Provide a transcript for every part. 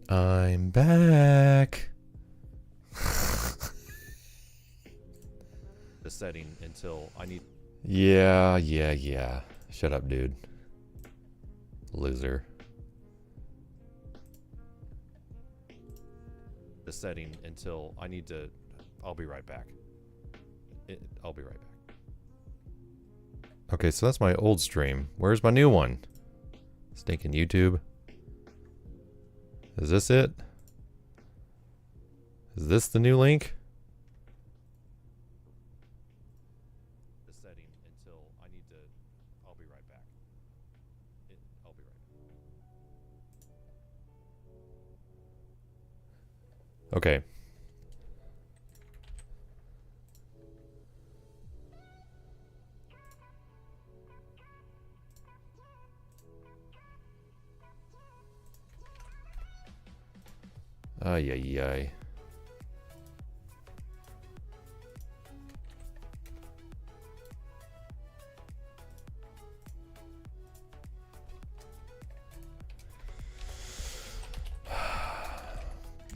I'm back. The setting until I need. Yeah. Shut up, dude. Loser. The setting until I need to. I'll be right back. I'll be right back. Okay, so that's my old stream. Where's my new one? Stinking YouTube. Is this it? Is this the new link? The setting until I need to. I'll be right back. I'll be right back. Okay. Ay.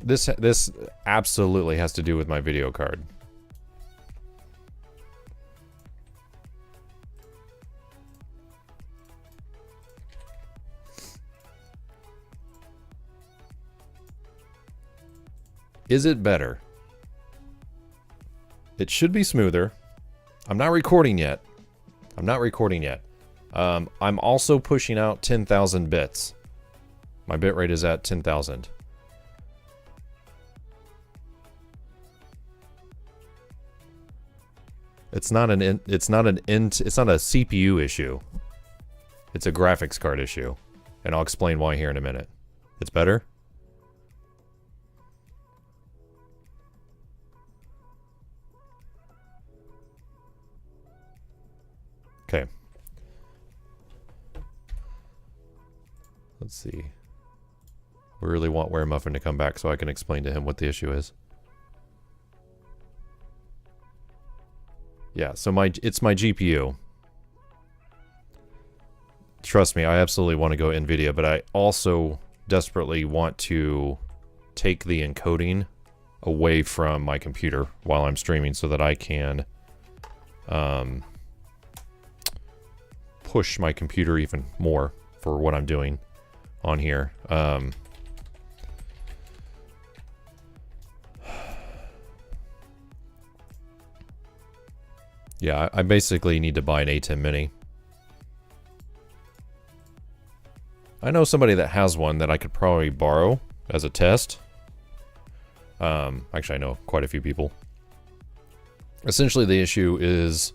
This absolutely has to do with my video card. Is it better? It should be smoother. I'm not recording yet. I'm also pushing out 10,000 bits. My bitrate is at 10,000. It's not a CPU issue. It's a graphics card issue. And I'll explain why here in a minute. It's better? Okay. Let's see. We really want Ware Muffin to come back so I can explain to him what the issue is. Yeah, so it's my GPU. Trust me, I absolutely want to go NVIDIA, but I also desperately want to take the encoding away from my computer while I'm streaming so that I can push my computer even more for what I'm doing on here. Yeah, I basically need to buy an A10 Mini. I know somebody that has one that I could probably borrow as a test. Actually, I know quite a few people. Essentially, the issue is,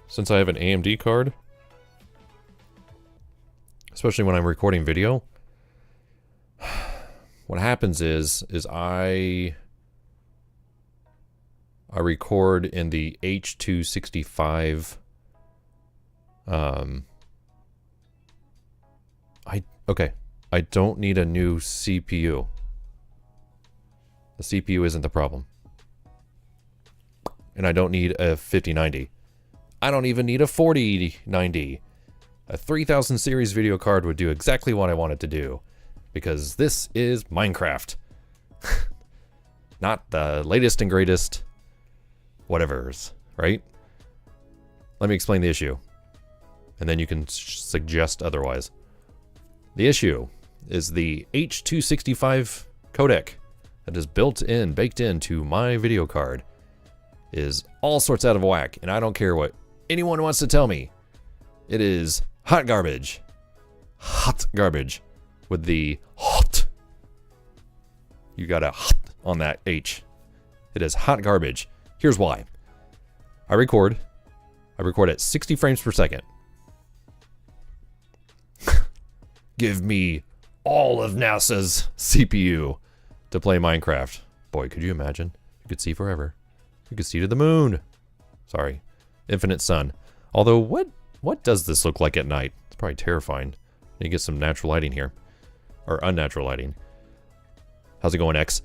since I have an AMD card, especially when I'm recording video, what happens is I record in the H.265. I don't need a new CPU. The CPU isn't the problem. And I don't need a 5090. I don't even need a 4090. A 3000 series video card would do exactly what I want it to do. Because this is Minecraft. Not the latest and greatest whatevers, right? Let me explain the issue. And then you can suggest otherwise. The issue is the H.265 codec that is baked into my video card is all sorts out of whack, and I don't care what anyone wants to tell me. It is hot garbage. Hot garbage. With the hot. You got a hot on that H. It is hot garbage. Here's why. I record at 60 frames per second. Give me all of NASA's CPU to play Minecraft. Boy, could you imagine? You could see forever. You could see to the moon. Sorry. Infinite sun. Although, what does this look like at night? It's probably terrifying. Need to get some natural lighting here. Or unnatural lighting. How's it going, X?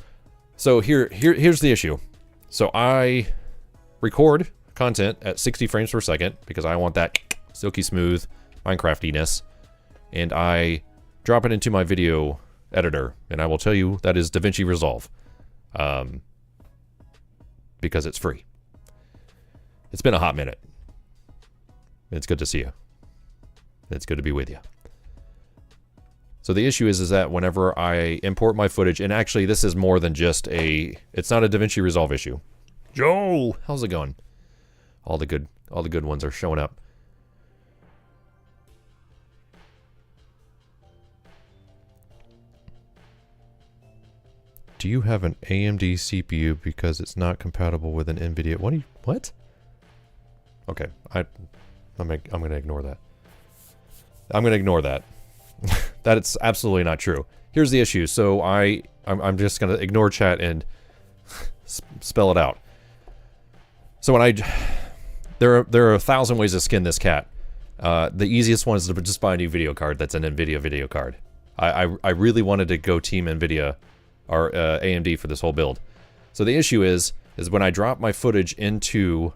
So here's the issue. So I record content at 60 frames per second because I want that silky smooth Minecraftiness. And I drop it into my video editor, and I will tell you that is DaVinci Resolve. Because it's free. It's been a hot minute. It's good to see you. It's good to be with you. So the issue is that whenever I import my footage, and actually this is more than just it's not a DaVinci Resolve issue. Joel, how's it going? All the good ones are showing up. Do you have an AMD CPU because it's not compatible with an NVIDIA? What? Okay, I'm gonna ignore that. I'm gonna ignore that. That's absolutely not true. Here's the issue. So I'm just gonna ignore chat and spell it out. So when there are 1,000 ways to skin this cat. The easiest one is to just buy a new video card that's an NVIDIA video card. I really wanted to go team NVIDIA or AMD for this whole build. So the issue is when I drop my footage into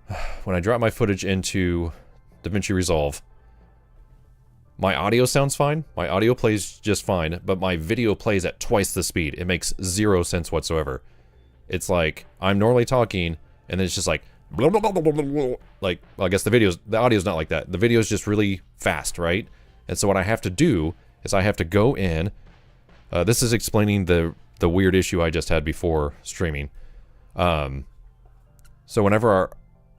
DaVinci Resolve, my audio sounds fine. My audio plays just fine, but my video plays at twice the speed. It makes zero sense whatsoever. It's like I'm normally talking, and then it's just like blah, blah, blah, blah, blah, blah. Like, well, I guess the audio's not like that. The video is just really fast, right? And so what I have to do is I have to go in. This is explaining the weird issue I just had before streaming. So whenever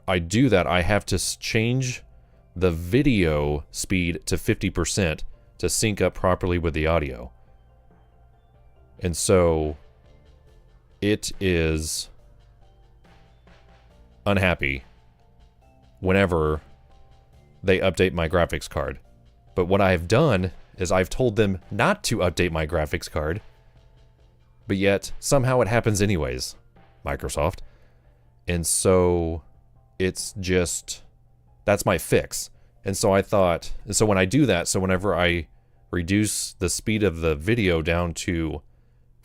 I do that, I have to change the video speed to 50% to sync up properly with the audio. And so it is unhappy whenever they update my graphics card. But what I've done is I've told them not to update my graphics card, but yet somehow it happens anyways, Microsoft. And so it's just, that's my fix. And so I thought, and so when I do that, so whenever I reduce the speed of the video down to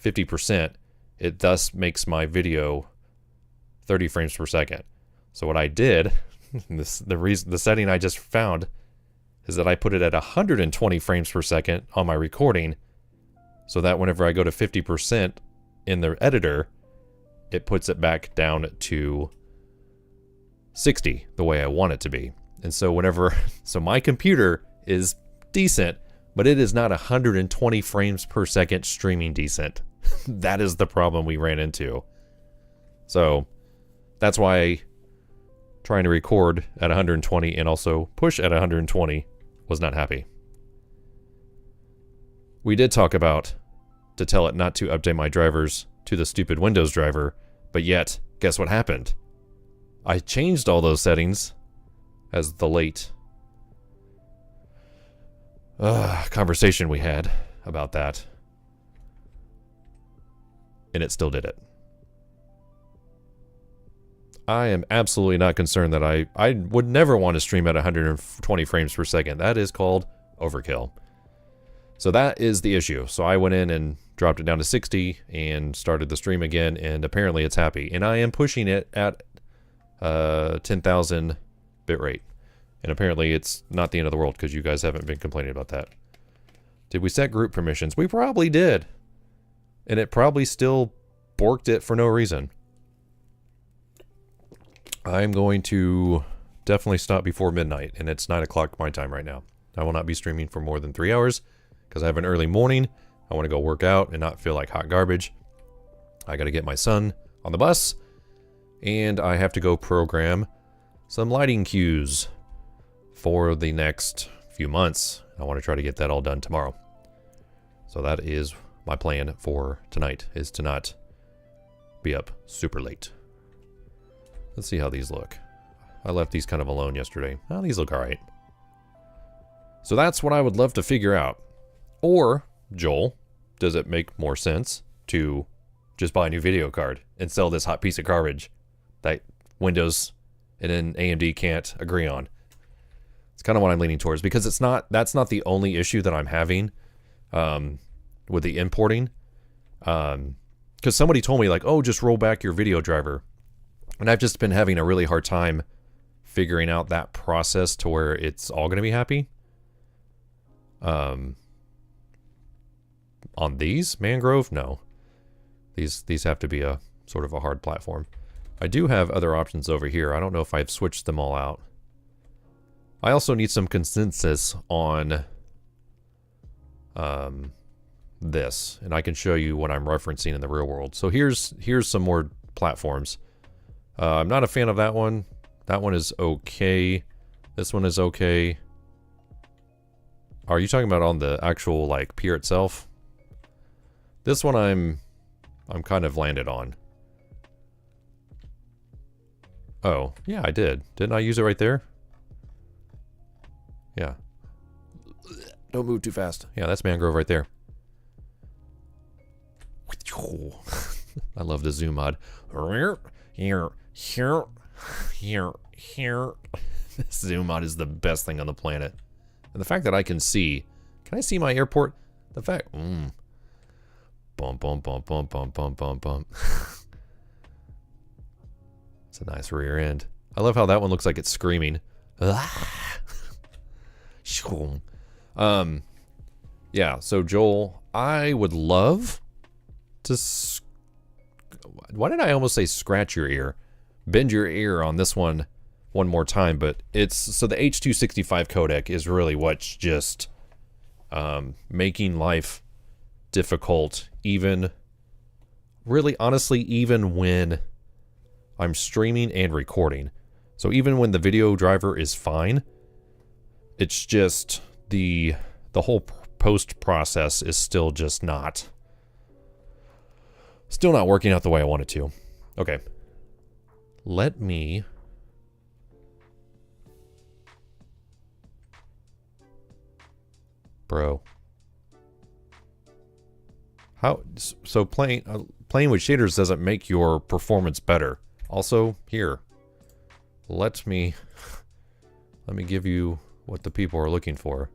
50%, it thus makes my video 30 frames per second. So what I did, the setting I just found, is that I put it at 120 frames per second on my recording, so that whenever I go to 50% in the editor, it puts it back down to 60, the way I want it to be. And so so my computer is decent, but it is not 120 frames per second streaming decent. That is the problem we ran into. So that's why trying to record at 120 and also push at 120 was not happy. We did talk about to tell it not to update my drivers to the stupid Windows driver, but yet, guess what happened? I changed all those settings as the late conversation we had about that, and it still did it. I am absolutely not concerned that I would never want to stream at 120 frames per second. That is called overkill. So that is the issue. So I went in and dropped it down to 60 and started the stream again, and apparently it's happy. And I am pushing it at 10,000 bitrate. And apparently it's not the end of the world because you guys haven't been complaining about that. Did we set group permissions? We probably did. And it probably still borked it for no reason. I'm going to definitely stop before midnight, and it's 9 o'clock my time right now. I will not be streaming for more than 3 hours because I have an early morning. I want to go work out and not feel like hot garbage. I got to get my son on the bus, and I have to go program some lighting cues for the next few months. I want to try to get that all done tomorrow. So that is my plan for tonight, is to not be up super late. Let's see how these look. I left these kind of alone yesterday. Oh, these look alright. So that's what I would love to figure out. Or, Joel, does it make more sense to just buy a new video card and sell this hot piece of garbage that Windows and then AMD can't agree on? It's kind of what I'm leaning towards, because that's not the only issue that I'm having with the importing. Because somebody told me, like, oh, just roll back your video driver. And I've just been having a really hard time figuring out that process to where it's all going to be happy. on these mangrove? No. These have to be a sort of a hard platform. I do have other options over here. I don't know if I've switched them all out. I also need some consensus on this, and I can show you what I'm referencing in the real world. So here's some more platforms. I'm not a fan of that one. That one is okay. This one is okay. Are you talking about on the actual like pier itself? This one I'm kind of landed on. Oh, yeah, I did. Didn't I use it right there? Yeah. Don't move too fast. Yeah, that's mangrove right there. I love the zoom mod. This zoom mod is the best thing on the planet. And the fact that I can I see my airport? The fact, bump, bump, bump, bump, bump, bump, bump, bump. It's a nice rear end. I love how that one looks like it's screaming. Yeah, so Joel, I would love to... Why did I almost say scratch your ear? Bend your ear on this one more time, but it's... So the H.265 codec is really what's just making life difficult, even... Really, honestly, even when I'm streaming and recording. So even when the video driver is fine, it's just the whole post process is still just not working out the way I want it to. Okay. Let me bro. How so playing with shaders doesn't make your performance better. Also, here. Let me give you what the people are looking for.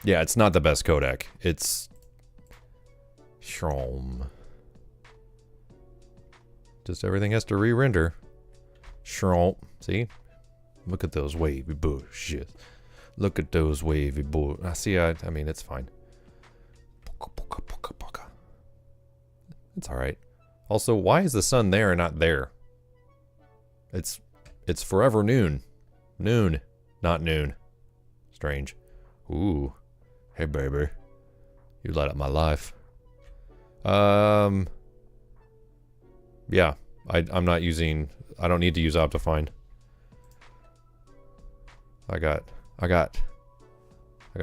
Yeah, it's not the best codec. It's Shroom. Just everything has to re-render. Shroom. See? Look at those wavy bushes. Look at those wavy bushes. I see. I mean, it's fine. It's all right. Also, why is the sun there and not there? It's forever noon. Noon, not noon. Strange. Ooh. Hey, baby. You light up my life. Yeah. I'm not using... I don't need to use Optifine. I got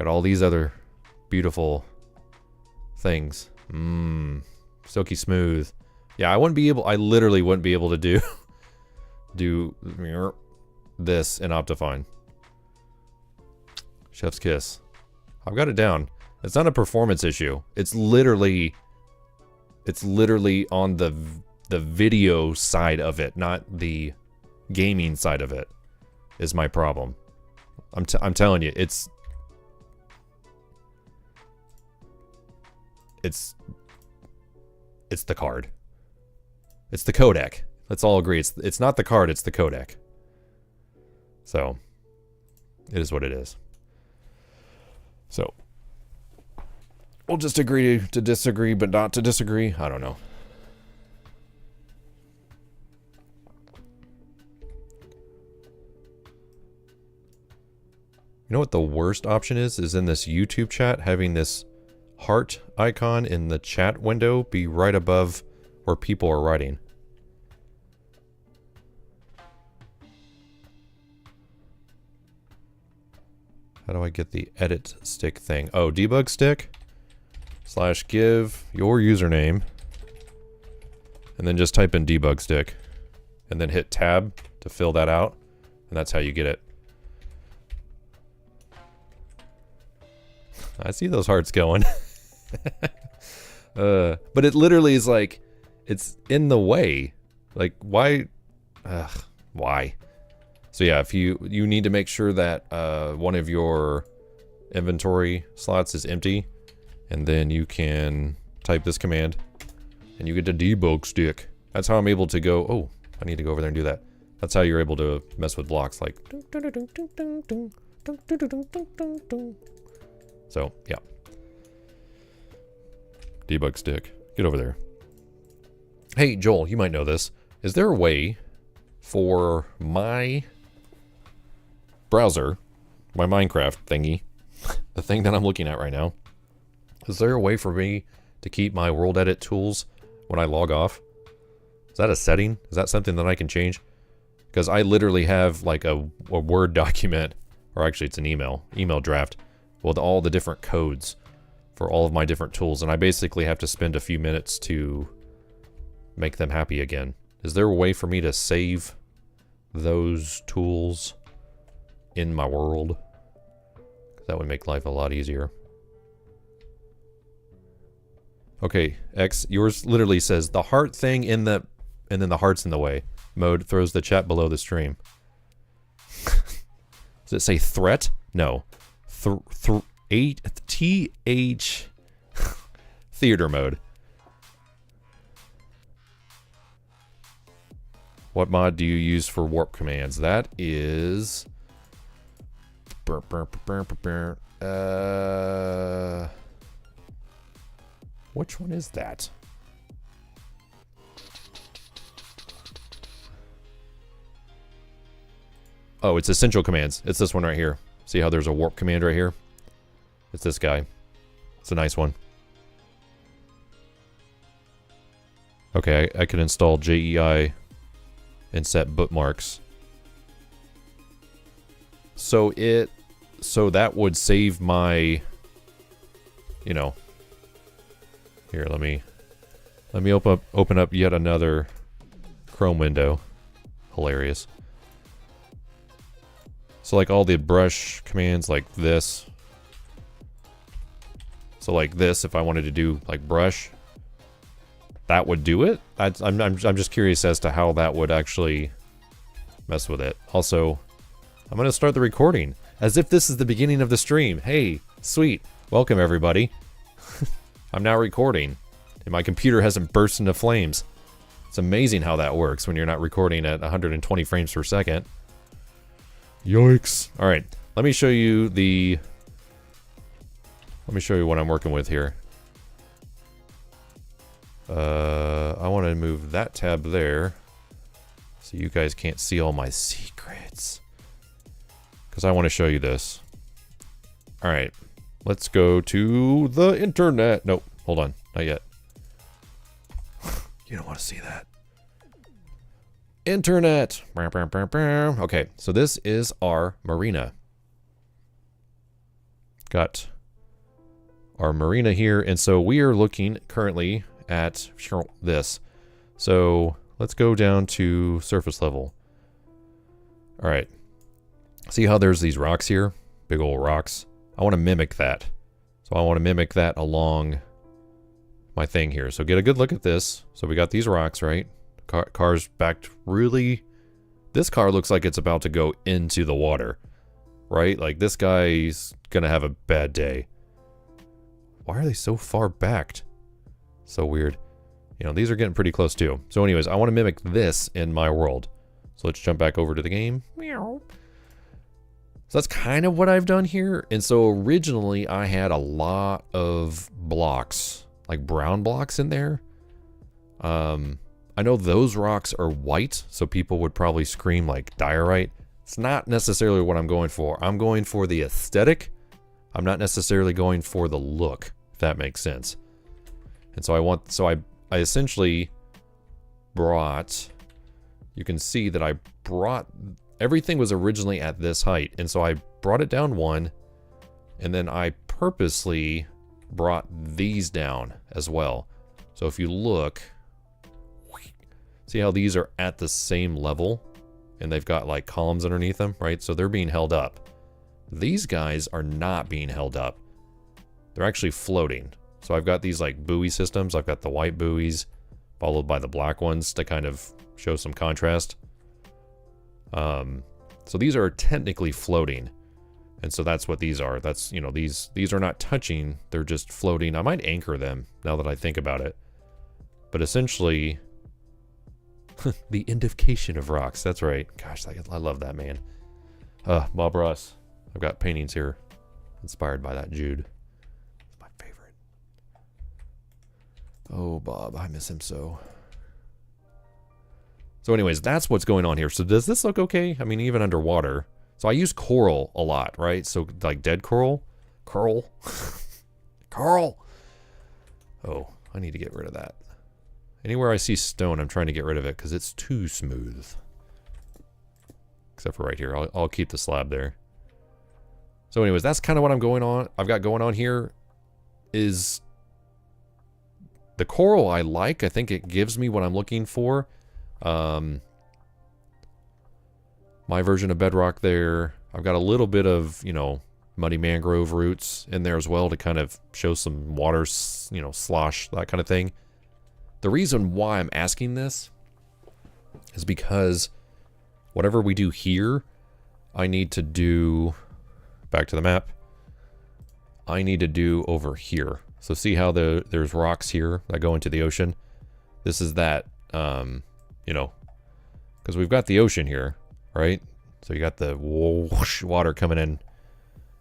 all these other beautiful things. Silky smooth. Yeah, I literally wouldn't be able to do this in Optifine. Chef's kiss. I've got it down. It's not a performance issue. It's literally on the video side of it, not the gaming side of it, is my problem. I'm telling you, it's the card. It's the codec. Let's all agree. It's not the card, it's the codec. So, it is what it is. So, we'll just agree to disagree, but not to disagree. I don't know. You know what the worst option is? Is in this YouTube chat, having this heart icon in the chat window be right above where people are writing. How do I get the edit stick thing? Oh, debug stick / give your username and then just type in debug stick and then hit tab to fill that out, and that's how you get it. I see those hearts going. But it literally is like, it's in the way. Like, why? Why? So yeah, if you need to make sure that one of your inventory slots is empty, and then you can type this command, and you get the debug stick. That's how I'm able to go, oh, I need to go over there and do that. That's how you're able to mess with blocks, like... So, yeah. Debug stick. Get over there. Hey, Joel, you might know this. Is there a way for my browser, my Minecraft thingy, the thing that I'm looking at right now, is there a way for me to keep my world edit tools when I log off? Is that a setting? Is that something that I can change? Because I literally have like a Word document, or actually it's an email draft with all the different codes for all of my different tools, and I basically have to spend a few minutes to make them happy again. Is there a way for me to save those tools in my world? That would make life a lot easier. Okay, X, yours literally says the heart thing in the, and then the heart's in the way. Mode throws the chat below the stream. Does it say threat? No. TH theater mode. What mod do you use for warp commands? That is which one is that? Oh, it's essential commands. It's this one right here. See how there's a warp command right here? It's this guy. It's a nice one. Okay, I can install JEI and set bookmarks. So that would save my, you know. Here, let me open up yet another Chrome window. Hilarious. So like all the brush commands like this. So like this, if I wanted to do like brush, that would do it. I'm just curious as to how that would actually mess with it. Also, I'm gonna start the recording as if this is the beginning of the stream. Hey, sweet, welcome everybody. I'm now recording, and my computer hasn't burst into flames. It's amazing how that works when you're not recording at 120 frames per second. Yikes! All right, let me show you what I'm working with here. I want to move that tab there so you guys can't see all my secrets, because I want to show you this. All right, let's go to the internet. Nope, hold on, not yet. You don't want to see that. Internet. Okay, so this is our Marina. Got our Marina here, and so we are looking currently at this. So let's go down to surface level. All right, see how there's these rocks here, big old rocks. I want to mimic that. So I want to mimic that along my thing here. So get a good look at this. So we got these rocks, right? Car's backed really. This car looks like it's about to go into the water, right? Like this guy's gonna have a bad day. Why are they so far backed? So weird. You know, these are getting pretty close too. So anyways, I want to mimic this in my world. So let's jump back over to the game. Meow. So that's kind of what I've done here. And so originally I had a lot of blocks, like brown blocks in there. I know those rocks are white, so people would probably scream like diorite. It's not necessarily what I'm going for. I'm going for the aesthetic. I'm not necessarily going for the look, if that makes sense. And so I essentially brought, you can see that I brought, everything was originally at this height. And so I brought it down one, and then I purposely brought these down as well. So if you look, see how these are at the same level and they've got like columns underneath them, right? So they're being held up. These guys are not being held up. They're actually floating. So I've got these like buoy systems. I've got the white buoys followed by the black ones to kind of show some contrast. So these are technically floating. And so that's what these are. That's, you know, these are not touching. They're just floating. I might anchor them now that I think about it. But essentially, the indication of rocks. That's right. Gosh, I love that, man. Bob Ross. I've got paintings here inspired by that Jude. Oh, Bob, I miss him so. So anyways, that's what's going on here. So does this look okay? I mean, even underwater. So I use coral a lot, right? So like dead coral. Coral. Coral. Oh, I need to get rid of that. Anywhere I see stone, I'm trying to get rid of it because it's too smooth. Except for right here. I'll keep the slab there. So anyways, that's kind of what I've got going on here is the coral I like. I think it gives me what I'm looking for. My version of bedrock there. I've got a little bit of, you know, muddy mangrove roots in there as well to kind of show some water, you know, slosh, that kind of thing. The reason why I'm asking this is because whatever we do here, I need to do, back to the map, I need to do over here. So see how there's rocks here that go into the ocean? This is that, you know, because we've got the ocean here, right? So you got the whoosh water coming in.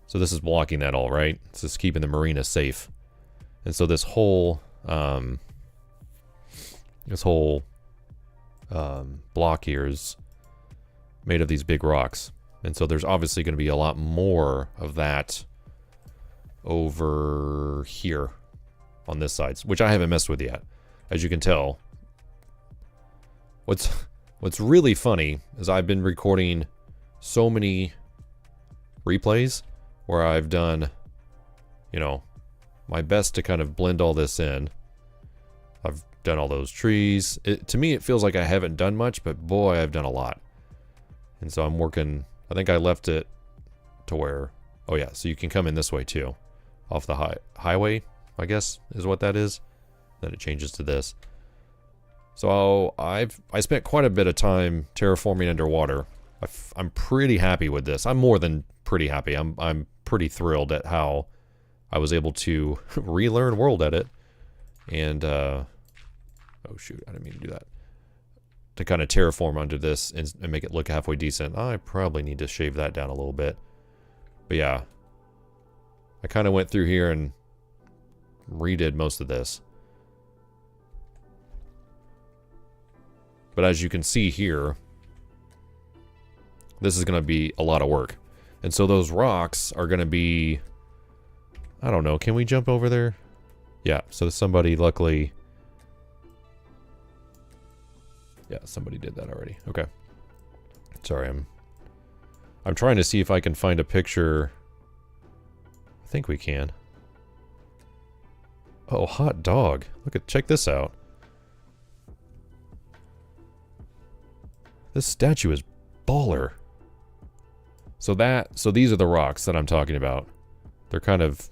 So this is blocking that all, right? This is keeping the marina safe. And so this whole block here is made of these big rocks. And so there's obviously going to be a lot more of that over here on this side, which I haven't messed with yet. As you can tell, what's really funny is I've been recording so many replays where I've done, you know, my best to kind of blend all this in. I've done all those trees. To me, it feels like I haven't done much, but boy, I've done a lot. And so I'm working, I think I left it to where, oh yeah, so you can come in this way too. Off the highway, I guess, is what that is. Then it changes to this. So I spent quite a bit of time terraforming underwater. I'm pretty happy with this. I'm more than pretty happy. I'm pretty thrilled at how I was able to relearn world edit and oh shoot, I didn't mean to do that. To kind of terraform under this and make it look halfway decent. I probably need to shave that down a little bit. But yeah, I kind of went through here and redid most of this. But as you can see here, this is going to be a lot of work. And so those rocks are going to be, I don't know, can we jump over there? Yeah, so somebody luckily, yeah, somebody did that already. Okay. Sorry, I'm trying to see if I can find a picture. I think we can. Oh, hot dog. Check this out. This statue is baller. So these are the rocks that I'm talking about. They're kind of,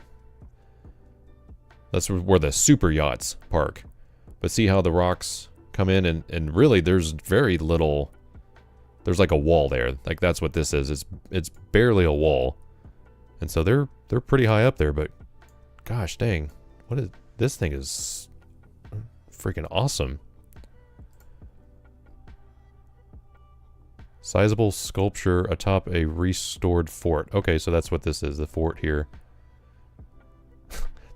that's where the super yachts park. But see how the rocks come in and really there's very little, there's like a wall there. Like that's what this is. It's barely a wall. And so they're pretty high up there, but gosh dang. This thing is freaking awesome. Sizable sculpture atop a restored fort. Okay, so that's what this is, the fort here.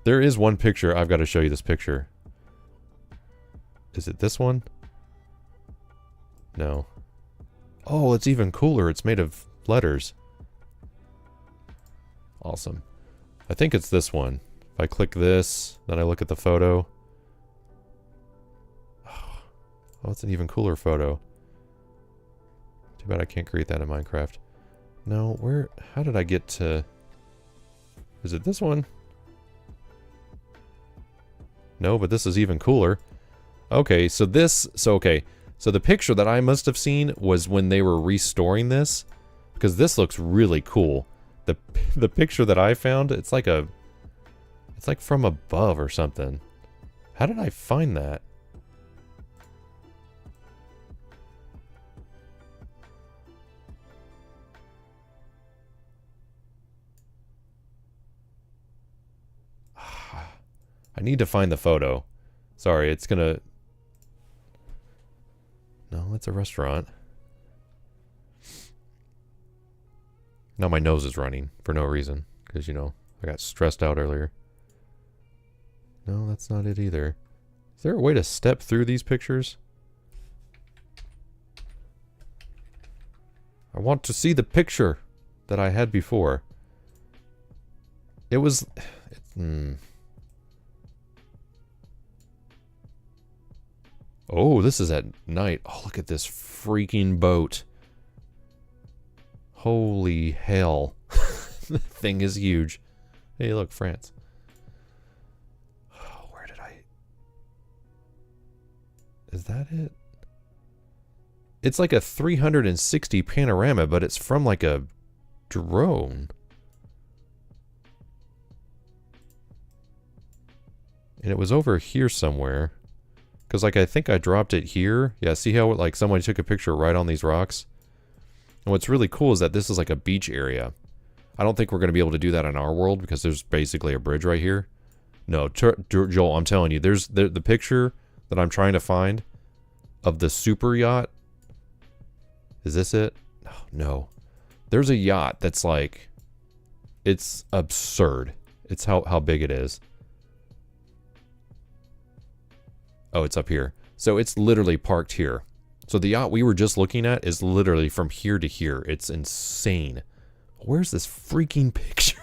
There is one picture. I've got to show you this picture. Is it this one? No. Oh, it's even cooler. It's made of letters. Awesome. I think it's this one. If I click this, then I look at the photo. Oh, it's an even cooler photo. Too bad I can't create that in Minecraft. No, how did I get to... Is it this one? No, but this is even cooler. Okay, so so the picture that I must have seen was when they were restoring this, because this looks really cool. The picture that I found, it's like from above or something. How did I find that? I need to find the photo. Sorry, it's gonna... No, it's a restaurant. Now my nose is running for no reason. Because, you know, I got stressed out earlier. No, that's not it either. Is there a way to step through these pictures? I want to see the picture that I had before. It was... Oh, this is at night. Oh, look at this freaking boat. Holy hell. The thing is huge. Hey, look, France. Oh, where did I... Is that it? It's like a 360 panorama, but it's from like a drone. And it was over here somewhere. Because, like, I think I dropped it here. Yeah, see how, like, somebody took a picture right on these rocks? And what's really cool is that this is like a beach area. I don't think we're going to be able to do that in our world because there's basically a bridge right here. No, Joel, I'm telling you, there's the picture that I'm trying to find of the super yacht. Is this it? Oh, no. There's a yacht that's like... It's absurd. It's how big it is. Oh, it's up here. So it's literally parked here. So the yacht we were just looking at is literally from here to here. It's insane. Where's this freaking picture?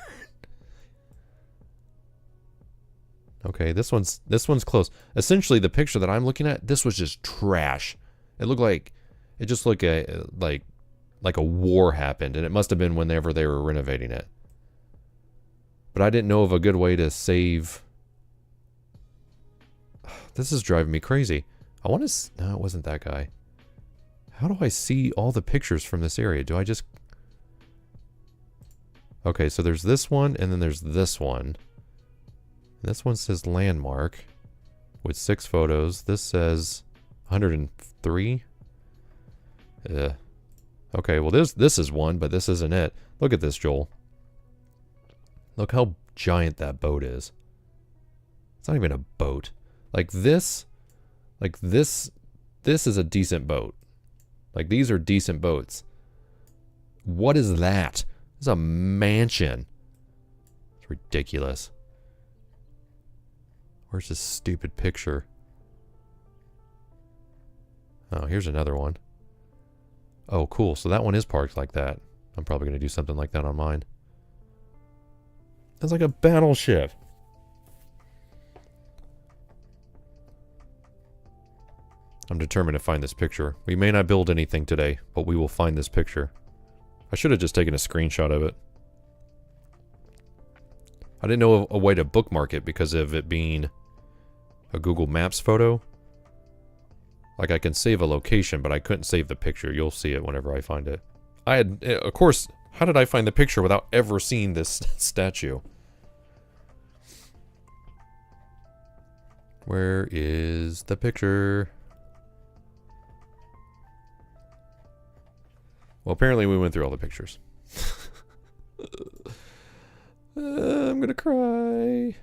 Okay, this one's close. Essentially, the picture that I'm looking at, this was just trash. It looked like... It just looked like a war happened, and it must have been whenever they were renovating it. But I didn't know of a good way to save... This is driving me crazy. I want to... No, it wasn't that guy. How do I see all the pictures from this area? Do I just... Okay, so there's this one, and then there's this one. This one says landmark with 6 photos. This says 103. Okay, well this is one, but this isn't it. Look at this, Joel. Look how giant that boat is. It's not even a boat. Like this is a decent boat. Like these are decent boats. What is that? It's a mansion. It's ridiculous. Where's this stupid picture? Oh, here's another one. Oh, cool. So that one is parked like that. I'm probably going to do something like that on mine. It's like a battleship. I'm determined to find this picture. We may not build anything today, but we will find this picture. I should have just taken a screenshot of it. I didn't know a way to bookmark it because of it being a Google Maps photo. Like I can save a location, but I couldn't save the picture. You'll see it whenever I find it. I had, of course, how did I find the picture without ever seeing this statue? Where is the picture? Well, apparently we went through all the pictures. I'm gonna cry.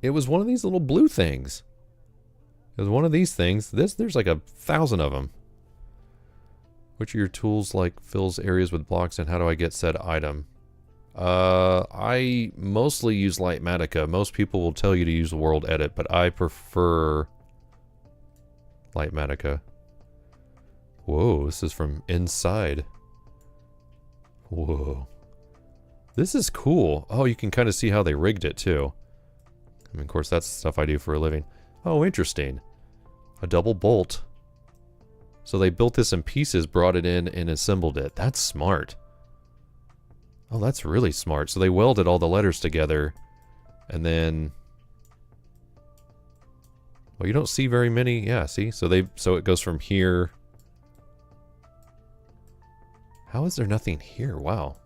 It was one of these little blue things. It was one of these things. There's like 1,000 of them. Which of your tools like fills areas with blocks, and how do I get said item? I mostly use Lightmatica. Most people will tell you to use World Edit, but I prefer Lightmatica. Whoa, this is from inside. Whoa. This is cool. Oh, you can kind of see how they rigged it too. I mean, of course, that's stuff I do for a living. Oh, interesting. A double bolt. So they built this in pieces, brought it in, and assembled it. That's smart. Oh, that's really smart. So they welded all the letters together, and then... Well, you don't see very many. Yeah, see? So it goes from here... How is there nothing here? Wow.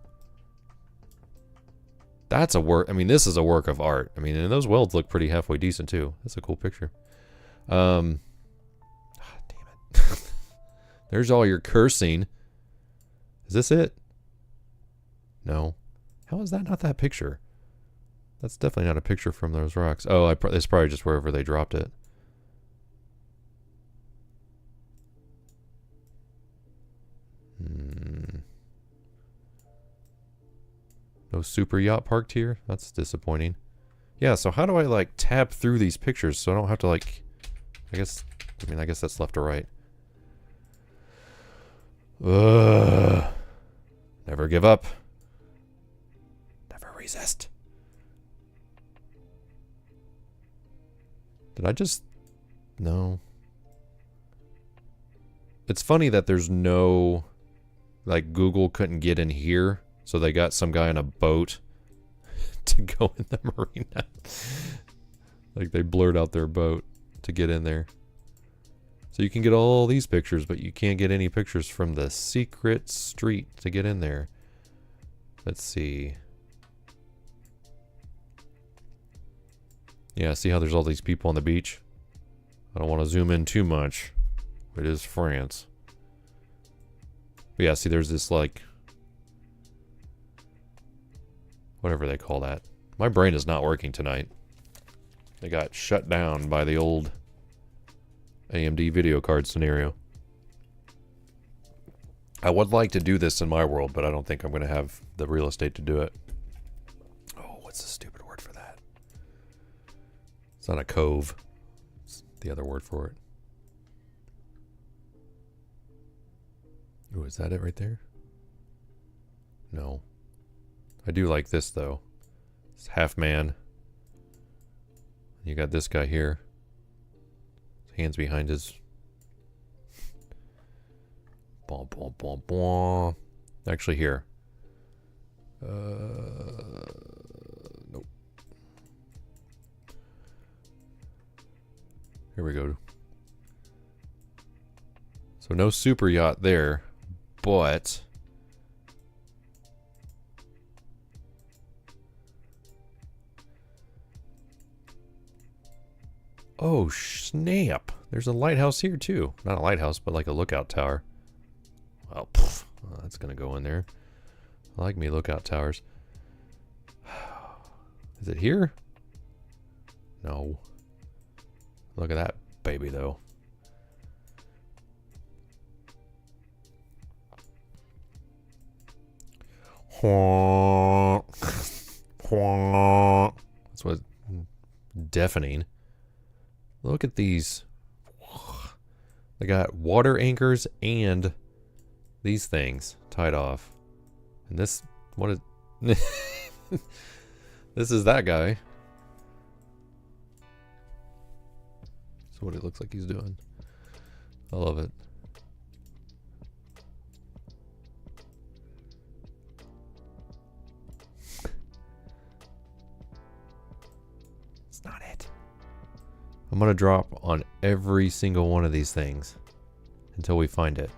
That's a work... I mean, this is a work of art. I mean, and those welds look pretty halfway decent, too. That's a cool picture. Damn it. There's all your cursing. Is this it? No. How is that not that picture? That's definitely not a picture from those rocks. Oh, it's probably just wherever they dropped it. No super yacht parked here? That's disappointing. Yeah, so how do I, like, tab through these pictures so I don't have to, like, I guess that's left or right. Ugh. Never give up. Never resist. Did I just... No. It's funny that there's no... Like, Google couldn't get in here, so they got some guy in a boat to go in the marina. Like, they blurred out their boat to get in there. So you can get all these pictures, but you can't get any pictures from the secret street to get in there. Let's see. Yeah, see how there's all these people on the beach? I don't want to zoom in too much. It is France. But yeah, see there's this like... whatever they call that. My brain is not working tonight. They got shut down by the old AMD video card scenario. I would like to do this in my world, but I don't think I'm going to have the real estate to do it. Oh, what's the stupid word for that? It's not a cove. It's the other word for it. Ooh, is that it right there? No. I do like this, though. It's half man. You got this guy here. His hands behind his... Bom, bom, bom, bom. Actually, here. Nope. Here we go. So no super yacht there, but... Oh, snap. There's a lighthouse here, too. Not a lighthouse, but like a lookout tower. Well, that's going to go in there. I like me lookout towers. Is it here? No. Look at that baby, though. That's what deafening. Look at these. They got water anchors and these things tied off. And this, what is... This is that guy. That's what it looks like he's doing. I love it. It's not it. I'm going to drop on every single one of these things until we find it.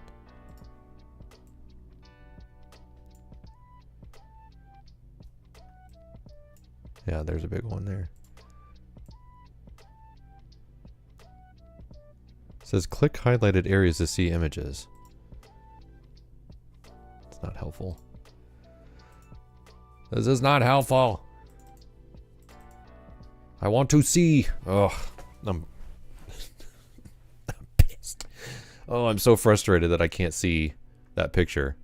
Yeah, there's a big one there. It says click highlighted areas to see images. It's not helpful. This is not helpful. I want to see. Oh, I'm pissed. Oh, I'm so frustrated that I can't see that picture.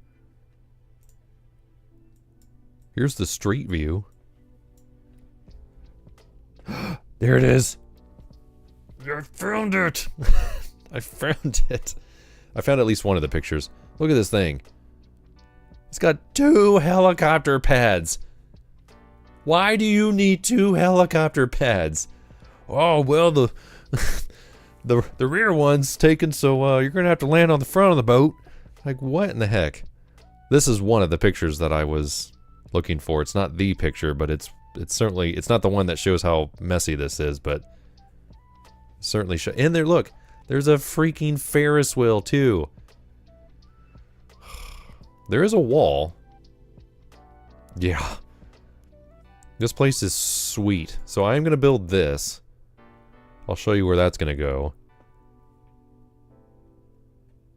Here's the street view. There it is. I found it. I found it. I found at least one of the pictures. Look at this thing. It's got 2 helicopter pads. Why do you need 2 helicopter pads? Oh, well, the rear one's taken, so you're going to have to land on the front of the boat. Like, what in the heck? This is one of the pictures that I was looking for. It's not the picture, but it's certainly, it's not the one that shows how messy this is, but certainly and there, look, there's a freaking Ferris wheel too. There is a wall. Yeah. This place is sweet. So I'm going to build this. I'll show you where that's going to go.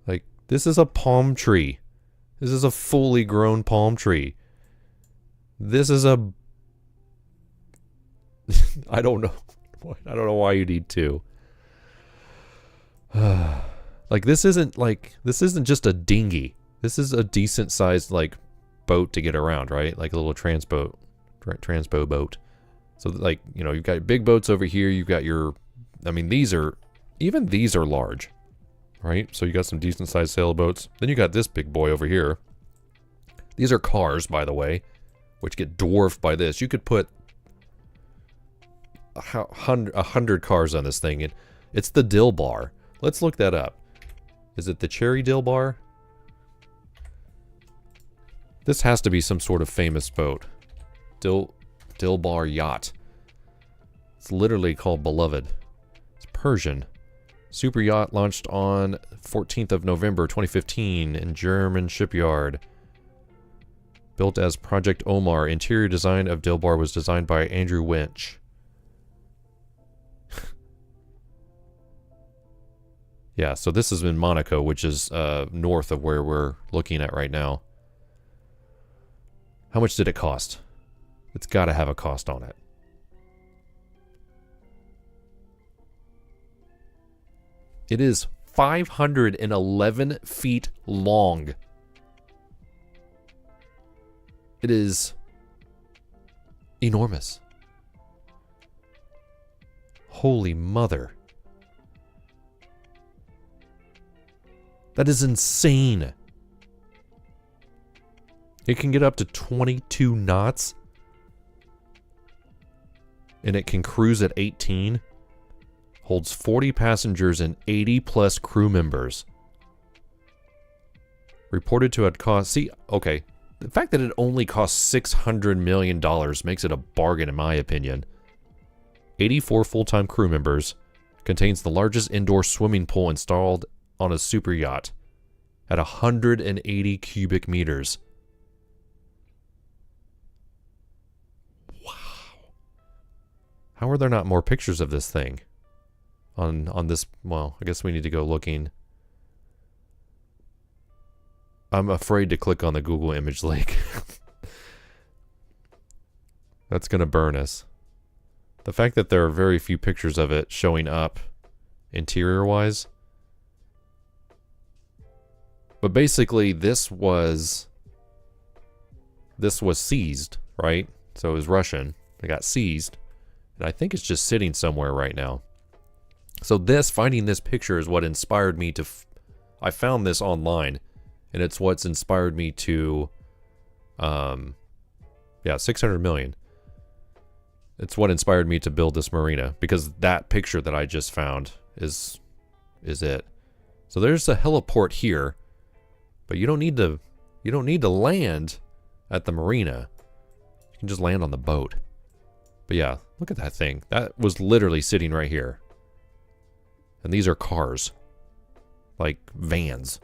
Like, this is a palm tree. This is a fully grown palm tree. This is a... I don't know. I don't know why you need 2. Like, this isn't just a dinghy. This is a decent sized, like, boat to get around, right? Like a little transpo boat. So, like, you know, you've got big boats over here. You've got your, I mean, these are even these are large, right? So you got some decent sized sailboats. Then you got this big boy over here. These are cars, by the way, which get dwarfed by this. You could put 100 cars on this thing, and it's the Dill Bar. Let's look that up. Is it the Cherry Dill Bar? This has to be some sort of famous boat. Dill Bar Yacht. It's literally called Beloved. It's Persian. Super yacht launched on 14th of November 2015 in German shipyard. Built as Project Omar, interior design of Dill Bar was designed by Andrew Winch. Yeah, so this is in Monaco, which is north of where we're looking at right now. How much did it cost? It's got to have a cost on it. It is 511 feet long. It is enormous. Holy mother. That is insane. It can get up to 22 knots. And it can cruise at 18. Holds 40 passengers and 80 plus crew members. Reported to have cost... See, okay. The fact that it only costs $600 million makes it a bargain in my opinion. 84 full-time crew members. Contains the largest indoor swimming pool installed on a super yacht. At 180 cubic meters. Wow. How are there not more pictures of this thing? On this, well, I guess we need to go looking. I'm afraid to click on the Google image link. That's going to burn us. The fact that there are very few pictures of it showing up interior-wise. But basically, this was seized, right? So it was Russian. It got seized. And I think it's just sitting somewhere right now. So finding this picture is what inspired me to... I found this online. And it's what's inspired me to... yeah, 600 million. It's what inspired me to build this marina. Because that picture that I just found is it. So there's a heliport here. But you don't need to land at the marina. You can just land on the boat. But yeah, look at that thing. That was literally sitting right here. And these are cars. Like vans.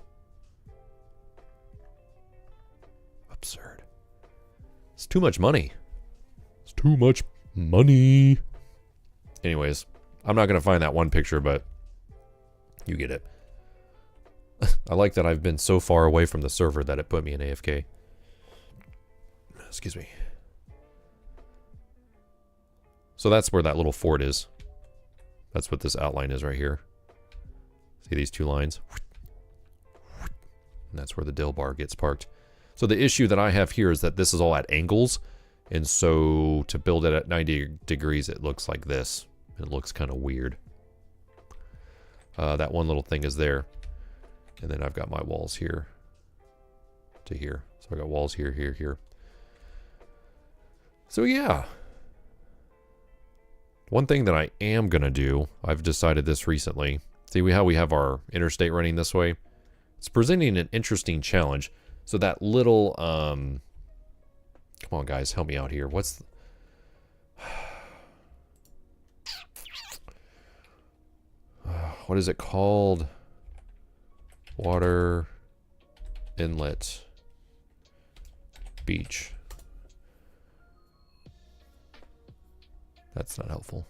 Absurd. It's too much money. It's too much money. Anyways, I'm not going to find that one picture, but you get it. I like that I've been so far away from the server that it put me in AFK. Excuse me. So that's where that little fort is. That's what this outline is right here. See these two lines? And that's where the Dill Bar gets parked. So the issue that I have here is that this is all at angles. And so to build it at 90 degrees, it looks like this. It looks kind of weird. That one little thing is there. And then I've got my walls here to here. So I got walls here, here, here. So yeah. One thing that I am going to do, I've decided this recently. See how we have our interstate running this way? It's presenting an interesting challenge. So that little, come on guys, help me out here. What's, what is it called? Water inlet beach. That's not helpful.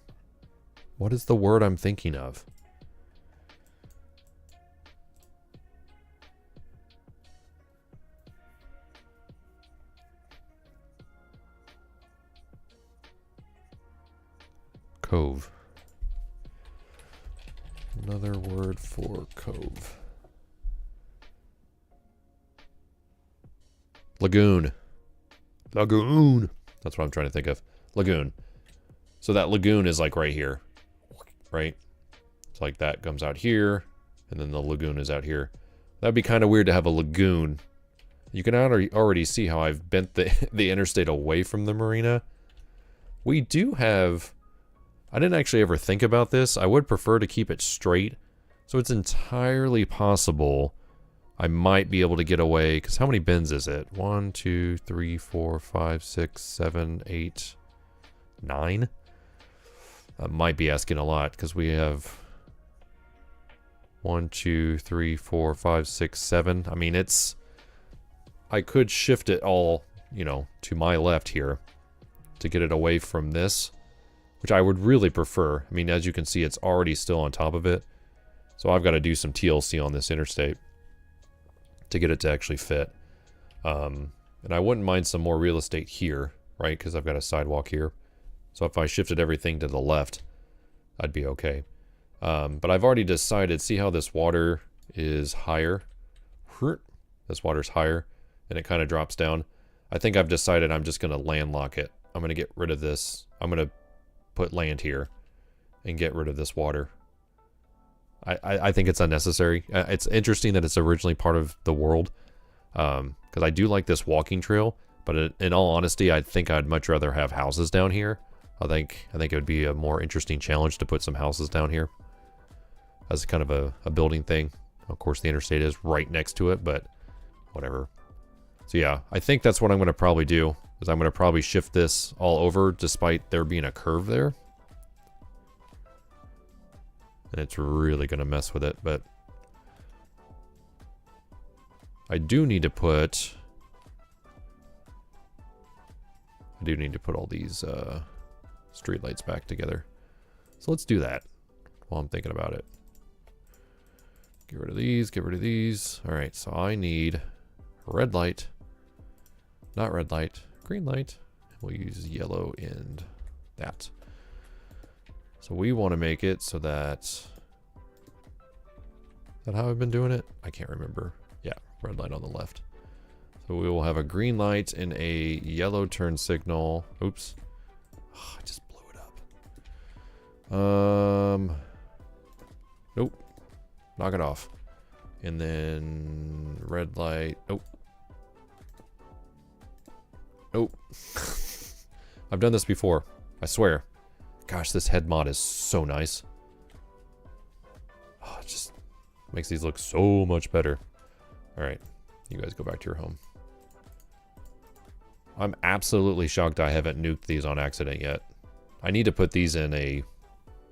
What is the word I'm thinking of? Cove. Another word for cove. Lagoon. Lagoon. That's what I'm trying to think of. Lagoon. So that lagoon is like right here. Right? It's like that comes out here, and then the lagoon is out here. That'd be kind of weird to have a lagoon. You can already see how I've bent the interstate away from the marina. We do have... I didn't actually ever think about this. I would prefer to keep it straight. So it's entirely possible I might be able to get away. Because how many bends is it? 1, 2, 3, 4, 5, 6, 7, 8, 9? I might be asking a lot because we have 1, 2, 3, 4, 5, 6, 7. I mean, it's... I could shift it all, you know, to my left here to get it away from this, which I would really prefer. I mean, as you can see, it's already still on top of it. So I've got to do some TLC on this interstate to get it to actually fit. And I wouldn't mind some more real estate here, right? Because I've got a sidewalk here. So if I shifted everything to the left, I'd be okay. But I've already decided, see how this water is higher? This water's higher, and it kind of drops down. I think I've decided I'm just going to landlock it. I'm going to get rid of this. I'm going to put land here and get rid of this water. I think it's unnecessary. It's interesting that it's originally part of the world, because I do like this walking trail, but in all honesty, I think I'd much rather have houses down here. I think it would be a more interesting challenge to put some houses down here as kind of a building thing. Of course, the interstate is right next to it, but whatever. So yeah, I think that's what I'm going to probably do, is I'm going to probably shift this all over despite there being a curve there. And it's really going to mess with it, but I do need to put all these street lights back together. So let's do that while I'm thinking about it. Get rid of these, get rid of these. All right, so I need a red light, not red light, green light. We'll use yellow in that. So we want to make it so that... Is that how I've been doing it? I can't remember. Yeah, red light on the left. So we will have a green light and a yellow turn signal. Oops. Oh, I just blew it up. Nope. Knock it off. And then red light. Nope. Nope. I've done this before. I swear. Gosh, this head mod is so nice. Oh, it just makes these look so much better. Alright, you guys go back to your home. I'm absolutely shocked I haven't nuked these on accident yet. I need to put these in a...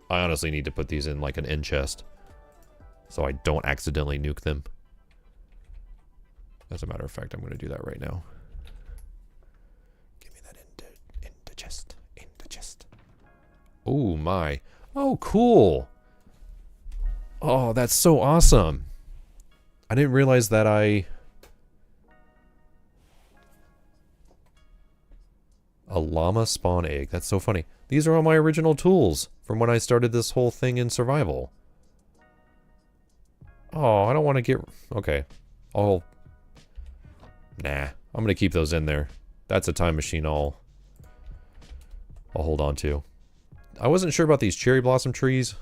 I honestly need to put these in like an end chest, so I don't accidentally nuke them. As a matter of fact, I'm going to do that right now. Give me that into chest. Into chest. Oh my. Oh, cool. Oh, that's so awesome. I didn't realize that a llama spawn egg. That's so funny. These are all my original tools from when I started this whole thing in survival. Oh, I don't want to get... Okay. Nah. I'm going to keep those in there. That's a time machine I'll hold on to. I wasn't sure about these cherry blossom trees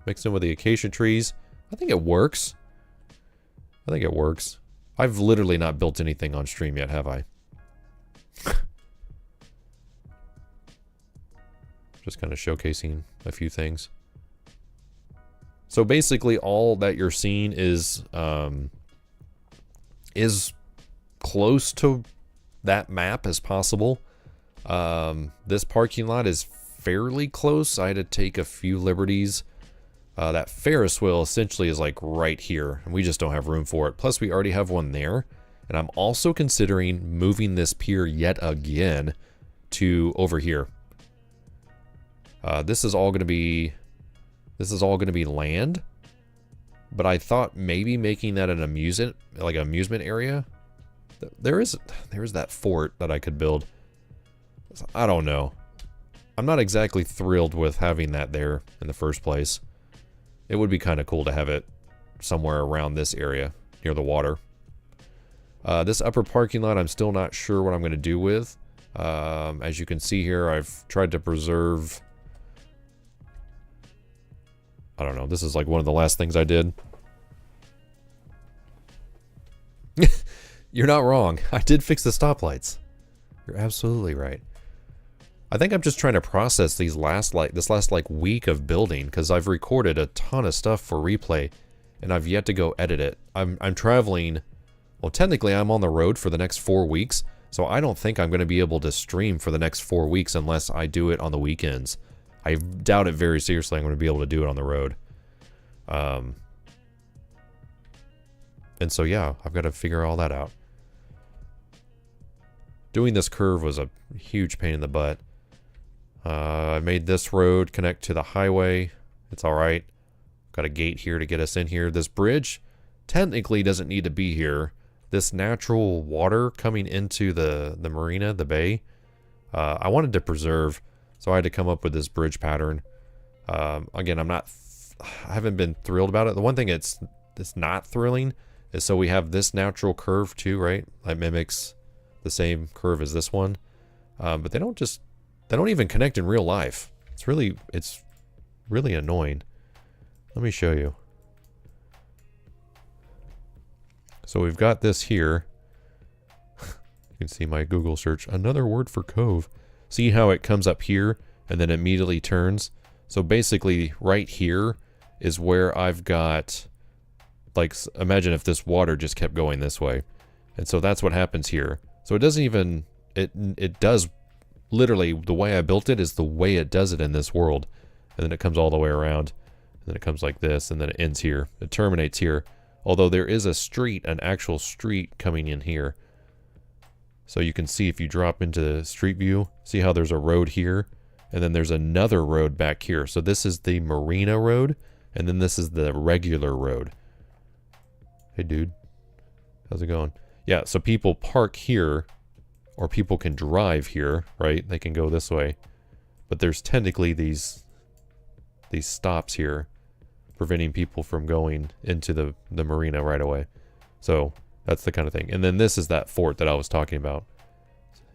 mixed in with the acacia trees. I think it works. I think it works. I've literally not built anything on stream yet, have I? Just kind of showcasing a few things. So basically all that you're seeing is close to that map as possible. This parking lot is fairly close. I had to take a few liberties. That Ferris wheel essentially is like right here, and we just don't have room for it. Plus, we already have one there, and I'm also considering moving this pier yet again to over here. This is all going to be land, but I thought maybe making that an amusement area. There is that fort that I could build. I don't know. I'm not exactly thrilled with having that there in the first place. It would be kind of cool to have it somewhere around this area near the water. This upper parking lot, I'm still not sure what I'm going to do with. As you can see here, I've tried to preserve I don't know. This is like one of the last things I did. You're not wrong. I did fix the stoplights. You're absolutely right. I think I'm just trying to process this last like week of building, because I've recorded a ton of stuff for replay and I've yet to go edit it. I'm traveling. Well, technically I'm on the road for the next 4 weeks, so I don't think I'm going to be able to stream for the next 4 weeks unless I do it on the weekends. I doubt it very seriously I'm going to be able to do it on the road. And so yeah, I've got to figure all that out. Doing this curve was a huge pain in the butt. I made this road connect to the highway. It's alright. Got a gate here to get us in here. This bridge technically doesn't need to be here. This natural water coming into the marina, the bay, I wanted to preserve, so I had to come up with this bridge pattern. Again, I haven't been thrilled about it. The one thing it's not thrilling is, so we have this natural curve too, right? That mimics the same curve as this one. But they don't even connect in real life. It's really annoying. Let me show you. So we've got this here. You can see my Google search. Another word for cove. See how it comes up here and then immediately turns? So basically right here is where I've got, like, imagine if this water just kept going this way. And so that's what happens here. So it doesn't even, it does literally, the way I built it is the way it does it in this world. And then it comes all the way around. And then it comes like this, and then it ends here. It terminates here. Although there is a street, an actual street coming in here. So you can see if you drop into the street view, see how there's a road here, and then there's another road back here. So this is the Marina road, and then this is the regular road. Hey dude, how's it going? Yeah, so people park here, or people can drive here, right? They can go this way. But there's technically these stops here, preventing people from going into the marina right away. So that's the kind of thing. And then this is that fort that I was talking about.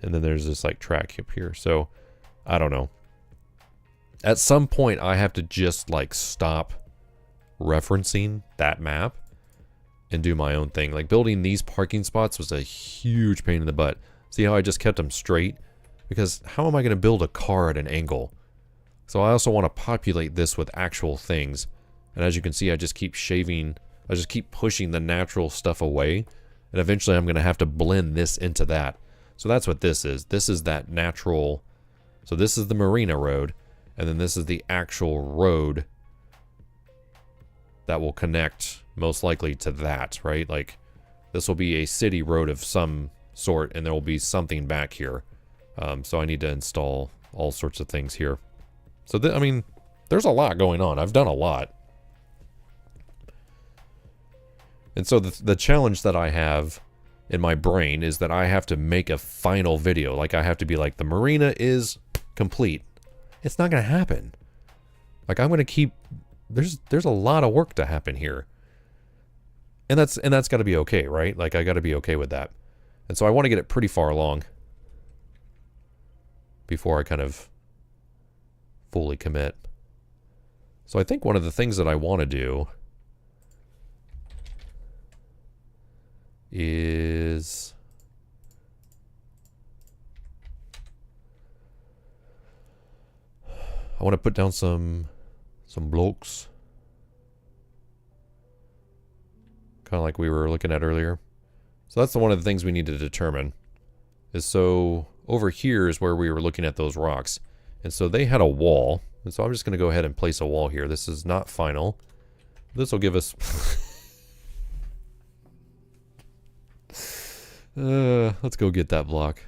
And then there's this like track up here. So I don't know. At some point I have to just like stop referencing that map and do my own thing. Like building these parking spots was a huge pain in the butt. See how I just kept them straight? Because how am I going to build a car at an angle? So I also want to populate this with actual things. And as you can see, I just keep shaving, I just keep pushing the natural stuff away. And eventually I'm going to have to blend this into that. So that's what this is. This is that natural, so this is the Marina road. And then this is the actual road that will connect most likely to that, right? Like this will be a city road of some sort, and there will be something back here. So I need to install all sorts of things here. So I mean, there's a lot going on. I've done a lot. And so the challenge that I have in my brain is that I have to make a final video. Like I have to be like, the marina is complete. It's not going to happen. Like I'm going to keep, there's a lot of work to happen here. And that's got to be okay, right? Like I got to be okay with that. And so I want to get it pretty far along before I kind of fully commit. So I think one of the things that I want to do is I want to put down some blocks, kind of like we were looking at earlier. So that's one of the things we need to determine is, so over here is where we were looking at those rocks, and so they had a wall, and so I'm just going to go ahead and place a wall here. This is not final. This will give us let's go get that block.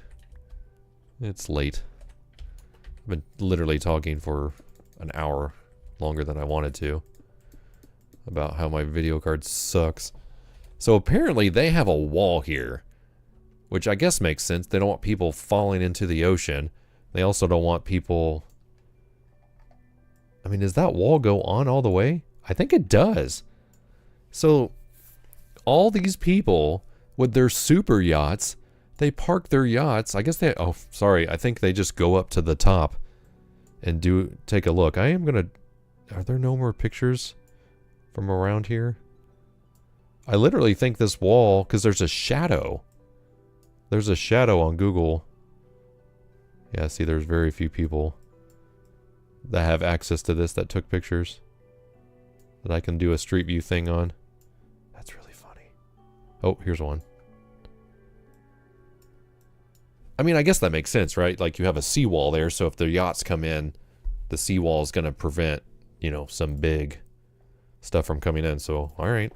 It's late. I've been literally talking for an hour longer than I wanted to about how my video card sucks. So apparently they have a wall here, which I guess makes sense. They don't want people falling into the ocean. They also don't want people... I mean, does that wall go on all the way? I think it does. So all these people with their super yachts, they park their yachts. I guess they... Oh, sorry. I think they just go up to the top and take a look. I am going to... Are there no more pictures from around here? I literally think this wall, because there's a shadow. There's a shadow on Google. Yeah, see, there's very few people that have access to this that took pictures that I can do a street view thing on. That's really funny. Oh, here's one. I mean, I guess that makes sense, right? Like, you have a seawall there, so if the yachts come in, the seawall is going to prevent, you know, some big stuff from coming in. So, all right.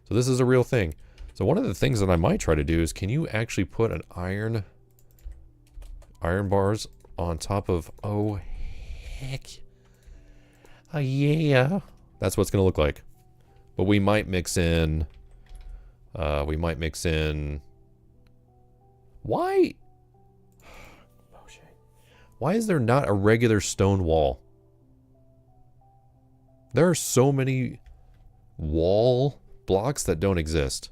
So this is a real thing. So one of the things that I might try to do is, can you actually put an iron bars on top of, oh, heck. Oh, yeah. That's what it's going to look like. But we might mix in, why is there not a regular stone wall? There are so many wall blocks that don't exist.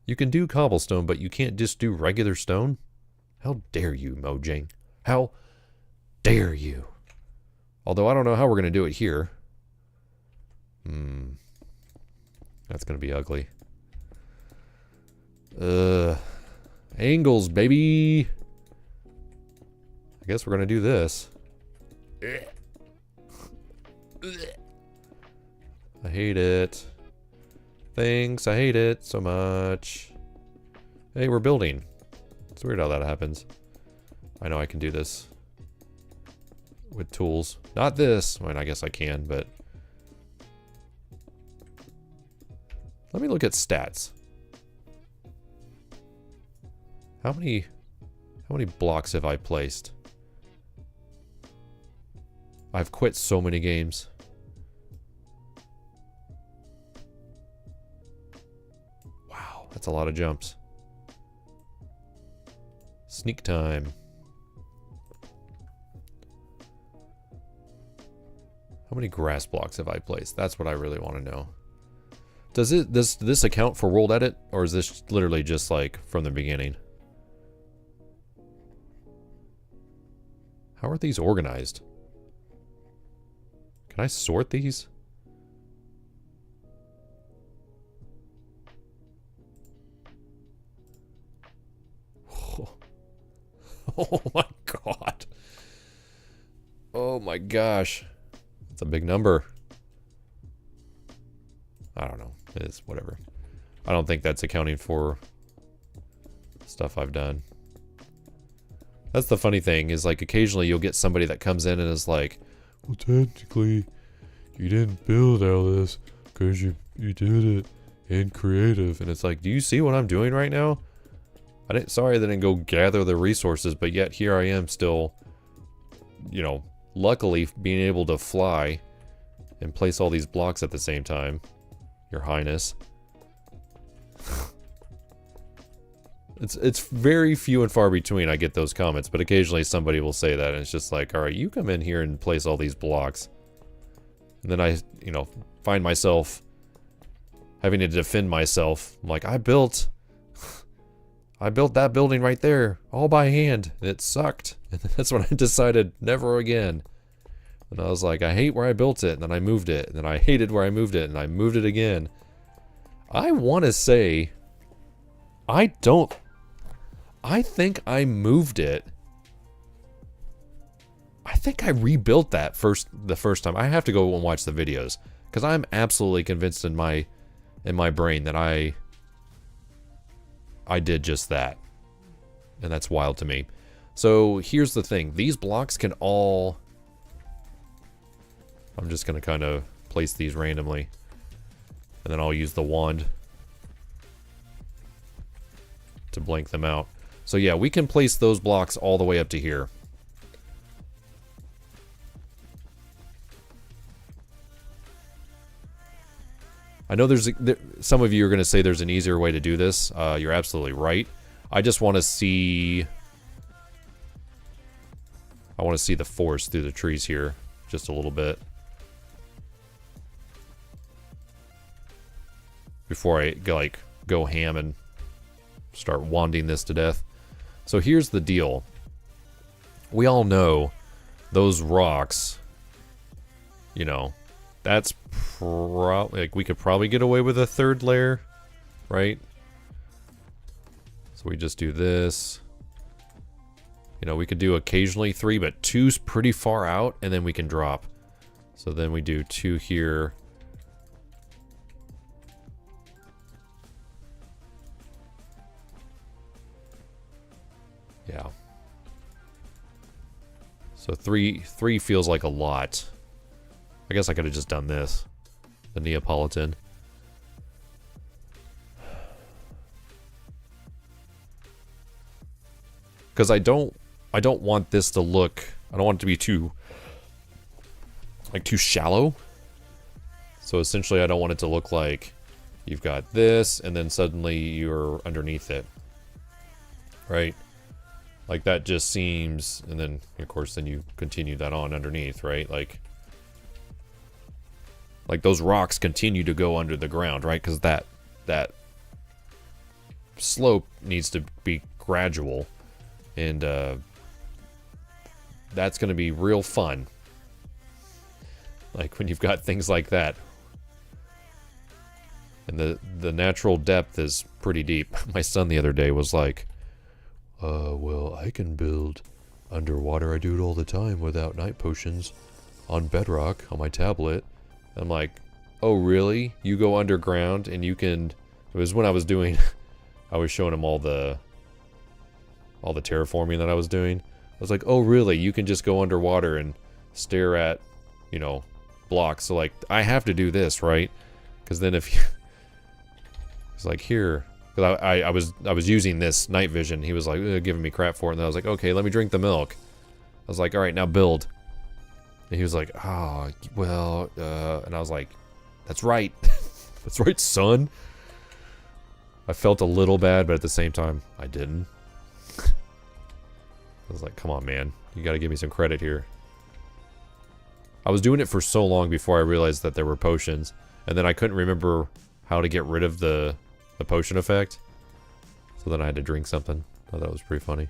You can do cobblestone, but you can't just do regular stone? How dare you, Mojang? How dare you? Although I don't know how we're going to do it here. That's going to be ugly. Angles, baby. I guess we're going to do this. I hate it. Thanks, I hate it so much. Hey, we're building. It's weird how that happens. I know I can do this with tools. Not this. I mean, I guess I can, but... Let me look at stats. How many blocks have I placed? I've quit so many games. Wow, that's a lot of jumps. Sneak time. How many grass blocks have I placed? That's what I really want to know. Does this account for world edit, or is this literally just like from the beginning? How are these organized? Can I sort these? Oh my god. Oh my gosh. That's a big number. I don't know. It's whatever. I don't think that's accounting for stuff I've done. That's the funny thing, is like occasionally you'll get somebody that comes in and is like, well, technically you didn't build all this because you did it in creative. And it's like, do you see what I'm doing right now? Sorry I didn't go gather the resources, but yet here I am still, you know, luckily being able to fly and place all these blocks at the same time. Your Highness. It's very few and far between I get those comments, but occasionally somebody will say that, and it's just like, alright, you come in here and place all these blocks. And then I, you know, find myself having to defend myself. I'm like, I built that building right there, all by hand, and it sucked. And that's when I decided, never again. And I was like, I hate where I built it, and then I moved it, and then I hated where I moved it, and I moved it again. I want to say, I think I moved it. I think I rebuilt that the first time. I have to go and watch the videos, because I'm absolutely convinced in my brain that I did just that. And that's wild to me. So here's the thing. These blocks can all... I'm just going to kind of place these randomly. And then I'll use the wand to blank them out. So yeah, we can place those blocks all the way up to here. I know some of you are going to say there's an easier way to do this. You're absolutely right. I just want to see... I want to see the forest through the trees here just a little bit. Before I go ham and start wanding this to death. So here's the deal. We all know those rocks you know, that's probably, like, we could probably get away with a third layer, right? So we just do this. You know, we could do occasionally 3, but 2's pretty far out, and then we can drop. So then we do 2 here. Yeah. So three feels like a lot. I guess I could have just done this. The Neapolitan. Because I don't want this to look, I don't want it to be too shallow. So essentially I don't want it to look like you've got this and then suddenly you're underneath it. Right? Like that just seems, and then of course then you continue that on underneath, right? Like those rocks continue to go under the ground, right? Because that slope needs to be gradual, and that's going to be real fun. Like when you've got things like that, and the natural depth is pretty deep. My son the other day was like, well, I can build underwater. I do it all the time without night potions on bedrock on my tablet. I'm like, oh really? You go underground and you can... It was when I was doing... I was showing him all the terraforming that I was doing. I was like, oh really? You can just go underwater and stare at, you know, blocks. So like, I have to do this, right? Because then if you... It's like, here... Because I was using this night vision. He was like giving me crap for it. And I was like, okay, let me drink the milk. I was like, all right, now build. And he was like, oh, well, and I was like, that's right. That's right, son. I felt a little bad, but at the same time, I didn't. I was like, come on, man. You got to give me some credit here. I was doing it for so long before I realized that there were potions. And then I couldn't remember how to get rid of the potion effect. So then I had to drink something. I thought that was pretty funny.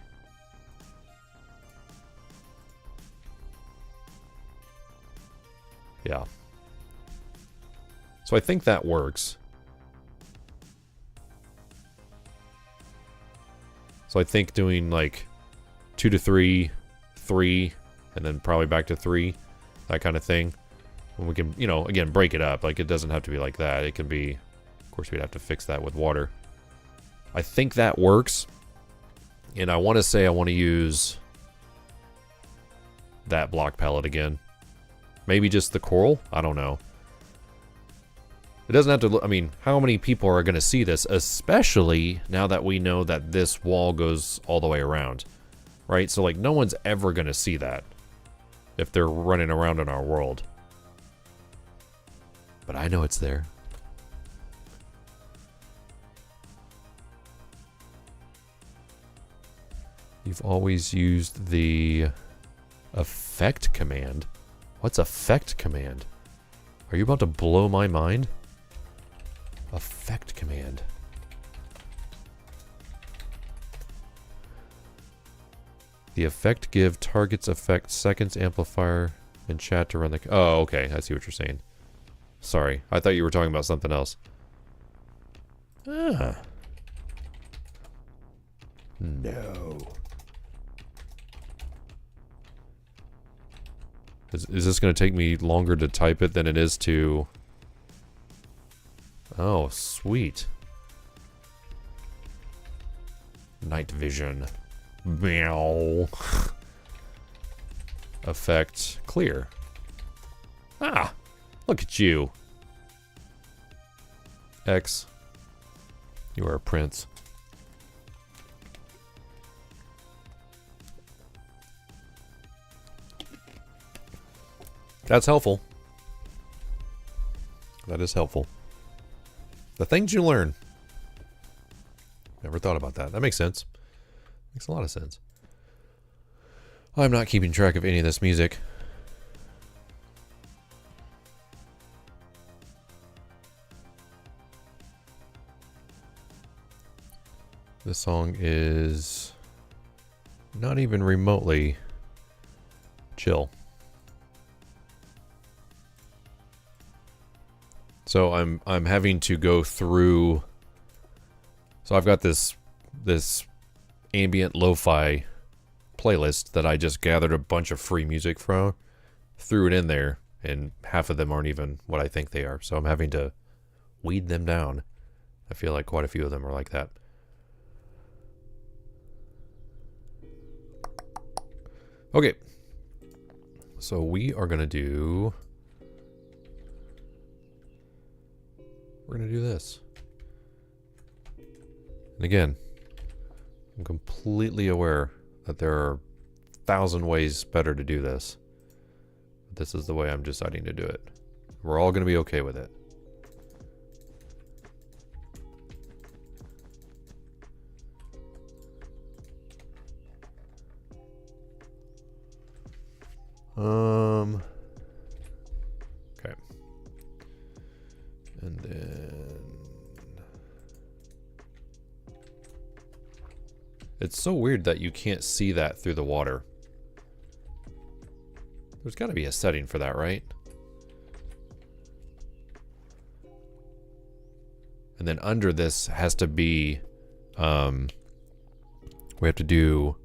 Yeah. So I think that works. So I think doing like 2 to 3, 3, and then probably back to 3, that kind of thing. And we can, you know, again, break it up. Like, it doesn't have to be like that. It can be, of course, we'd have to fix that with water. I think that works. And I want to say I want to use that block palette again. Maybe just the coral? I don't know. It doesn't have to look... I mean, how many people are going to see this? Especially now that we know that this wall goes all the way around. Right? So, like, no one's ever going to see that. If they're running around in our world. But I know it's there. You've always used the effect command. What's effect command? Are you about to blow my mind? Effect command. The effect give targets effect seconds amplifier and chat to run the... Oh, okay. I see what you're saying. Sorry. I thought you were talking about something else. Ah. No. Is this going to take me longer to type it than it is to... Oh, sweet. Night vision. Meow. Effect clear. Ah! Look at you. X. You are a prince. That's helpful. That is helpful. The things you learn. Never thought about that. That makes sense. Makes a lot of sense. I'm not keeping track of any of this music. This song is not even remotely chill. So I'm having to go through. So I've got this ambient lo-fi playlist that I just gathered a bunch of free music from, threw it in there, and half of them aren't even what I think they are. So I'm having to weed them down. I feel like quite a few of them are like that. Okay. So we are going to do... We're going to do this. And again, I'm completely aware that there are 1,000 ways better to do this. But this is the way I'm deciding to do it. We're all going to be okay with it. Okay. And then it's so weird that you can't see that through the water. There's got to be a setting for that, right? And then under this has to be, we have to do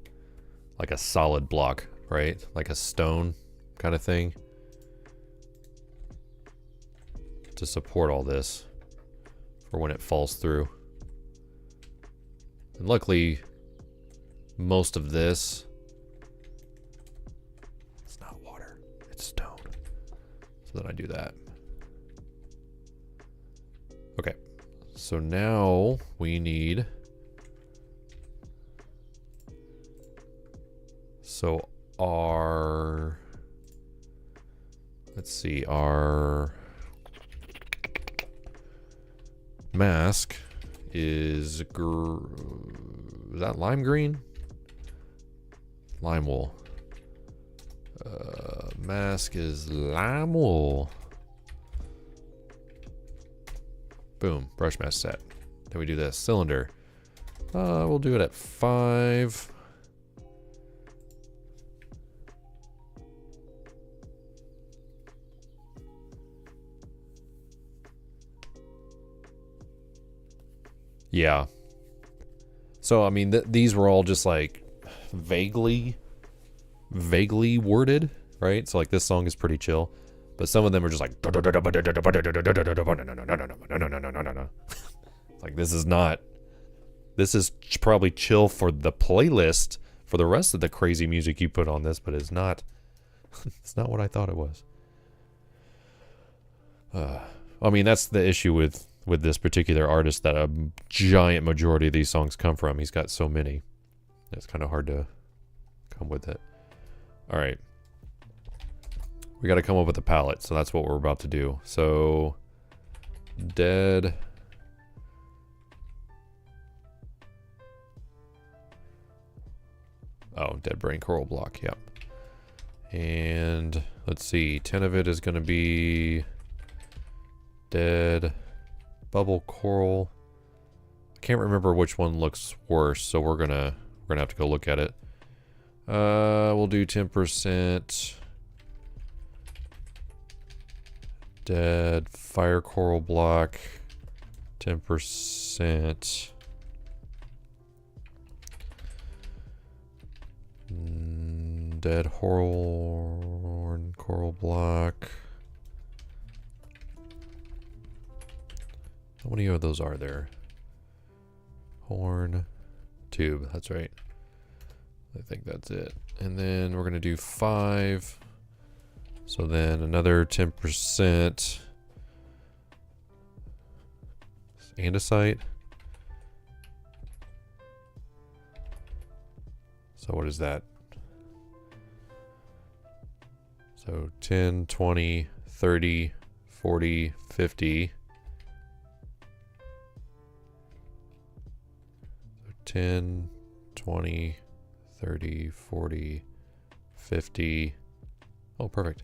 like a solid block, right? Like a stone kind of thing to support all this for when it falls through. And luckily, most of this, it's not water, it's stone. So then I do that. Okay, so now we need, so our, let's see, our mask is that lime green? Lime wool. Mask is lime wool. Boom, brush mask set. Then we do this cylinder. We'll do it at 5. Yeah. So, I mean, these were all just like vaguely worded, right? So, like, this song is pretty chill, but some of them are just like, like, this is not, this is probably chill for the playlist for the rest of the crazy music you put on this, but it's not, it's not what I thought it was. I mean, that's the issue with this particular artist, that a giant majority of these songs come from. He's got so many. It's kind of hard to come with it. All right. We got to come up with a palette, so that's what we're about to do. So, dead. Oh, dead brain coral block, yep. And let's see, 10 of it is going to be dead bubble coral. I can't remember which one looks worse, so we're gonna have to go look at it. We'll do 10% dead fire coral block, 10% dead horn coral block. How many of those are there? Horn, tube, that's right. I think that's it. And then we're going to do 5. So then another 10% andesite. So what is that? So 10, 20, 30, 40, 50. 10, 20, 30, 40, 50. Oh, perfect.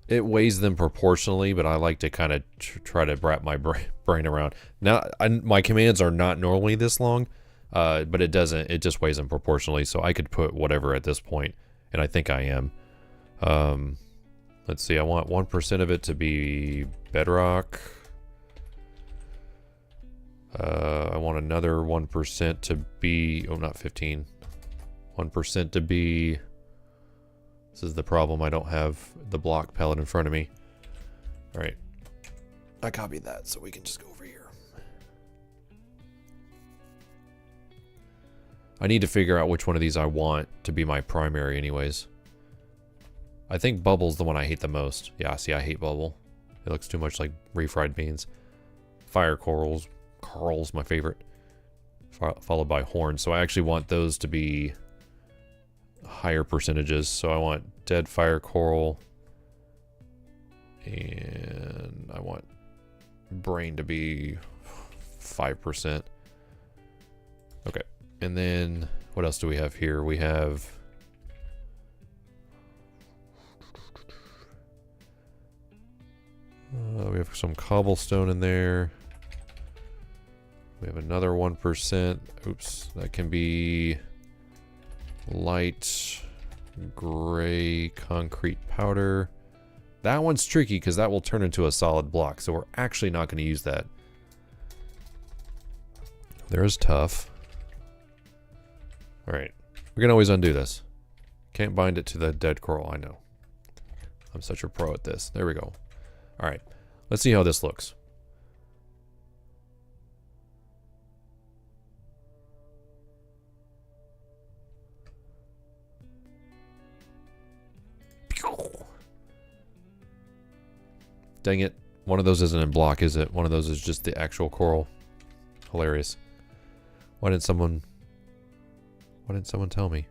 It weighs them proportionally, but I like to kind of try to wrap my brain around. Now, my commands are not normally this long, but it doesn't. It just weighs them proportionally, so I could put whatever at this point, and I think I am. Let's see, I want 1% of it to be bedrock. I want another 1% to be, oh, not 15. 1% to be, this is the problem, I don't have the block palette in front of me. All right, I copied that, so we can just go over here. I need to figure out which one of these I want to be my primary anyways. I think bubble's the one I hate the most. Yeah, see, I hate bubble. It looks too much like refried beans. Fire corals. Coral's my favorite. Followed by horn. So I actually want those to be higher percentages. So I want dead fire coral. And I want brain to be 5%. Okay. And then what else do we have here? We have some cobblestone in there. We have another 1%. Oops, that can be light gray concrete powder. That one's tricky because that will turn into a solid block, so we're actually not going to use that. There's tough. Alright, we can always undo this. Can't bind it to the dead coral, I know. I'm such a pro at this. There we go. Alright, let's see how this looks. Dang it. One of those isn't in block, is it? One of those is just the actual coral. Hilarious. Why didn't someone tell me?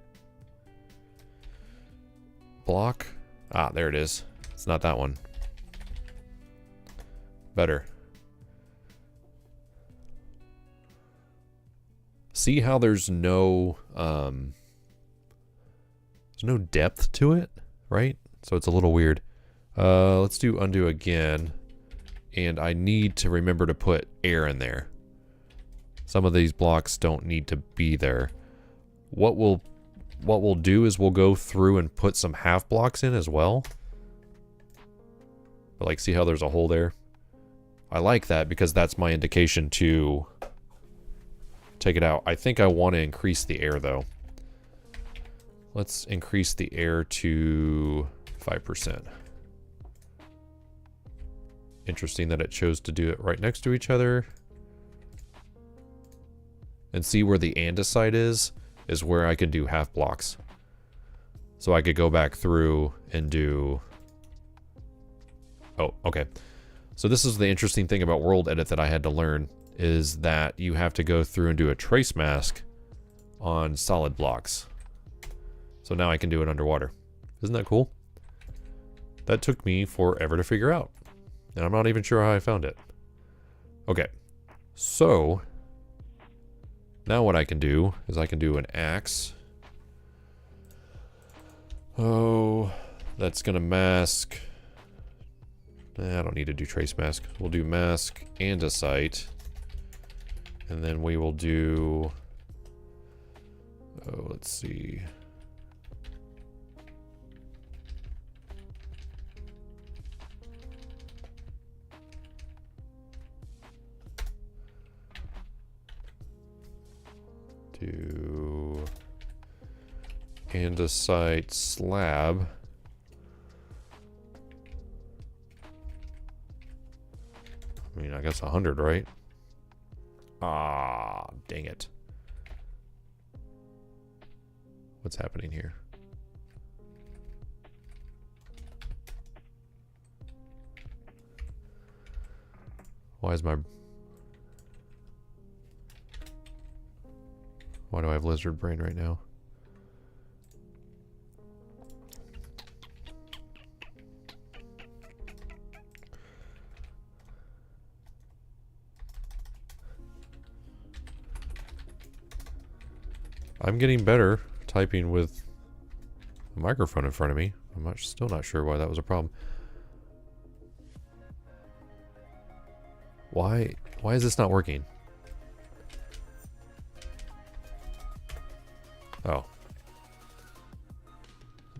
Block? Ah, there it is. It's not that one. Better. See how there's no depth to it, right? So it's a little weird. Let's do undo again. And I need to remember to put air in there. Some of these blocks don't need to be there. What we'll do is we'll go through and put some half blocks in as well. But like, see how there's a hole there? I like that because that's my indication to take it out. I think I want to increase the air though. Let's increase the air to 5%. Interesting that it chose to do it right next to each other. And see where the andesite is where I can do half blocks. So I could go back through and do... Oh, okay. So this is the interesting thing about World Edit that I had to learn, is that you have to go through and do a trace mask on solid blocks. So now I can do it underwater. Isn't that cool? That took me forever to figure out. And I'm not even sure how I found it. Okay. So now what I can do is I can do an axe. Oh, that's gonna mask. I don't need to do trace mask. We'll do mask andesite. And then we will do... Oh, let's see. Do andesite slab. I mean, I guess 100, right? Ah, dang it. What's happening here? Why is my... Why do I have lizard brain right now? I'm getting better typing with a microphone in front of me. I'm still not sure why that was a problem. Why is this not working? Oh.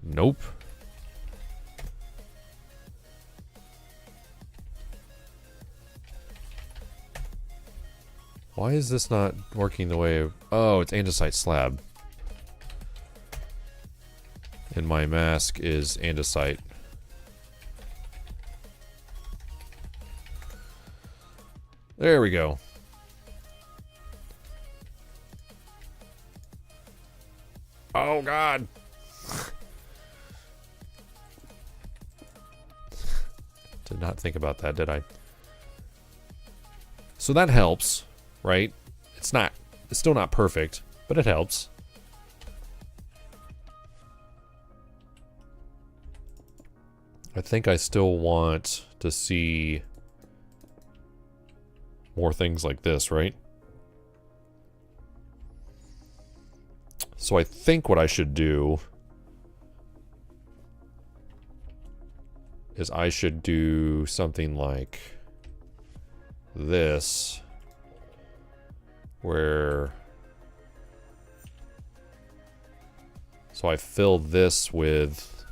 Nope. Why is this not working the way... Oh, it's andesite slab. And my mask is andesite. There we go. Oh, God. Did not think about that, did I? So that helps, right? It's still not perfect, but it helps. I think I still want to see more things like this, right? So I think what I should do is I should do something like this, where... So I fill this with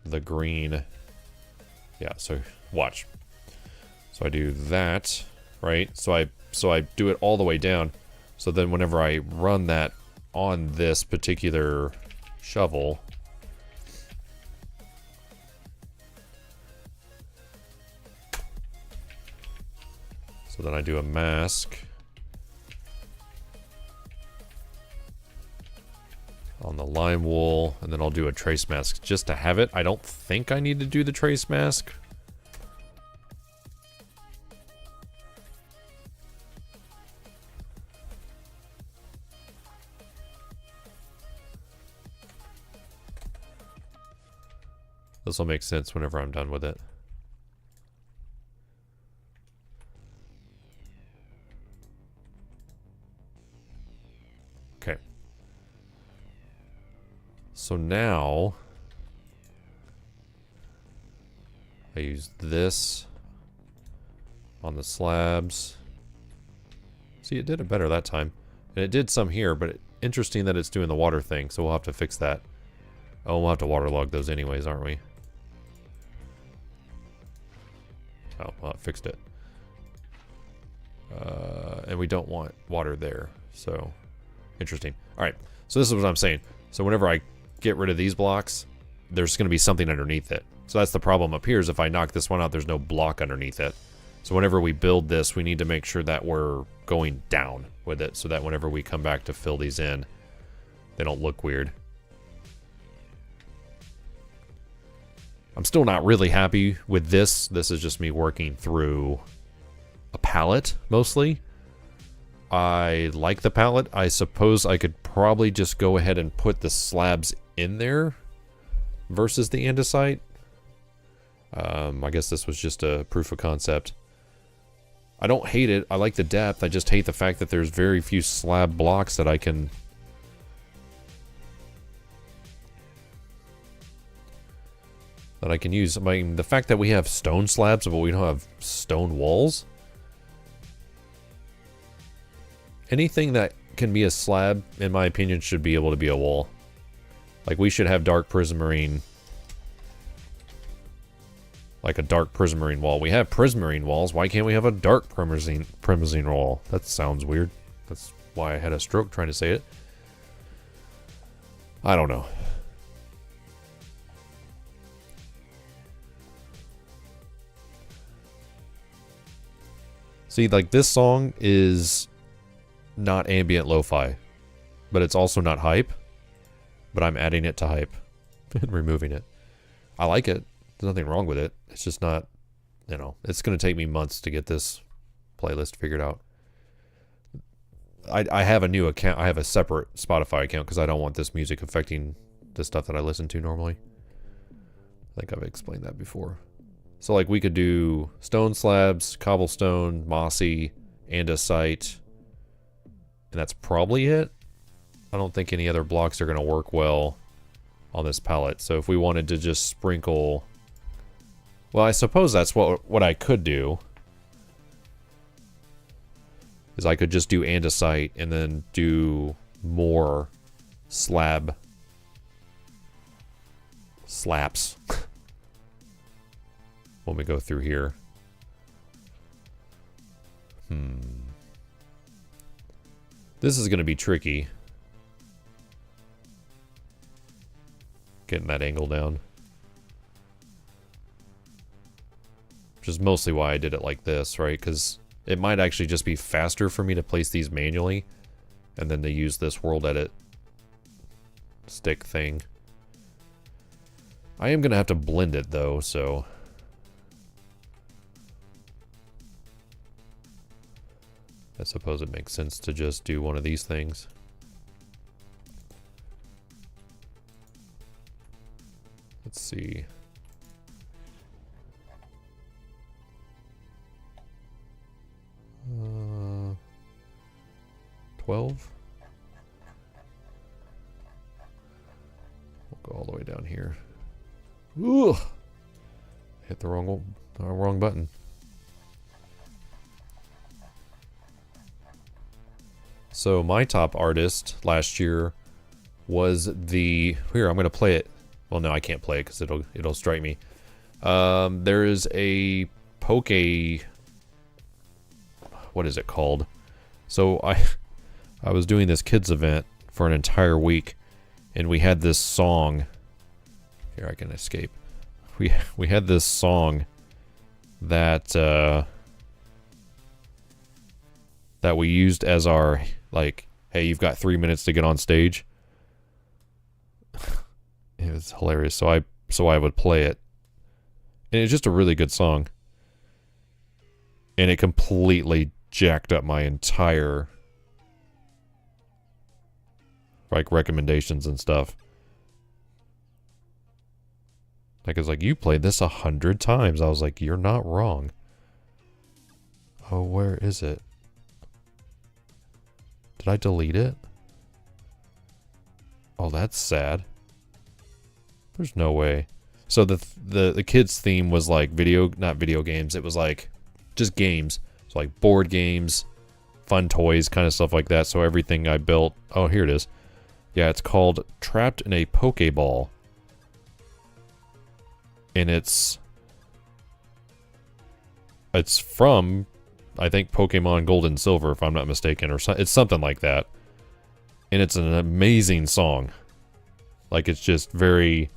the green. Yeah, so watch. So I do that, right? So I do it all the way down. So then whenever I run that on this particular shovel, so then I do a mask on the lime wool, and then I'll do a trace mask just to have it. I don't think I need to do the trace mask. This will make sense whenever I'm done with it. Okay. So now I use this on the slabs. See, it did it better that time. And it did some here, but interesting that it's doing the water thing, so we'll have to fix that. Oh, we'll have to waterlog those anyways, aren't we? Oh, well, it fixed it. And we don't want water there, so interesting. All right, so this is what I'm saying. So whenever I get rid of these blocks, there's going to be something underneath it. So that's the problem up here, is if I knock this one out, there's no block underneath it. So whenever we build this, we need to make sure that we're going down with it, so that whenever we come back to fill these in, they don't look weird. I'm still not really happy with this. This is just me working through a palette, mostly. I like the palette. I suppose I could probably just go ahead and put the slabs in there versus the andesite. I guess this was just a proof of concept. I don't hate it. I like the depth. I just hate the fact that there's very few slab blocks that I can... use. I mean, the fact that we have stone slabs, but we don't have stone walls. Anything that can be a slab, in my opinion, should be able to be a wall. Like, we should have dark prismarine. Like a dark prismarine wall. We have prismarine walls. Why can't we have a dark prismarine wall? That sounds weird. That's why I had a stroke trying to say it. I don't know. See, like, this song is not ambient lo-fi, but it's also not hype, but I'm adding it to hype and removing it. I like it. There's nothing wrong with it. It's just not, you know, it's going to take me months to get this playlist figured out. I have a new account. I have a separate Spotify account because I don't want this music affecting the stuff that I listen to normally. I think I've explained that before. So, like, we could do stone slabs, cobblestone, mossy, andesite, and that's probably it. I don't think any other blocks are going to work well on this palette. So if we wanted to just sprinkle... Well, I suppose that's what I could do. Is I could just do andesite and then do more slaps. When we go through here. This is going to be tricky. Getting that angle down. Which is mostly why I did it like this, right? Because it might actually just be faster for me to place these manually and then to use this world edit stick thing. I am going to have to blend it though, so... I suppose it makes sense to just do one of these things. Let's see. 12. We'll go all the way down here. Ooh! Hit the wrong button. So my top artist last year was the... Here, I'm going to play it. Well, no, I can't play it because it'll strike me. There is a poke... What is it called? So I was doing this kids event for an entire week, and we had this song. Here, I can escape. We had this song that that we used as our, like, hey, you've got 3 minutes to get on stage. It was hilarious. So I would play it, and it's just a really good song, and it completely jacked up my entire, like, recommendations and stuff. Like, it's like, you played this 100 times. I was like, you're not wrong. Oh, where is it? Did I delete it? Oh, that's sad. There's no way. So the kids theme was like not video games. It was like just games. So like board games, fun toys, kind of stuff like that. So everything I built. Oh, here it is. Yeah, it's called Trapped in a Pokeball. And it's from, I think, Pokemon Gold and Silver, if I'm not mistaken, or it's something like that. And it's an amazing song. Like, it's just very,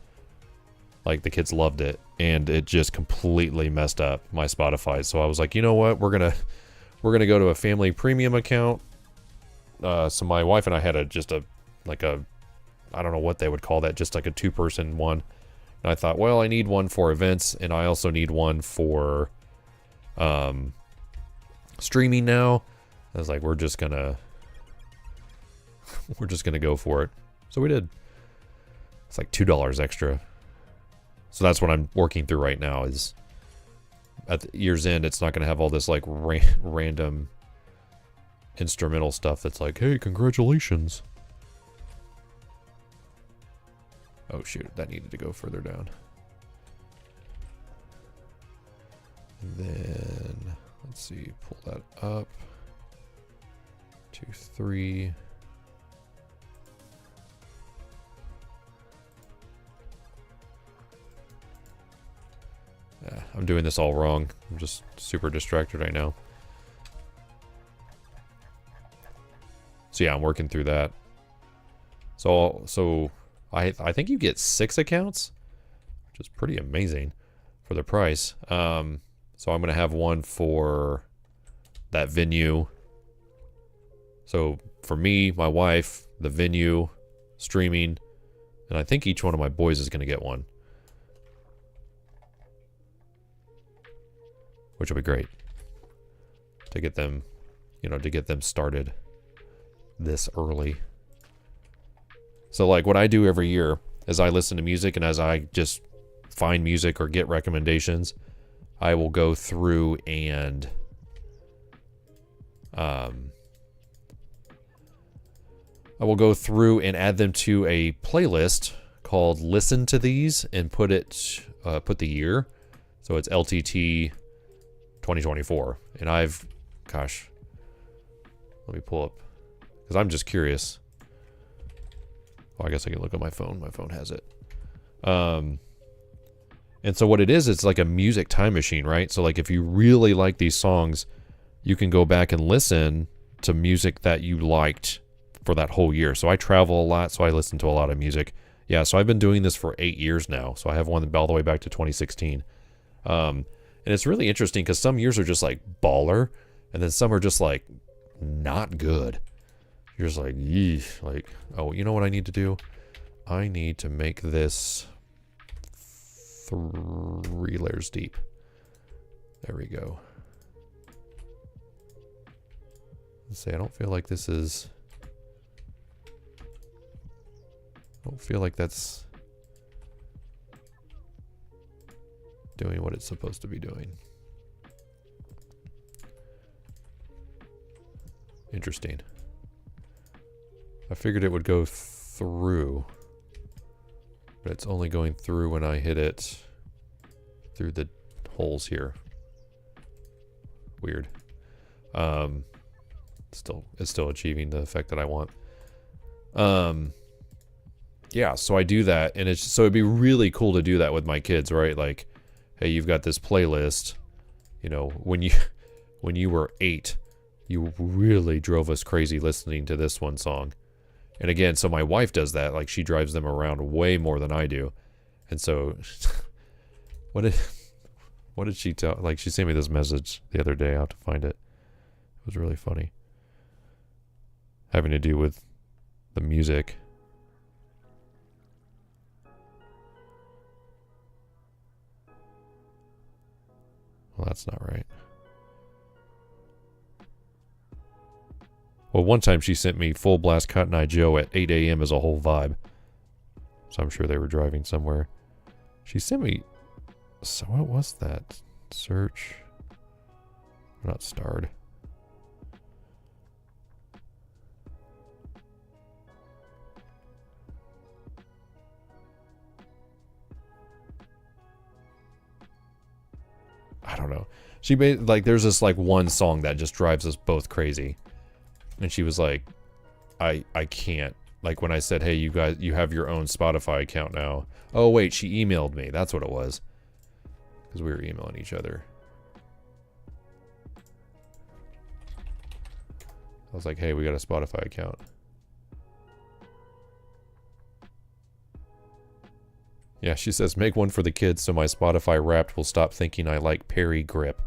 like, the kids loved it, and it just completely messed up my Spotify. So I was like, you know what, we're gonna go to a family premium account. So my wife and I had just a I don't know what they would call that, just like a 2-person one. And I thought, well, I need one for events, and I also need one for streaming now. I was like, we're just gonna go for it. So we did. It's like $2 extra. So that's what I'm working through right now, is at the year's end, it's not going to have all this like random instrumental stuff that's like, hey, congratulations. Oh shoot, that needed to go further down. And then, let's see, pull that up. 2, 3. Yeah, I'm doing this all wrong. I'm just super distracted right now. So yeah, I'm working through that. So I think you get 6 accounts, which is pretty amazing for the price. So I'm gonna have one for that venue. So for me, my wife, the venue, streaming, and I think each one of my boys is gonna get one. Which will be great to get them, to get them started this early. So like what I do every year is I listen to music, and as I just find music or get recommendations, I will go through and add them to a playlist called Listen to These, and put the year. So it's LTT 2024, and gosh, let me pull up, because I'm just curious. Oh, I guess I can look at my phone. My phone has it. And so what it is, it's like a music time machine, right? So like if you really like these songs, you can go back and listen to music that you liked for that whole year. So I travel a lot, so I listen to a lot of music. Yeah, so I've been doing this for 8 years now. So I have one all the way back to 2016. And it's really interesting because some years are just like baller, and then some are just like not good. You're just like, yeesh, like, oh, you know what I need to do? I need to make this 3 layers deep. There we go. Let's say I don't feel like this is... I don't feel like that's doing what it's supposed to be doing. Interesting. I figured it would go through, but it's only going through when I hit it through the holes here. Weird. It's still achieving the effect that I want. Yeah, so I do that, and so it'd be really cool to do that with my kids, right? Like, hey, you've got this playlist. You know, when you were 8, you really drove us crazy listening to this one song. And again, so my wife does that. Like, she drives them around way more than I do. And so, what did she tell? Like, she sent me this message the other day. I have to find it. It was really funny. Having to do with the music. Well, that's not right. Well, one time she sent me Full Blast Cotton Eye Joe at 8 a.m. as a whole vibe. So I'm sure they were driving somewhere. She sent me... So what was that? Search... Not starred. I don't know. She made, like, there's this, like, one song that just drives us both crazy. And she was like, I can't. Like, when I said, hey, you guys, you have your own Spotify account now. Oh, wait, she emailed me. That's what it was. Because we were emailing each other. I was like, hey, we got a Spotify account. Yeah, she says, make one for the kids so my Spotify Wrapped will stop thinking I like Perry Grip.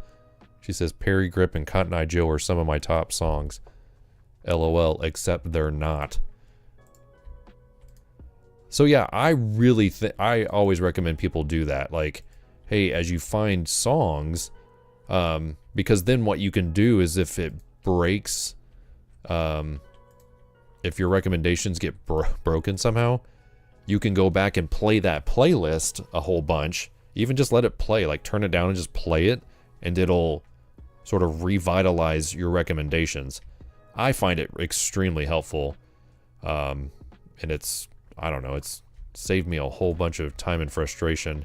She says, Perry Grip and Cotton Eye Joe are some of my top songs. LOL, except they're not. So yeah, I really I always recommend people do that. Like, hey, as you find songs, because then what you can do is if it breaks, if your recommendations get broken somehow, you can go back and play that playlist a whole bunch. Even just let it play, like turn it down and just play it, and it'll sort of revitalize your recommendations. I find it extremely helpful. And it's, I don't know, it's saved me a whole bunch of time and frustration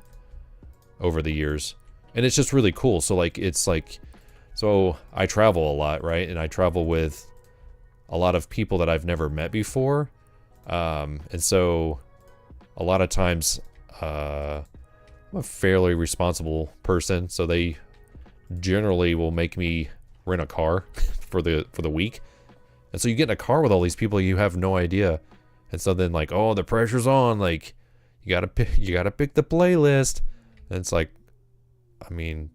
over the years. And it's just really cool. So like, it's like, so I travel a lot, right? And I travel with a lot of people that I've never met before. And so a lot of times, I'm a fairly responsible person. So they generally will make me rent a car for the week. And so you get in a car with all these people, you have no idea. And so then like, oh, the pressure's on. Like, you gotta pick the playlist. And it's like, I mean,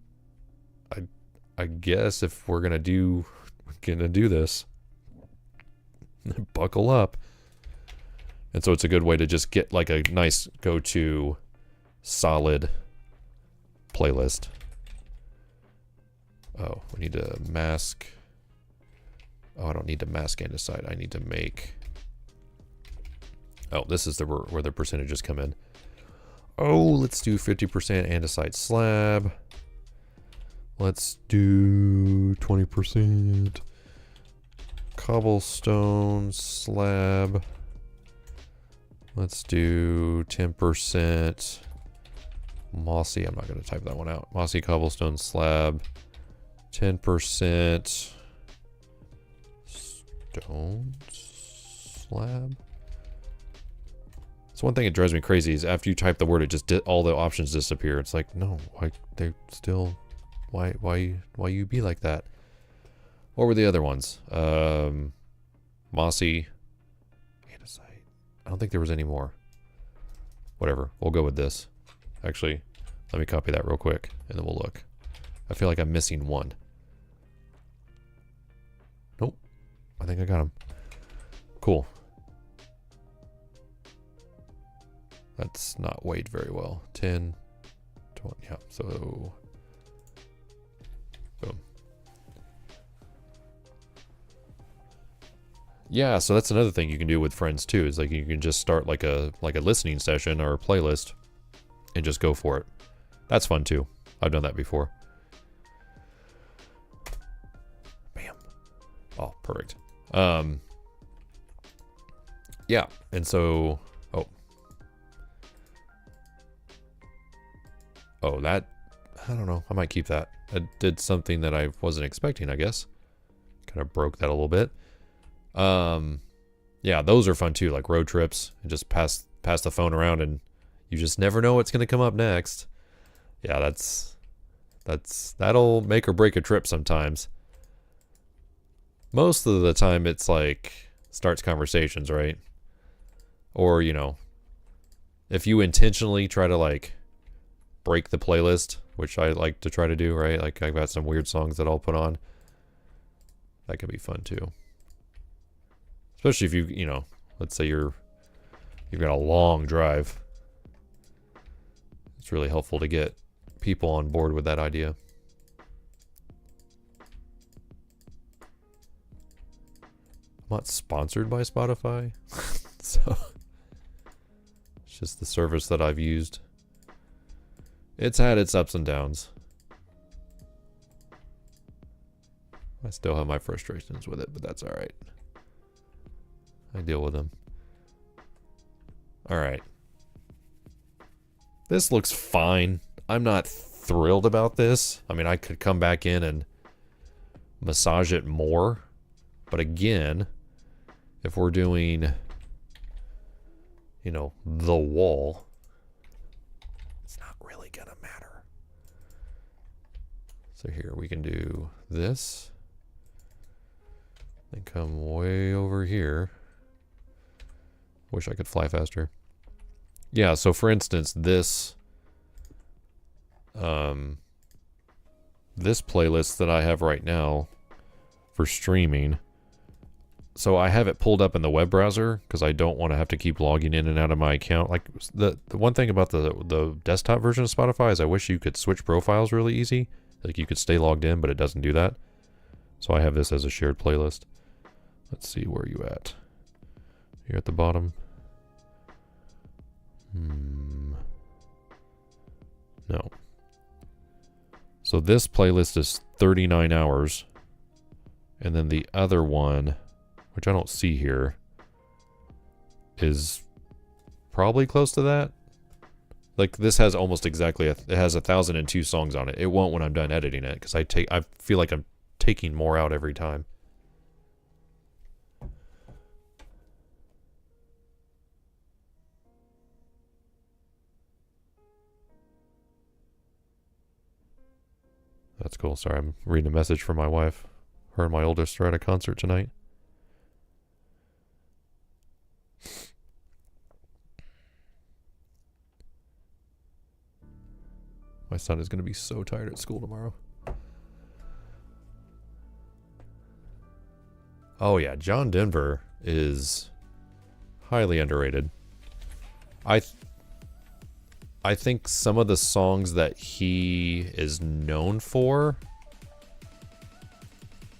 I guess if we're gonna do this, buckle up. And so it's a good way to just get like a nice go-to solid playlist. Oh, we need to mask. Oh, I don't need to mask andesite. I need to make... Oh, this is where the percentages come in. Oh, let's do 50% andesite slab. Let's do 20% cobblestone slab. Let's do 10% mossy. I'm not going to type that one out. Mossy cobblestone slab. 10% stone slab. So one thing that drives me crazy is after you type the word, it just all the options disappear. It's like, no, why they still, why you be like that? What were the other ones? Mossy. Andesite. I don't think there was any more. Whatever. We'll go with this. Actually, let me copy that real quick, and then we'll look. I feel like I'm missing one. Nope. I think I got him. Cool. That's not weighed very well. 10, 20, yeah, so... Boom. Yeah, so that's another thing you can do with friends too, is like you can just start like a listening session or a playlist and just go for it. That's fun too. I've done that before. Bam. Oh, perfect. Yeah, and so oh, that, I don't know. I might keep that. I did something that I wasn't expecting, I guess. Kind of broke that a little bit. Yeah, those are fun too, like road trips, and just pass the phone around, and you just never know what's going to come up next. Yeah, that'll make or break a trip sometimes. Most of the time it's like starts conversations, right? Or, you know, if you intentionally try to like break the playlist, which I like to try to do, right? Like I've got some weird songs that I'll put on. That can be fun too. Especially if you know, let's say you've got a long drive. It's really helpful to get people on board with that idea. I'm not sponsored by Spotify. So it's just the service that I've used. It's had its ups and downs. I still have my frustrations with it, but that's alright. I deal with them. Alright. This looks fine. I'm not thrilled about this. I mean, I could come back in and massage it more. But again, if we're doing, you know, the wall, it's not really gonna matter. So here we can do this. Then come way over here. Wish I could fly faster. Yeah, so for instance, this playlist that I have right now for streaming, so I have it pulled up in the web browser because I don't want to have to keep logging in and out of my account. Like the one thing about the desktop version of Spotify is I wish you could switch profiles really easy. Like you could stay logged in, but it doesn't do that. So I have this as a shared playlist. Let's see, where are you at? You're at the bottom. No. So this playlist is 39 hours. And then the other one, which I don't see here, is probably close to that. Like this has almost exactly, it has 1,002 songs on it. It won't when I'm done editing it because I feel like I'm taking more out every time. That's cool. Sorry, I'm reading a message from my wife. Her and my oldest are at a concert tonight. My son is going to be so tired at school tomorrow. Oh yeah, John Denver is highly underrated. I think some of the songs that he is known for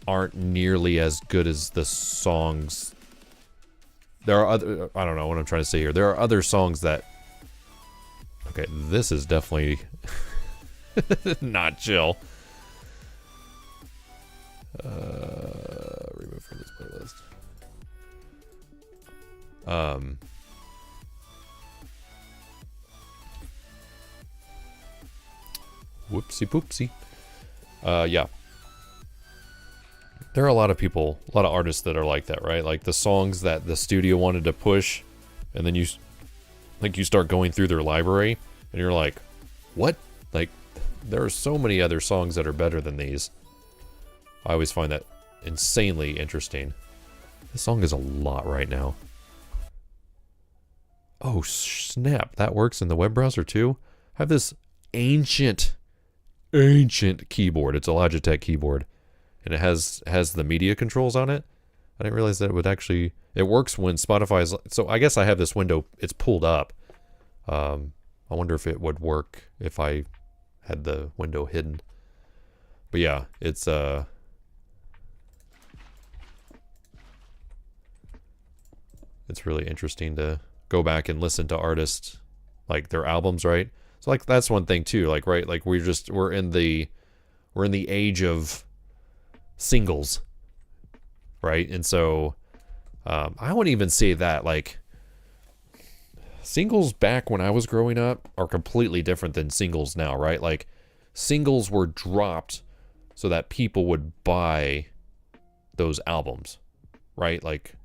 aren't nearly as good as the songs. There are other, I don't know what I'm trying to say here. There are other songs that, okay, this is definitely not chill. Remove from this playlist. Whoopsie poopsie. Yeah. There are a lot of people, a lot of artists that are like that, right? Like the songs that the studio wanted to push, and then you start going through their library, and you're like, what? Like, there are so many other songs that are better than these. I always find that insanely interesting. This song is a lot right now. Oh, snap. That works in the web browser too? I have this ancient keyboard. It's a Logitech keyboard. And it has the media controls on it. I didn't realize that it would actually... It works when Spotify's... So I guess I have this window. It's pulled up. I wonder if it would work if I had the window hidden. But yeah, it's... It's really interesting to go back and listen to artists, like their albums, right? So like that's one thing too, like right, like we're in the age of singles, right? And so I wouldn't even say that like singles back when I was growing up are completely different than singles now, right? Like singles were dropped so that people would buy those albums, right? Like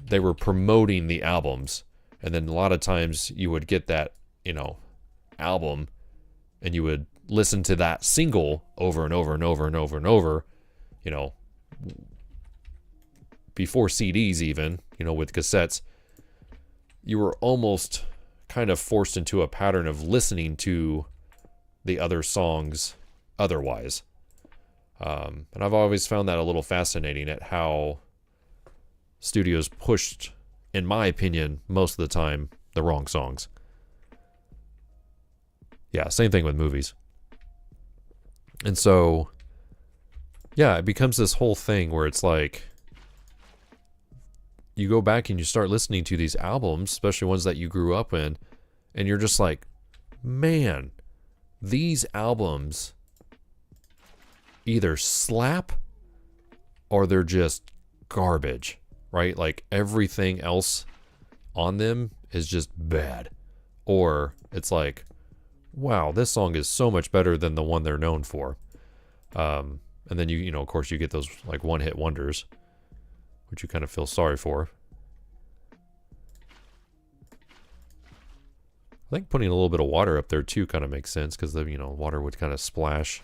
they were promoting the albums, and then a lot of times you would get that, you know, album and you would listen to that single over and over and over and over and over, you know, before CDs even, you know, with cassettes. You were almost kind of forced into a pattern of listening to the other songs otherwise. And I've always found that a little fascinating at how studios pushed, in my opinion, most of the time, the wrong songs. Yeah, same thing with movies. And so, yeah, it becomes this whole thing where it's like, you go back and you start listening to these albums, especially ones that you grew up in, and you're just like, man, these albums either slap or they're just garbage, right? Like everything else on them is just bad. Or it's like, wow, this song is so much better than the one they're known for. And then you know, of course you get those like one-hit wonders, which you kind of feel sorry for. I think putting a little bit of water up there too kind of makes sense, because the, you know, water would kind of splash,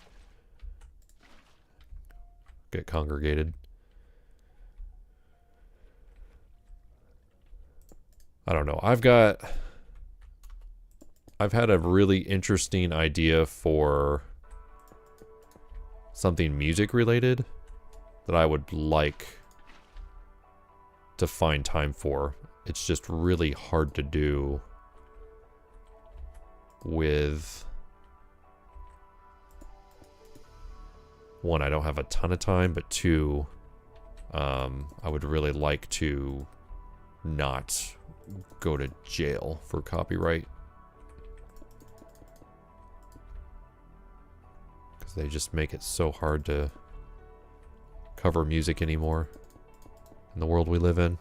get congregated. I don't know. I've had a really interesting idea for something music related that I would like to find time for. It's just really hard to do with, one, I don't have a ton of time, but two, I would really like to not go to jail for copyright, because they just make it so hard to cover music anymore in the world we live in.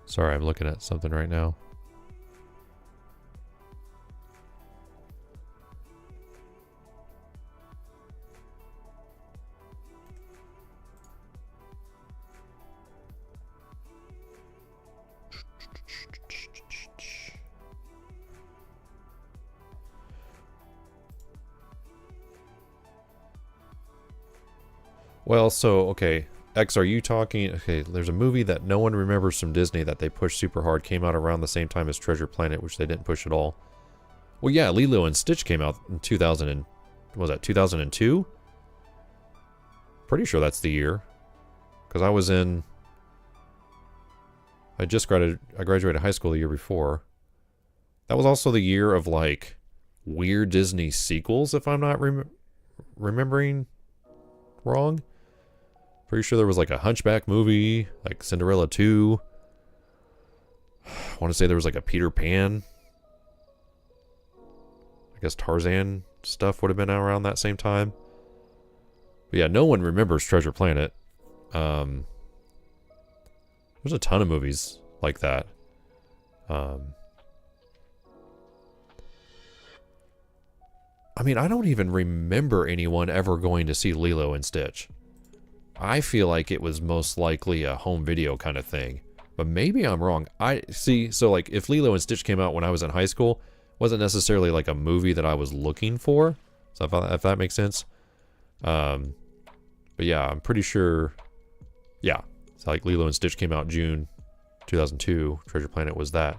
Sorry, I'm looking at something right now. Well, so, okay. X, are you talking... Okay, there's a movie that no one remembers from Disney that they pushed super hard. Came out around the same time as Treasure Planet, which they didn't push at all. Well, yeah, Lilo and Stitch came out in 2000 and... Was that 2002? Pretty sure that's the year. Because I was in... I graduated high school the year before. That was also the year of, like, weird Disney sequels, if I'm not remembering wrong. Pretty sure there was like a Hunchback movie, like Cinderella 2. I want to say there was like a Peter Pan. I guess Tarzan stuff would have been around that same time. But yeah, no one remembers Treasure Planet. There's a ton of movies like that. I mean, I don't even remember anyone ever going to see Lilo and Stitch. I feel like it was most likely a home video kind of thing. But maybe I'm wrong. I see, so like if Lilo and Stitch came out when I was in high school, wasn't necessarily like a movie that I was looking for. So if that makes sense. But yeah, I'm pretty sure. Yeah, it's like Lilo and Stitch came out June 2002. Treasure Planet was that.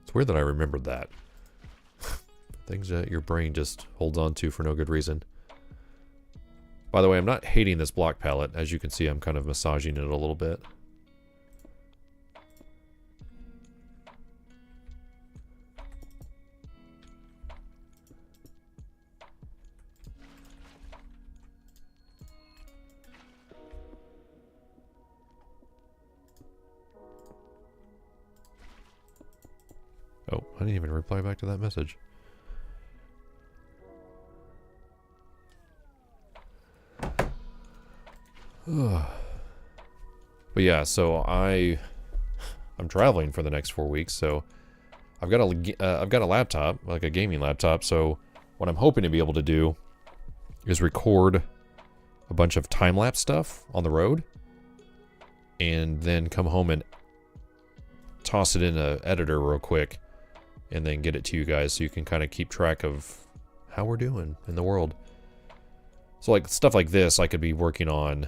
It's weird that I remembered that. Things that your brain just holds on to for no good reason. By the way, I'm not hating this block palette. As you can see, I'm kind of massaging it a little bit. Oh, I didn't even reply back to that message. But yeah, so I'm traveling for the next 4 weeks, so I've got a laptop, like a gaming laptop. So what I'm hoping to be able to do is record a bunch of time-lapse stuff on the road, and then come home and toss it in an editor real quick, and then get it to you guys so you can kind of keep track of how we're doing in the world. So like stuff like this, I could be working on,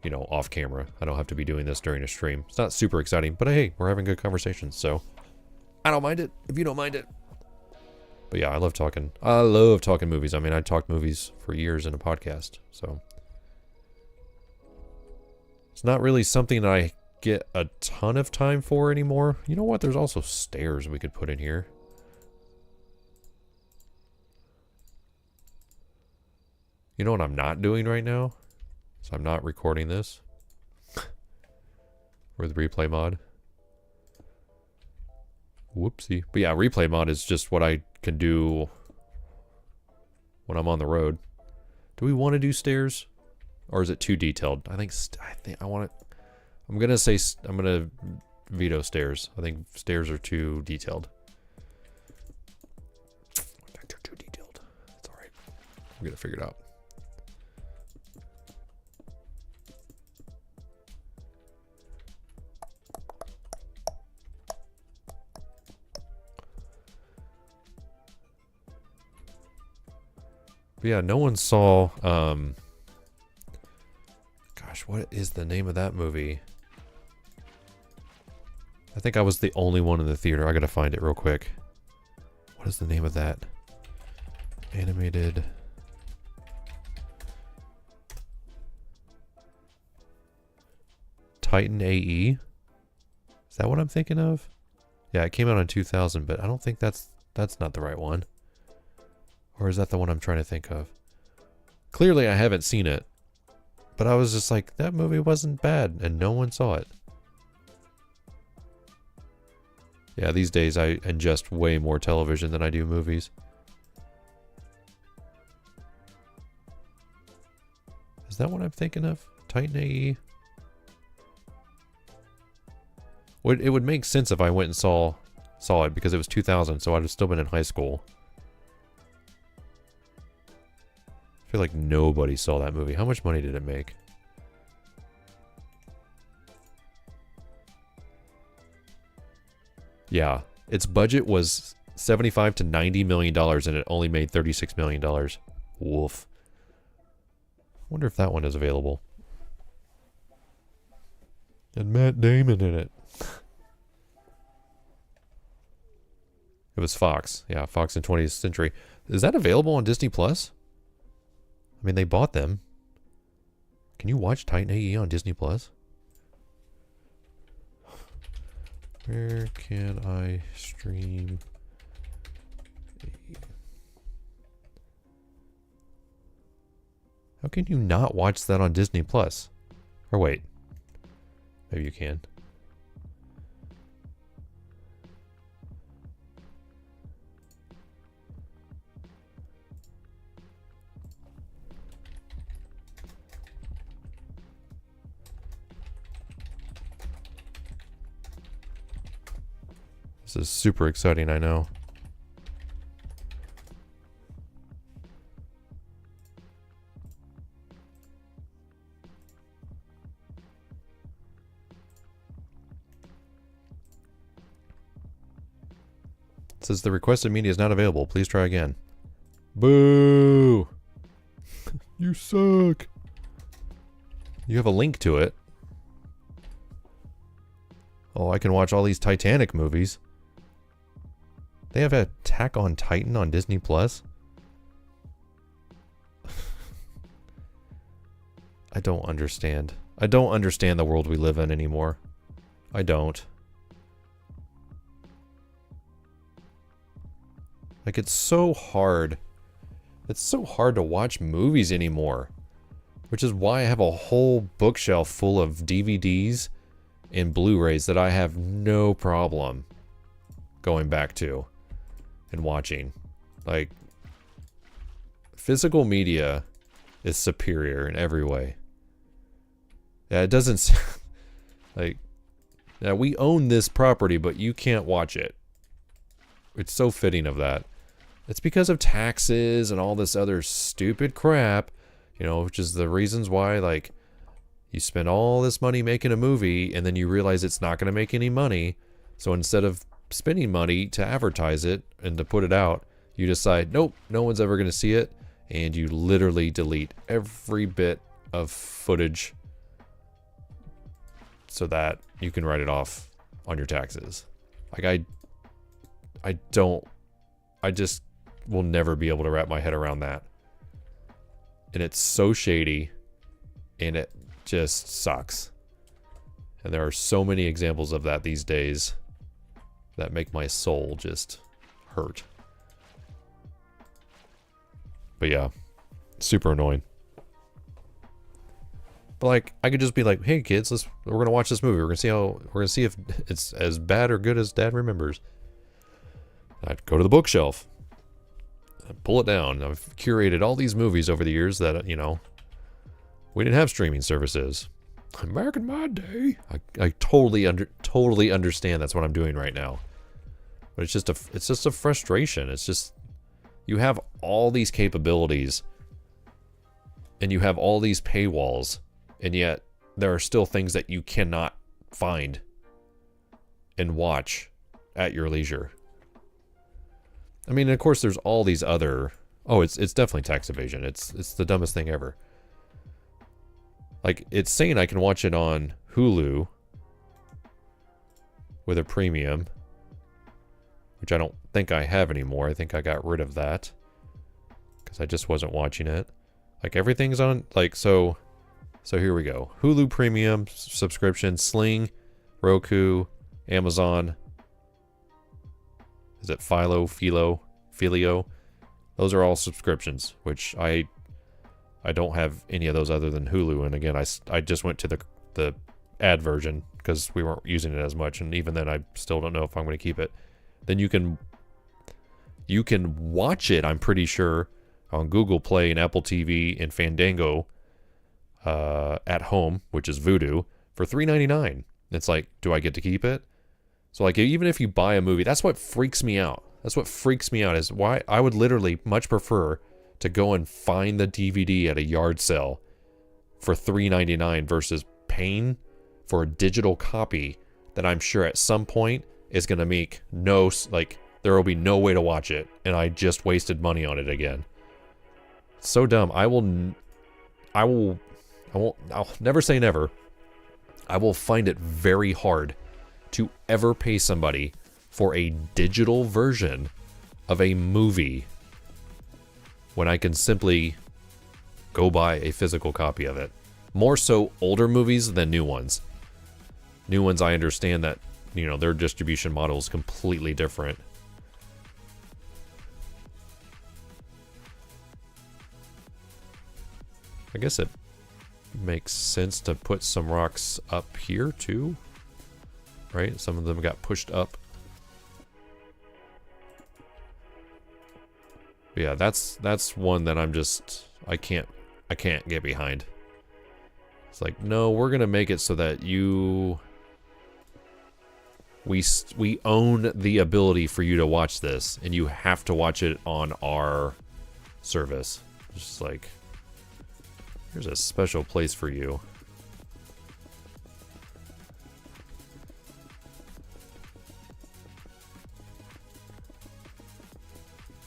you know, off camera. I don't have to be doing this during a stream. It's not super exciting, but hey, we're having good conversations, so I don't mind it if you don't mind it. But yeah, I love talking movies. I mean, I talked movies for years in a podcast, so it's not really something that I get a ton of time for anymore. You know what? There's also stairs we could put in here. You know what I'm not doing right now? So I'm not recording this with replay mod. Whoopsie. But yeah, replay mod is just what I can do when I'm on the road. Do we want to do stairs? Or is it too detailed? I think I want it. I'm going to veto stairs. I think stairs are too detailed. In fact, they're too detailed. It's alright. I'm going to figure it out. But yeah, no one saw, gosh, what is the name of that movie? I think I was the only one in the theater. I gotta find it real quick. What is the name of that? Animated. Titan AE? Is that what I'm thinking of? Yeah, it came out in 2000, but I don't think that's not the right one. Or is that the one I'm trying to think of? Clearly I haven't seen it. But I was just like, that movie wasn't bad, and no one saw it. Yeah, these days I ingest way more television than I do movies. Is that what I'm thinking of? Titan AE? It would make sense if I went and saw it, because it was 2000, so I'd have still been in high school. I feel like nobody saw that movie. How much money did it make? Yeah, its budget was $75 to $90 million, and it only made $36 million. Woof. I wonder if that one is available. And Matt Damon in it. It was Fox. Yeah, Fox in 20th Century. Is that available on Disney Plus? I mean, they bought them. Can you watch Titan AE on Disney Plus? Where can I stream AE? How can you not watch that on Disney Plus? Or wait. Maybe you can. This is super exciting, I know. It says the requested media is not available. Please try again. Boo! You suck. You have a link to it. Oh, I can watch all these Titanic movies. They have Attack on Titan on Disney Plus. I don't understand. I don't understand the world we live in anymore. I don't. Like, it's so hard. It's so hard to watch movies anymore. Which is why I have a whole bookshelf full of DVDs and Blu-rays that I have no problem going back to and watching. Like, physical media is superior in every way. Yeah, it doesn't... like, yeah, we own this property, but you can't watch it. It's so fitting of that. It's because of taxes and all this other stupid crap, you know, which is the reasons why, like, you spend all this money making a movie and then you realize it's not going to make any money. So instead of spending money to advertise it and to put it out, you decide, nope, no one's ever going to see it. And you literally delete every bit of footage so that you can write it off on your taxes. Like, I just will never be able to wrap my head around that. And it's so shady, and it just sucks. And there are so many examples of that these days that make my soul just hurt. But yeah, super annoying. But like, I could just be like, hey kids, we're gonna watch this movie. We're gonna see if it's as bad or good as Dad remembers. I'd go to the bookshelf, I'd pull it down. I've curated all these movies over the years that, you know, we didn't have streaming services. Back in my day, I totally understand that's what I'm doing right now. But it's just a frustration. It's just, you have all these capabilities and you have all these paywalls, and yet there are still things that you cannot find and watch at your leisure. I mean, of course, there's all these other... Oh, it's definitely tax evasion. It's the dumbest thing ever. Like, it's saying I can watch it on Hulu with a premium, which I don't think I have anymore. I think I got rid of that because I just wasn't watching it. Like, everything's on... Like, so here we go. Hulu Premium subscription, Sling, Roku, Amazon... Is it Filio? Those are all subscriptions, which I don't have any of those other than Hulu. And again, I just went to the ad version because we weren't using it as much. And even then, I still don't know if I'm going to keep it. Then you can watch it, I'm pretty sure, on Google Play and Apple TV and Fandango at home, which is Vudu, for $3.99. It's like, do I get to keep it? So like, even if you buy a movie, that's what freaks me out. That's what freaks me out, is why I would literally much prefer to go and find the DVD at a yard sale for $3.99 versus paying for a digital copy that I'm sure at some point is going to make no, like, there will be no way to watch it, and I just wasted money on it again. It's so dumb. I'll never say never. I will find it very hard to ever pay somebody for a digital version of a movie when I can simply go buy a physical copy of it. More so older movies than new ones. New ones, I understand that, you know, their distribution model is completely different. I guess it makes sense to put some rocks up here too, right? Some of them got pushed up. But yeah, that's one that I'm just, I can't get behind. It's like, no, we're gonna make it so that you we own the ability for you to watch this, and you have to watch it on our service. Just like, here's a special place for you.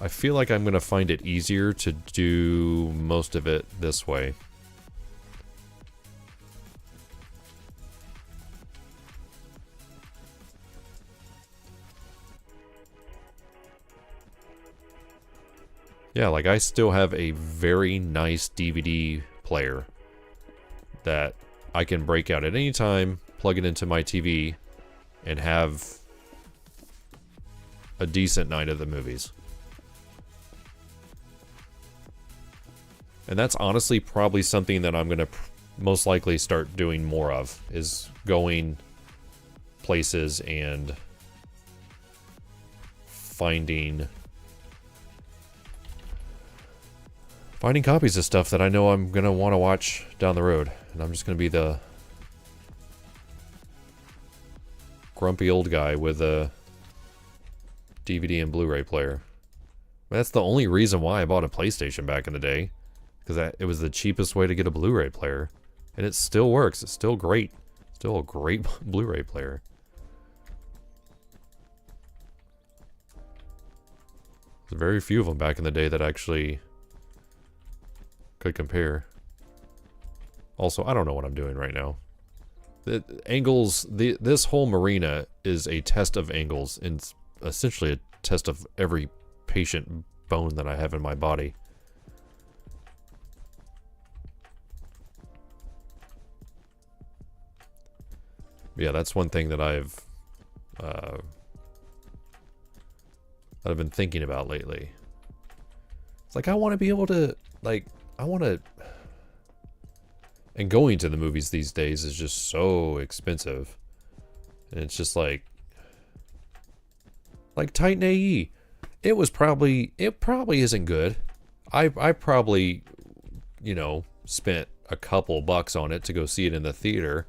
I feel like I'm gonna find it easier to do most of it this way. Yeah, like I still have a very nice DVD player that I can break out at any time, plug it into my TV, and have a decent night of the movies. And that's honestly probably something that I'm going to most likely start doing more of, is going places and finding copies of stuff that I know I'm going to want to watch down the road. And I'm just going to be the grumpy old guy with a DVD and Blu-ray player. That's the only reason why I bought a PlayStation back in the day. Because it was the cheapest way to get a Blu-ray player. And it still works. It's still great. Still a great Blu-ray player. There's very few of them back in the day that actually could compare. Also, I don't know what I'm doing right now. The angles, this whole Marina is a test of angles, and essentially a test of every patient bone that I have in my body. Yeah, that's one thing that I've been thinking about lately. It's like I want to be able to, like, and going to the movies these days is just so expensive. And it's just like Titan AE. It probably isn't good. I probably, you know, spent a couple bucks on it to go see it in the theater.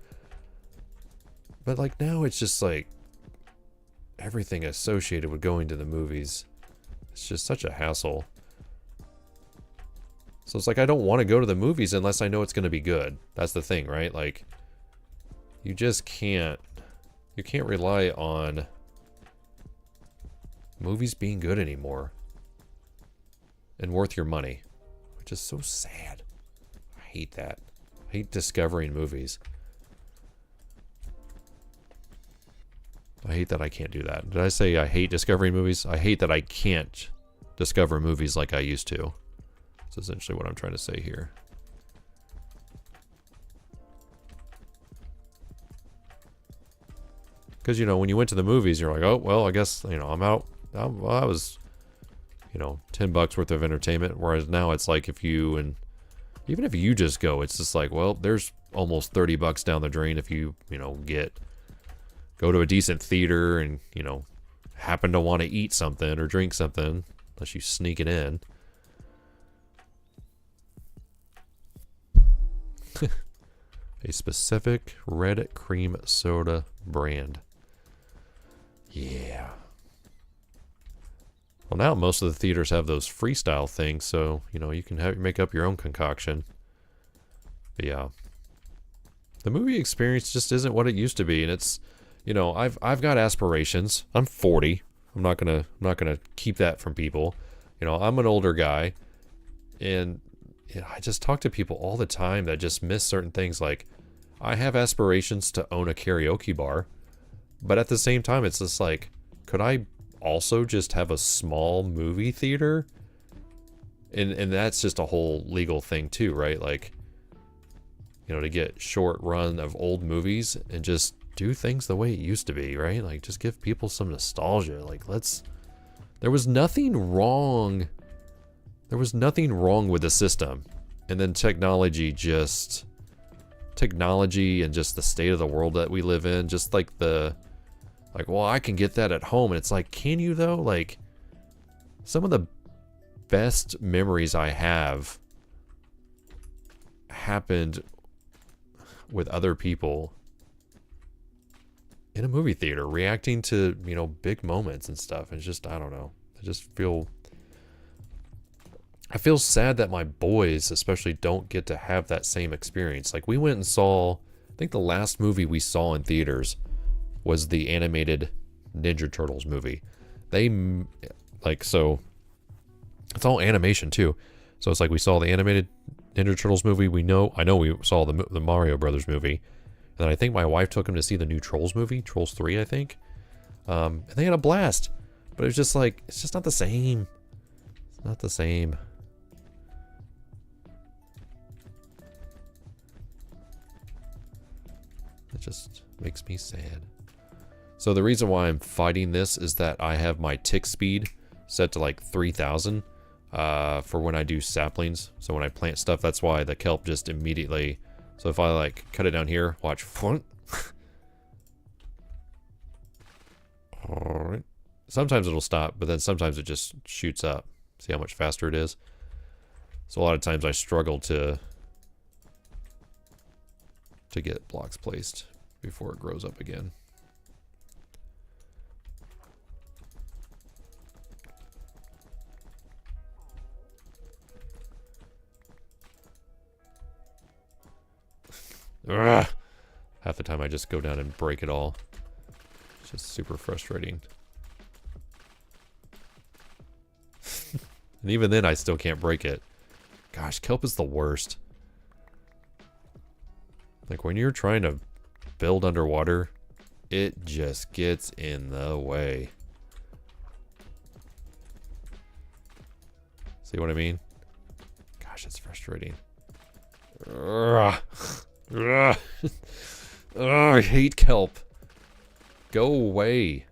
But like now it's just like everything associated with going to the movies. It's just such a hassle. So it's like I don't want to go to the movies unless I know it's going to be good. That's the thing, right? Like you just can't rely on movies being good anymore and worth your money, which is so sad. I hate that. I hate discovering movies. I hate that I can't do that. Did I say I hate discovering movies? I hate that I can't discover movies like I used to. That's essentially what I'm trying to say here. Because, you know, when you went to the movies, you're like, oh, well, I guess, you know, I'm out. Well, that was, you know, $10 worth of entertainment. Whereas now it's like even if you just go, it's just like, well, there's almost $30 down the drain if you know, go to a decent theater and, you know, happen to want to eat something or drink something, unless you sneak it in. A specific red cream soda brand. Yeah. Well, now most of the theaters have those freestyle things, so, you know, you can make up your own concoction. But yeah. The movie experience just isn't what it used to be, and it's, you know, I've got aspirations. I'm 40. I'm not gonna keep that from people. You know, I'm an older guy, and you know, I just talk to people all the time that just miss certain things. Like, I have aspirations to own a karaoke bar, but at the same time, it's just like, could I also just have a small movie theater? And that's just a whole legal thing too, right? Like, you know, to get short run of old movies and just do things the way it used to be, right? Like, just give people some nostalgia. Like, there was nothing wrong with the system, and then technology and just the state of the world that we live in, just like well, I can get that at home. And it's like, can you though? Like, some of the best memories I have happened with other people in a movie theater, reacting to, you know, big moments and stuff. It's just, I don't know. I feel sad that my boys especially don't get to have that same experience. Like, we went and saw, I think the last movie we saw in theaters was the animated Ninja Turtles movie. So it's all animation too. So it's like we saw the animated Ninja Turtles movie. I know we saw the Mario Brothers movie. And then I think my wife took him to see the new Trolls movie, Trolls 3, I think. And they had a blast. But it was just like, it's just not the same. It's not the same. It just makes me sad. So the reason why I'm fighting this is that I have my tick speed set to like 3,000 for when I do saplings. So when I plant stuff, that's why the kelp just immediately... So if I like cut it down here, watch. Alright. Sometimes it'll stop, but then sometimes it just shoots up. See how much faster it is? So a lot of times I struggle to get blocks placed before it grows up again. Ugh. Half the time I just go down and break it all. It's just super frustrating. And even then I still can't break it. Gosh, kelp is the worst. Like when you're trying to build underwater, it just gets in the way. See what I mean? Gosh, it's frustrating. Ugh. Ugh. Ugh, I hate kelp. Go away.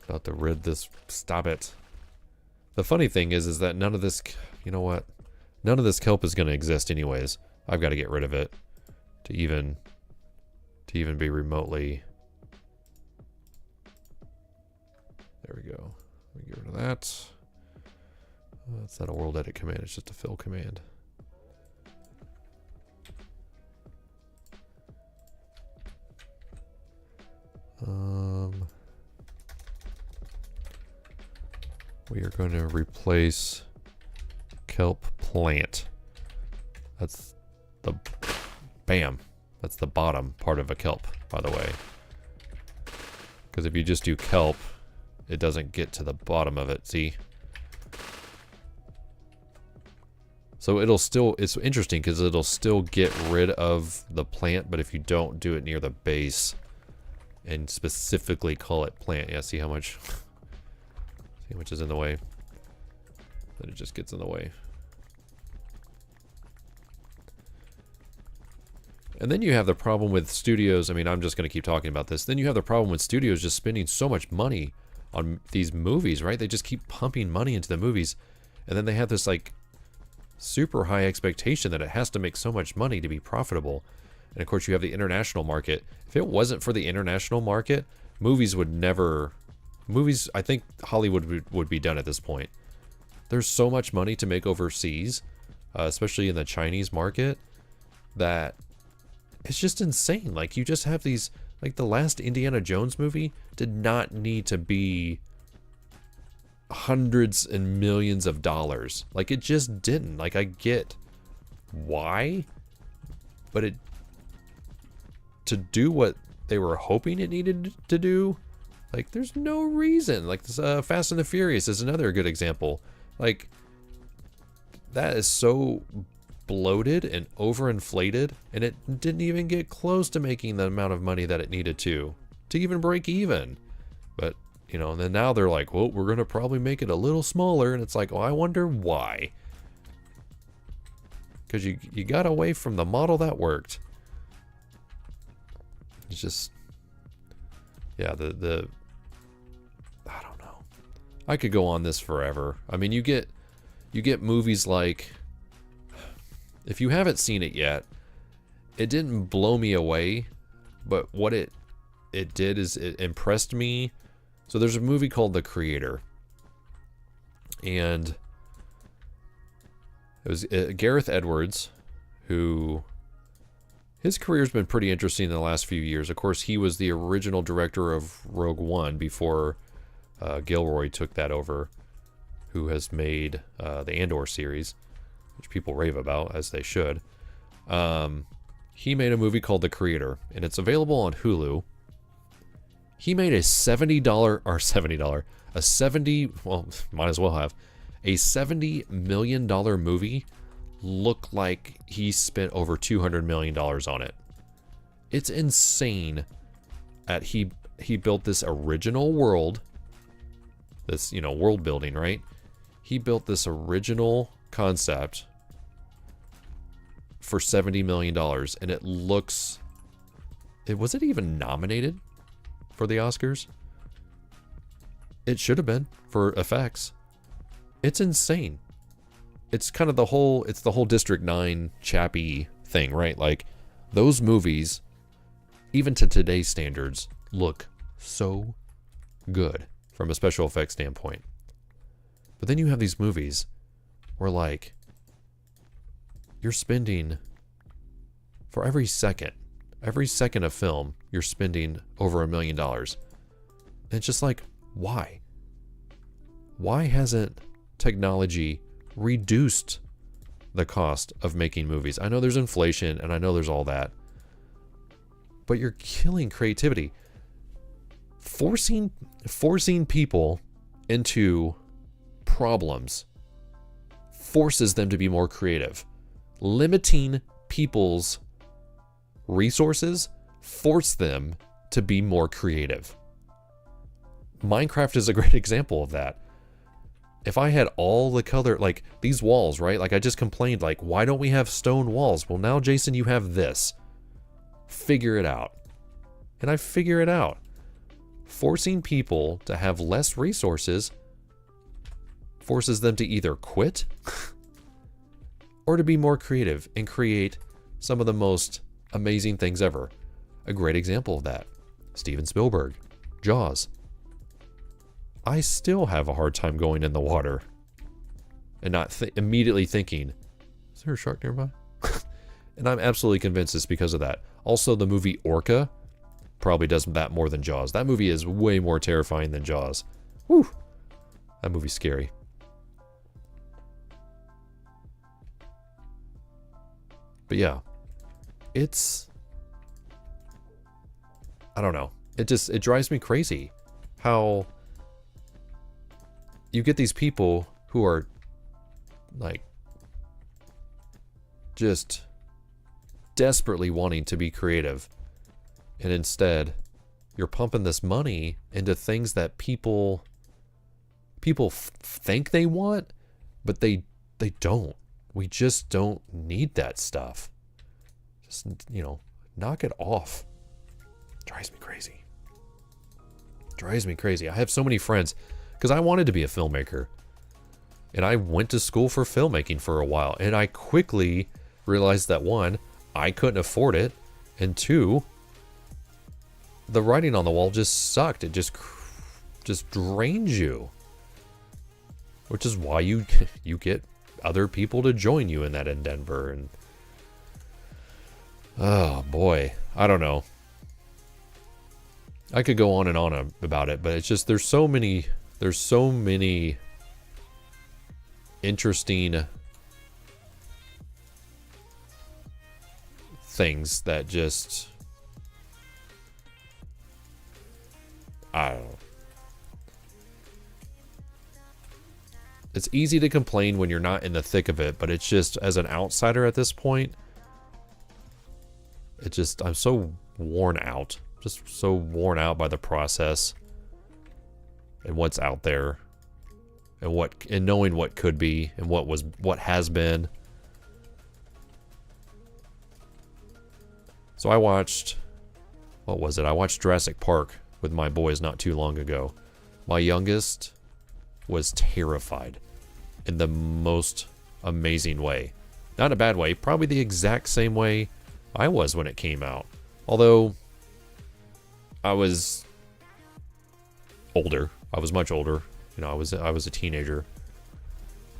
About to rid this. Stop it. The funny thing is that none of this, you know what? None of this kelp is going to exist anyways. I've got to get rid of it to even be remotely. There we go. Let me get rid of that. That's not a world edit command. It's just a fill command. We are going to replace kelp plant. That's the bam. That's the bottom part of a kelp, by the way. Because if you just do kelp, it doesn't get to the bottom of it. See? So it'll still, it's interesting because it'll still get rid of the plant, but if you don't do it near the base and specifically call it plant, yeah, see how much is in the way? Then it just gets in the way. And then you have the problem with studios. I mean, I'm just going to keep talking about this. Then you have the problem with studios just spending so much money on these movies, right? They just keep pumping money into the movies. And then they have this like super high expectation that it has to make so much money to be profitable. And of course you have the international market. If it wasn't for the international market, movies would never... Movies, I think Hollywood would be done at this point. There's so much money to make overseas, especially in the Chinese market, that it's just insane. Like, you just have these, like the last Indiana Jones movie did not need to be hundreds and millions of dollars. Like, it just didn't. Like, I get why, but it, to do what they were hoping it needed to do, like, there's no reason. Like, this, Fast and the Furious is another good example. Like, that is so bloated and overinflated, and it didn't even get close to making the amount of money that it needed to even break even. But, you know, and then now they're like, well, we're going to probably make it a little smaller, and it's like, well, I wonder why. Because you got away from the model that worked. It's just, yeah, the I don't know. I could go on this forever. I mean, you get movies like, if you haven't seen it yet, it didn't blow me away, but what it did is it impressed me. So there's a movie called The Creator. And it was Gareth Edwards, who his career's been pretty interesting in the last few years. Of course, he was the original director of Rogue One before Gilroy took that over, who has made the Andor series, which people rave about, as they should. He made a movie called The Creator, and it's available on Hulu. He made a might as well have, a $70 million movie look like he spent over $200 million on it. It's insane. He built this original world, this, world building, right? He built this original concept for $70 million, and it looks... was it even nominated for the Oscars? It should have been for effects. It's insane. It's kind of the whole District 9 Chappie thing, right? Like, those movies, even to today's standards, look so good from a special effects standpoint. But then you have these movies where, like, you're spending, for every second of film, you're spending over $1 million. And it's just like, why? Why hasn't technology reduced the cost of making movies? I know there's inflation, and I know there's all that, but you're killing creativity. Forcing people into problems forces them to be more creative. Limiting people's resources force them to be more creative. Minecraft is a great example of that. If I had all the color, like these walls, right? Like I just complained, like, why don't we have stone walls? Well, now, Jason, you have this. Figure it out. And I figure it out. Forcing people to have less resources forces them to either quit or to be more creative and create some of the most amazing things ever. A great example of that, Steven Spielberg, Jaws. I still have a hard time going in the water and not immediately thinking, is there a shark nearby? And I'm absolutely convinced it's because of that. Also, the movie Orca probably does that more than Jaws. That movie is way more terrifying than Jaws. Whew. That movie's scary. But yeah, I don't know. It drives me crazy how you get these people who are like just desperately wanting to be creative, and instead you're pumping this money into things that people think they want, but they don't. We just don't need that stuff. Just, knock it off. Drives me crazy. I have so many friends, because I wanted to be a filmmaker. And I went to school for filmmaking for a while. And I quickly realized that, one, I couldn't afford it. And two, the writing on the wall just sucked. It just drains you. Which is why you get other people to join you in that endeavor. And oh boy, I don't know. I could go on and on about it, but it's just there's so many interesting things that just, I don't know. It's easy to complain when you're not in the thick of it, but it's just, as an outsider at this point, I'm so worn out. Just so worn out by the process and what's out there and knowing what could be and what has been. So I watched, what was it? I watched Jurassic Park with my boys not too long ago. My youngest was terrified in the most amazing way. Not in a bad way, probably the exact same way I was when it came out. Although I was older. I was much older. I was a teenager.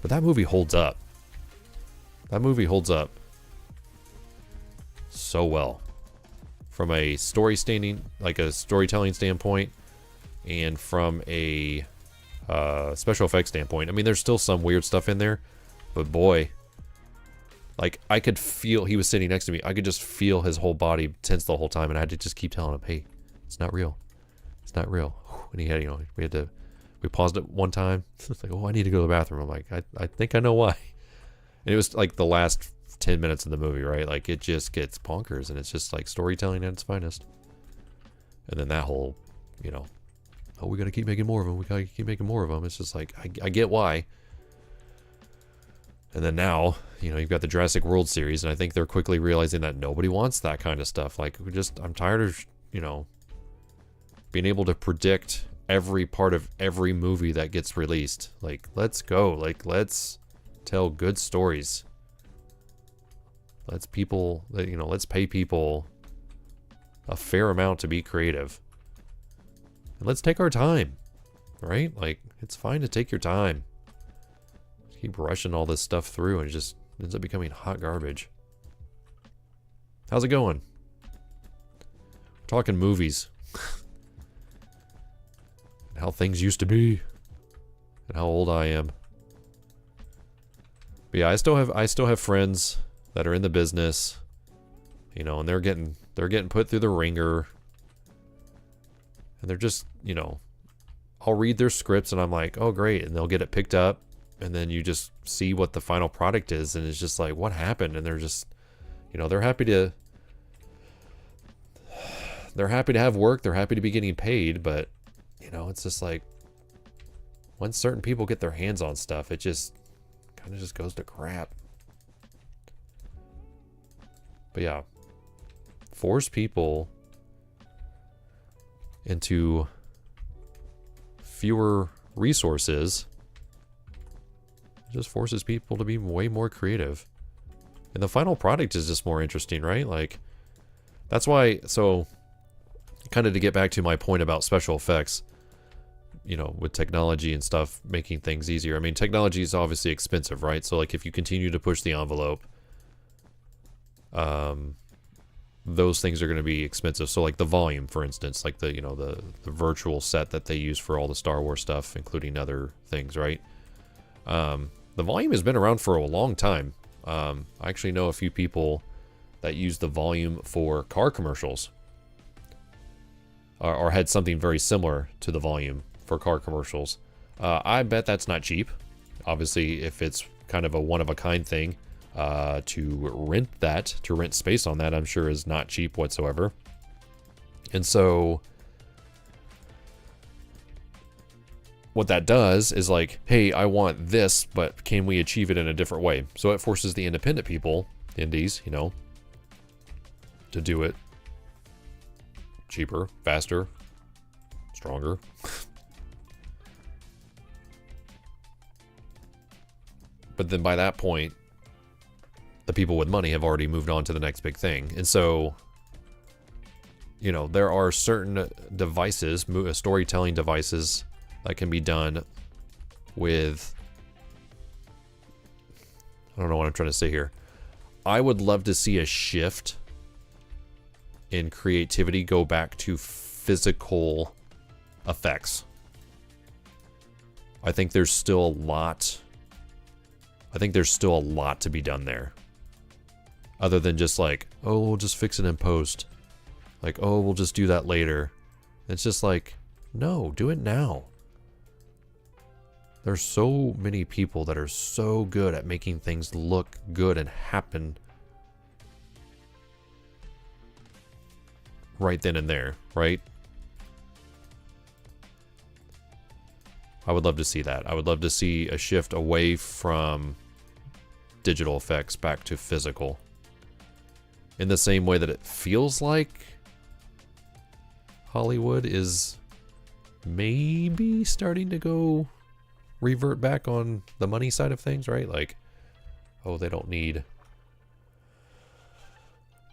But that movie holds up. That movie holds up so well. From a storytelling standpoint, and from a special effects standpoint. I mean, there's still some weird stuff in there, but boy, like, I could feel, he was sitting next to me, I could just feel his whole body tense the whole time, and I had to just keep telling him, hey, it's not real. It's not real. And he had, you know, we paused it one time. It's like, oh, I need to go to the bathroom. I'm like, I think I know why. And it was like the last 10 minutes of the movie, right? Like, it just gets bonkers, and it's just like storytelling at its finest. And then that whole, you know, oh, we gotta keep making more of them. We gotta keep making more of them. It's just like, I get why. And then now, you know, you've got the Jurassic World series, and I think they're quickly realizing that nobody wants that kind of stuff. Like, I'm tired of, you know, being able to predict every part of every movie that gets released. Like, let's go. Like, let's tell good stories. Let's pay people a fair amount to be creative. And let's take our time, right? Like, it's fine to take your time. Keep rushing all this stuff through, and it just ends up becoming hot garbage. How's it going? We're talking movies. And how things used to be. And how old I am. But yeah, I still have friends that are in the business, you know, and they're getting put through the ringer. And they're just, you know, I'll read their scripts and I'm like, oh great, and they'll get it picked up, and then you just see what the final product is, and it's just like, what happened? And they're just, you know, they're happy to have work, they're happy to be getting paid, but, you know, it's just like, once certain people get their hands on stuff, it just kind of just goes to crap. But yeah, force people into fewer resources just forces people to be way more creative. And the final product is just more interesting, right? Like, that's why, so kind of to get back to my point about special effects, you know, with technology and stuff making things easier. I mean, technology is obviously expensive, right? So like, if you continue to push the envelope, those things are going to be expensive. So like the volume, for instance, like the, you know, the virtual set that they use for all the Star Wars stuff, including other things, right? The volume has been around for a long time. I actually know a few people that use the volume for car commercials, or had something very similar to the volume for car commercials. I bet that's not cheap. Obviously, if it's kind of a one-of-a-kind thing, to rent space on that, I'm sure is not cheap whatsoever. And so what that does is like, hey, I want this, but can we achieve it in a different way? So it forces the independent people, indies, you know, to do it cheaper, faster, stronger. But then by that point, the people with money have already moved on to the next big thing. And so, you know, there are certain devices, storytelling devices, that can be done with, I don't know what I'm trying to say here. I would love to see a shift in creativity go back to physical effects. I think there's still a lot to be done there. Other than just like, oh, we'll just fix it in post. Like, oh, we'll just do that later. It's just like, no, do it now. There's so many people that are so good at making things look good and happen right then and there, right? I would love to see that. I would love to see a shift away from digital effects back to physical. In the same way that it feels like Hollywood is maybe starting to go revert back on the money side of things, right? Like, oh, they don't need,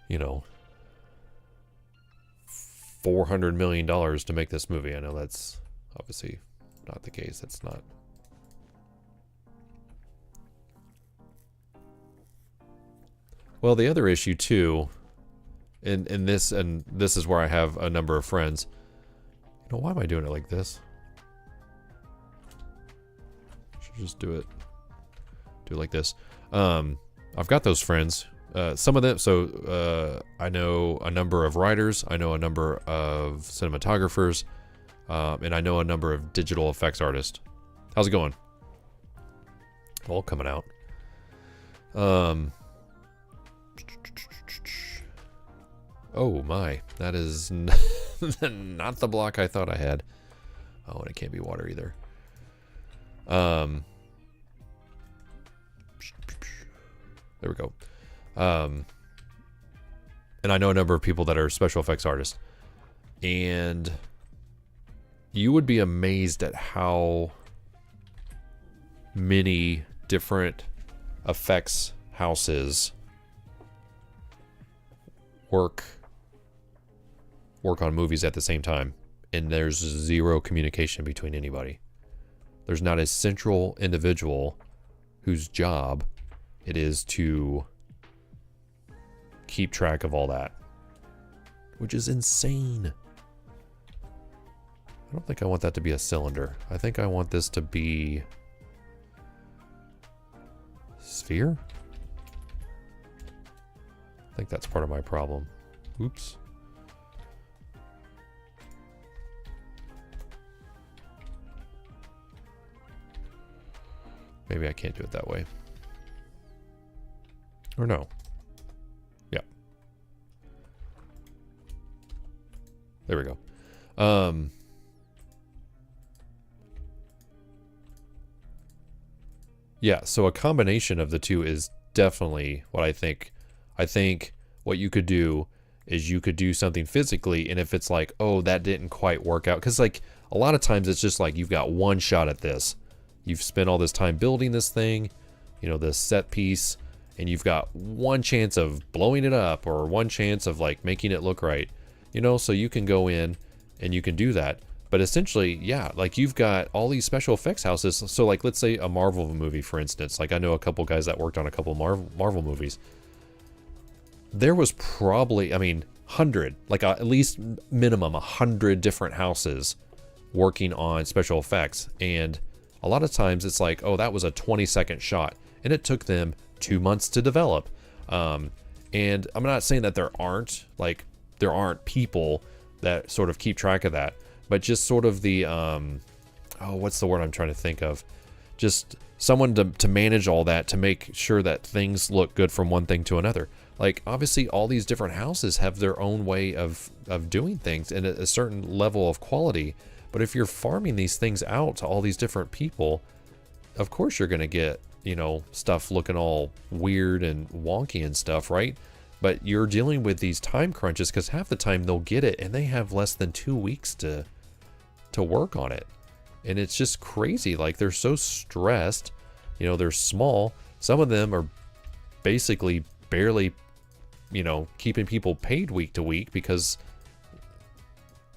you know, $400 million to make this movie. I know that's obviously not the case. That's not Well, the other issue too, in this, and this is where I have a number of friends. You know, why am I doing it like this? Should just do it like this. I've got those friends. Some of them, so I know a number of writers, I know a number of cinematographers, and I know a number of digital effects artists. How's it going? All coming out. Oh my, that is not the block I thought I had. Oh, and it can't be water either. There we go. And I know a number of people that are special effects artists. And you would be amazed at how many different effects houses work on movies at the same time. And there's zero communication between anybody. There's not a central individual whose job it is to keep track of all that, which is insane. I don't think I want that to be a cylinder. I think I want this to be sphere. I think that's part of my problem. Oops. Maybe I can't do it that way. Or no. Yeah. There we go. Yeah, so a combination of the two is definitely what I think. I think what you could do is you could do something physically, and if it's like, oh, that didn't quite work out, because like a lot of times it's just like you've got one shot at this. You've spent all this time building this thing, you know, this set piece, and you've got one chance of blowing it up or one chance of like making it look right, you know, so you can go in and you can do that. But essentially, yeah, like you've got all these special effects houses. So like, let's say a Marvel movie, for instance. Like I know a couple guys that worked on a couple Marvel movies. There was probably, I mean, 100, like at least minimum 100 different houses working on special effects. And a lot of times it's like, oh, that was a 20-second shot. And it took them 2 months to develop. And I'm not saying that there aren't people that sort of keep track of that. But just sort of the, what's the word I'm trying to think of? Just someone to manage all that, to make sure that things look good from one thing to another. Like, obviously, all these different houses have their own way of doing things and a certain level of quality. But if you're farming these things out to all these different people, of course you're going to get, you know, stuff looking all weird and wonky and stuff, right? But you're dealing with these time crunches because half the time they'll get it and they have less than 2 weeks to work on it. And it's just crazy. Like, they're so stressed, you know, they're small. Some of them are basically barely, you know, keeping people paid week to week because,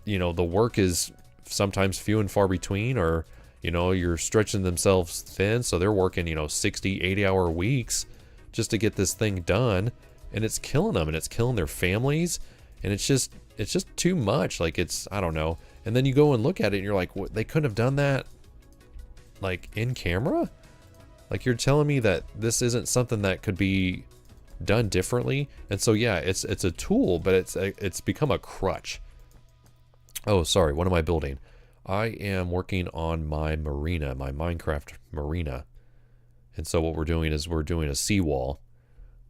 you know, the work is sometimes few and far between, or, you know, you're stretching themselves thin. So they're working, you know, 60, 80-hour weeks just to get this thing done. And it's killing them and it's killing their families. And it's just too much. Like, it's, I don't know. And then you go and look at it and you're like, what, they couldn't have done that like in camera? Like, you're telling me that this isn't something that could be done differently? And so, yeah, it's a tool, but it's become a crutch. Oh, sorry. What am I building? I am working on my marina, my Minecraft marina. And so what we're doing is we're doing a seawall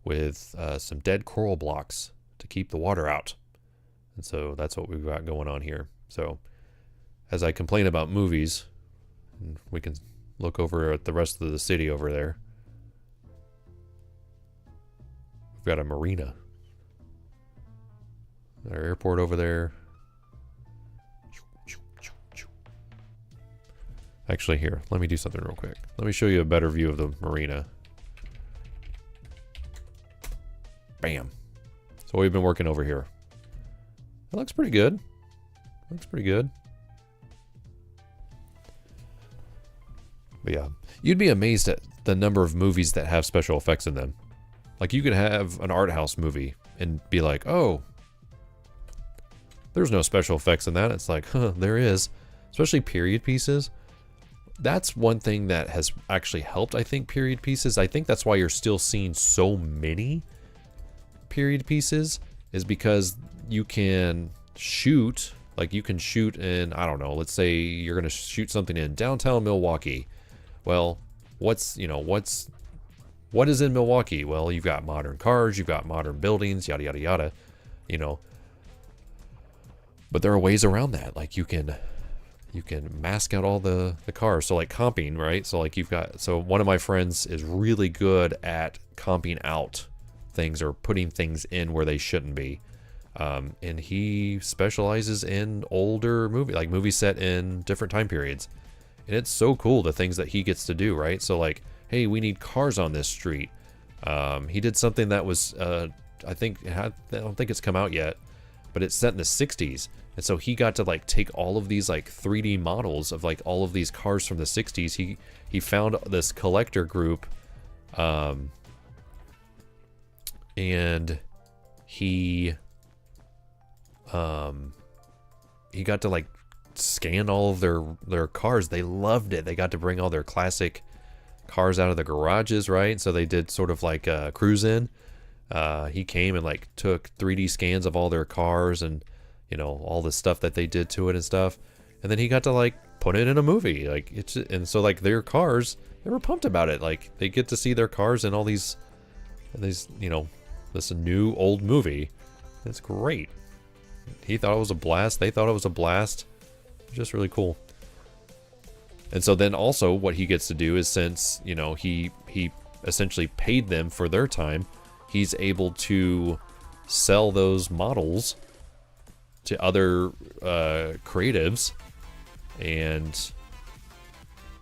with some dead coral blocks to keep the water out. And so that's what we've got going on here. So as I complain about movies, we can look over at the rest of the city over there. We've got a marina. Our airport over there. Actually, here, let me do something real quick. Let me show you a better view of the marina. Bam. So we've been working over here. It looks pretty good. Looks pretty good. But yeah, you'd be amazed at the number of movies that have special effects in them. Like, you could have an art house movie and be like, oh, there's no special effects in that. It's like, huh, there is. Especially period pieces. That's one thing that has actually helped, I think, period pieces. I think that's why you're still seeing so many period pieces, is because you can shoot, like you can shoot in, I don't know, let's say you're going to shoot something in downtown Milwaukee. Well, what is in Milwaukee? Well, you've got modern cars, you've got modern buildings, yada, yada, yada, you know. But there are ways around that. Like you can mask out all the cars. So like comping, right? So like so one of my friends is really good at comping out things or putting things in where they shouldn't be. And he specializes in older movies set in different time periods. And it's so cool, the things that he gets to do, right? So like, hey, we need cars on this street. He did something that was, I don't think it's come out yet, but it's set in the 60s. And so he got to like take all of these like 3D models of like all of these cars from the 60s. He found this collector group, and he got to like scan all of their cars. They loved it. They got to bring all their classic cars out of the garages, right? So they did sort of like a cruise in. He came and like took 3D scans of all their cars and, you know, all the stuff that they did to it and stuff. And then he got to like put it in a movie. Like and so like their cars, they were pumped about it. Like they get to see their cars in all these, you know, this new old movie. It's great. He thought it was a blast. They thought it was a blast. Just really cool. And so then also what he gets to do is, since, you know, he essentially paid them for their time, he's able to sell those models to other creatives, and,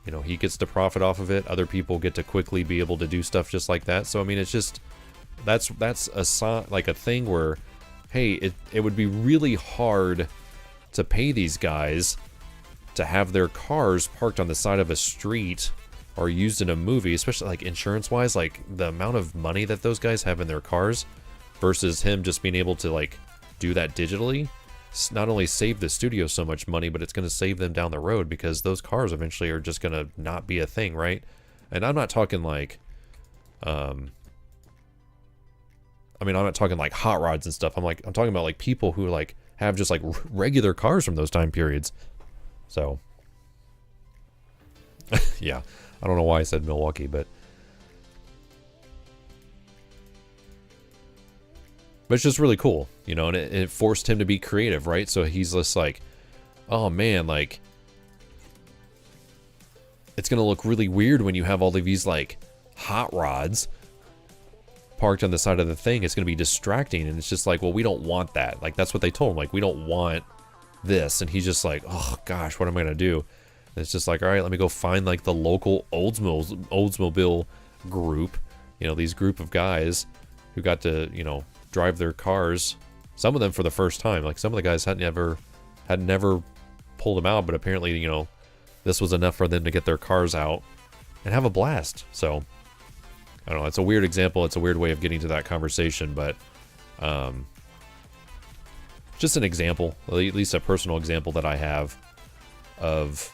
you know, he gets to profit off of it. Other people get to quickly be able to do stuff just like that. So I mean, it's just that's a thing where, hey, it would be really hard to pay these guys to have their cars parked on the side of a street or used in a movie, especially like insurance wise, like the amount of money that those guys have in their cars versus him just being able to like do that digitally. Not only save the studio so much money, but it's going to save them down the road, because those cars eventually are just going to not be a thing, right? And I'm not talking like, I'm not talking like hot rods and stuff. I'm talking about like people who like have just like regular cars from those time periods. So, yeah, I don't know why I said Milwaukee, but it's just really cool, you know, and it forced him to be creative, right? So he's just like, oh man, like, it's going to look really weird when you have all of these like hot rods parked on the side of the thing. It's going to be distracting. And it's just like, well, we don't want that. Like, that's what they told him. Like, we don't want this. And he's just like, oh gosh, what am I going to do? And it's just like, all right, let me go find like the local Oldsmobile group, you know, these group of guys who got to, you know, drive their cars, some of them for the first time. Like, some of the guys had never pulled them out, but apparently, you know, this was enough for them to get their cars out and have a blast. So I don't know, it's a weird example, it's a weird way of getting to that conversation, but just an example, at least a personal example that I have of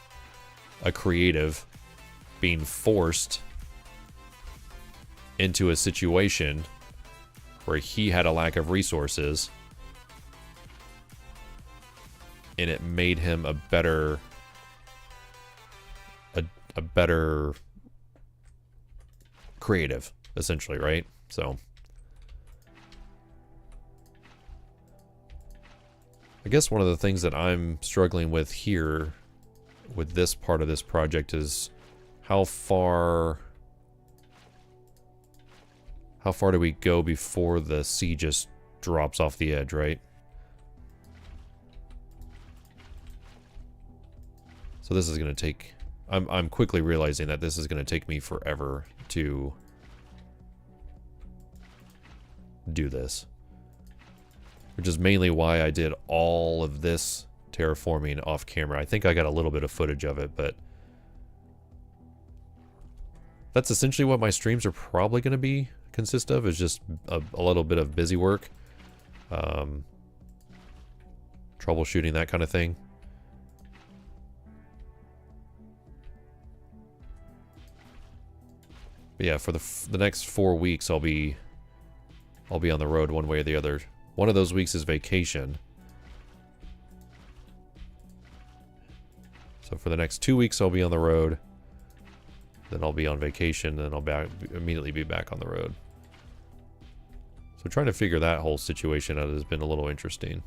a creative being forced into a situation where he had a lack of resources, and it made him a better creative, essentially, right? So I guess one of the things that I'm struggling with here with this part of this project is how far do we go before the sea just drops off the edge, right? So this is going to take... I'm quickly realizing that this is going to take me forever to do this. Which is mainly why I did all of this terraforming off camera. I think I got a little bit of footage of it, but that's essentially what my streams are probably going to be consist of, is just a little bit of busy work. Troubleshooting, that kind of thing. But yeah, for the next 4 weeks, I'll be on the road one way or the other. One of those weeks is vacation. So for the next 2 weeks, I'll be on the road. Then I'll be on vacation, and I'll immediately be back on the road. So trying to figure that whole situation out has been a little interesting.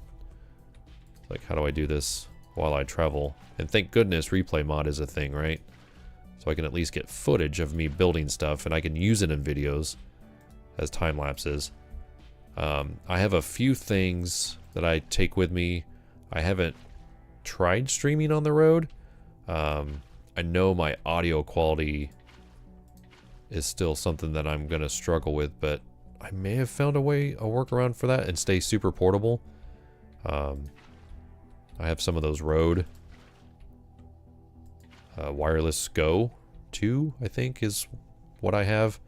Like, how do I do this while I travel? And thank goodness replay mod is a thing, right? So I can at least get footage of me building stuff, and I can use it in videos as time lapses. I have a few things that I take with me. I haven't tried streaming on the road. I know my audio quality is still something that I'm going to struggle with, but I may have found a workaround for that and stay super portable. I have some of those Rode Wireless Go 2, I think, is what I have.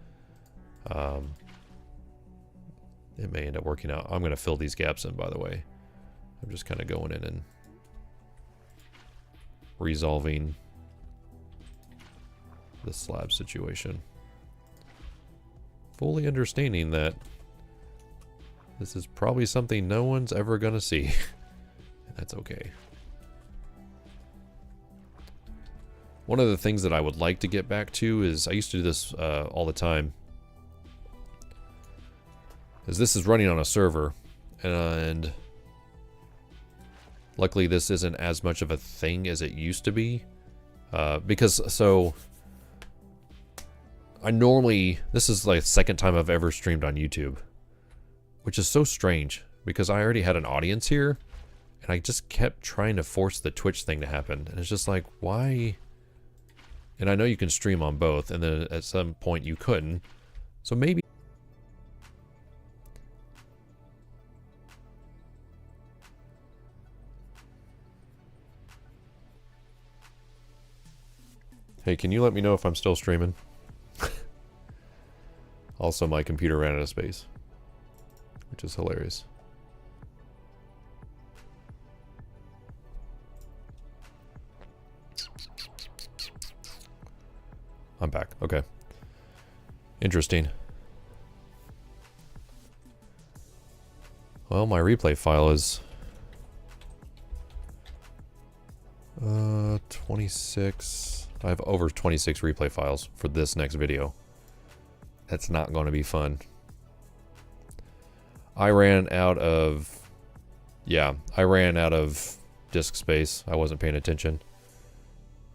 It may end up working out. I'm going to fill these gaps in, by the way. I'm just kind of going in and resolving the slab situation. Fully understanding that this is probably something no one's ever going to see. And that's okay. One of the things that I would like to get back to is, I used to do this all the time, is this is running on a server, and luckily this isn't as much of a thing as it used to be, because I normally, this is like the second time I've ever streamed on YouTube, which is so strange because I already had an audience here and I just kept trying to force the Twitch thing to happen, and it's just like, why? And I know you can stream on both, and then at some point you couldn't. So maybe... Hey, can you let me know if I'm still streaming? Also, my computer ran out of space, which is hilarious. I'm back. Okay. Interesting. Well, my replay file is 26. I have over 26 replay files for this next video. That's not going to be fun. I ran out of disk space. I wasn't paying attention,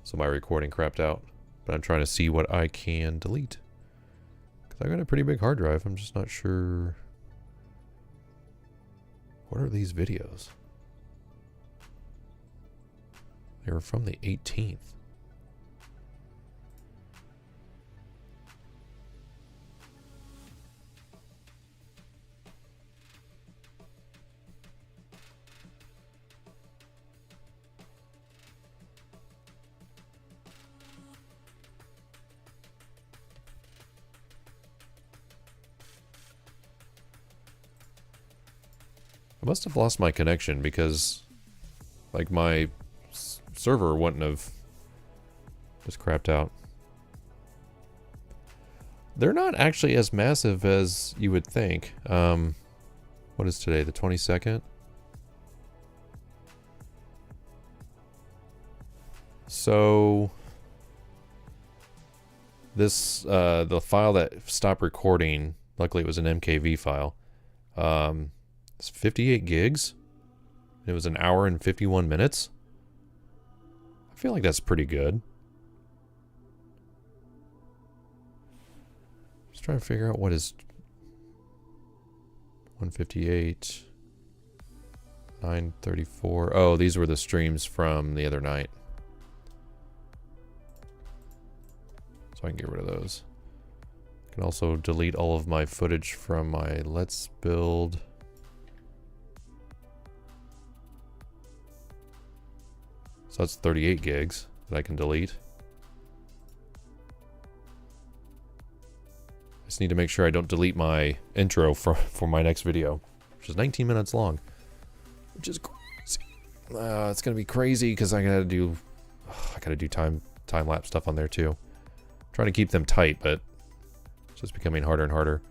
so my recording crapped out. But I'm trying to see what I can delete, because I got a pretty big hard drive. I'm just not sure. What are these videos? They were from the 18th. I must have lost my connection because, like, my server wouldn't have just crapped out. They're not actually as massive as you would think. What is today? The 22nd? So this, the file that stopped recording, luckily it was an MKV file. It's 58 gigs. It was an hour and 51 minutes. I feel like that's pretty good. Just trying to figure out what is 158, 934. Oh, these were the streams from the other night. So I can get rid of those. I can also delete all of my footage from my Let's Build. So that's 38 gigs that I can delete. just need to make sure I don't delete my intro for my next video, which is 19 minutes long, which is crazy. It's gonna be crazy because I gotta do time lapse stuff on there too. I'm trying to keep them tight, but it's just becoming harder and harder.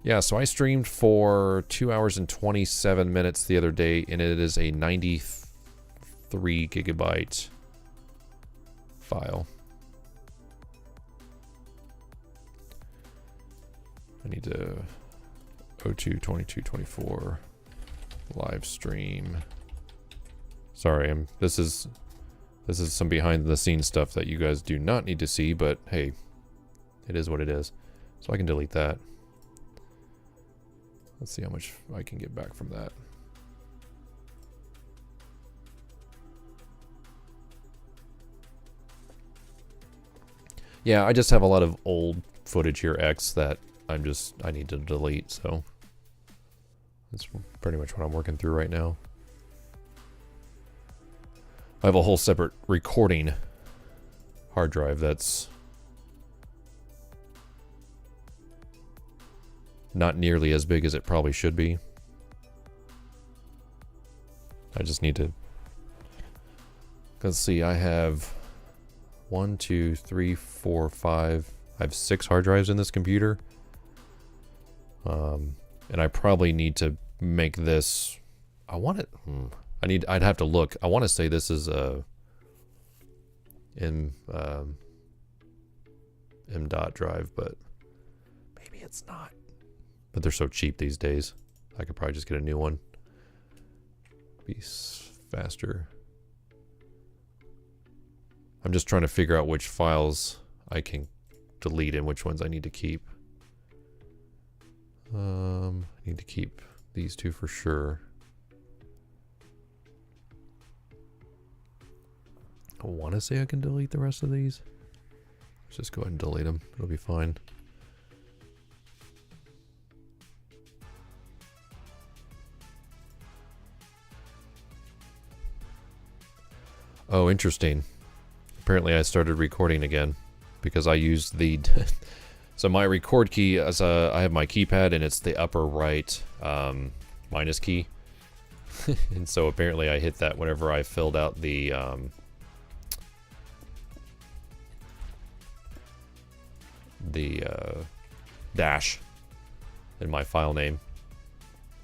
Yeah, so I streamed for 2 hours and 27 minutes the other day, and it is a 93 gigabyte file. I need to 02 22 24 live stream. Sorry, this is some behind the scenes stuff that you guys do not need to see, but hey, it is what it is. So I can delete that. Let's see how much I can get back from that. Yeah, I just have a lot of old footage here, X, that I need to delete, so that's pretty much what I'm working through right now. I have a whole separate recording hard drive that's not nearly as big as it probably should be. I just need to... Let's see, I have 1, 2, 3, 4, 5... I have 6 hard drives in this computer. And I probably need to make this... I want it... I'd have to look. I want to say this is a... M dot drive, but maybe it's not. But they're so cheap these days. I could probably just get a new one. Be faster. I'm just trying to figure out which files I can delete and which ones I need to keep. I need to keep these two for sure. I want to say I can delete the rest of these. Let's just go ahead and delete them. It'll be fine. Oh, interesting. Apparently I started recording again because I used the... So my record key, as I have my keypad and it's the upper right minus key. And so apparently I hit that whenever I filled out the... dash in my file name,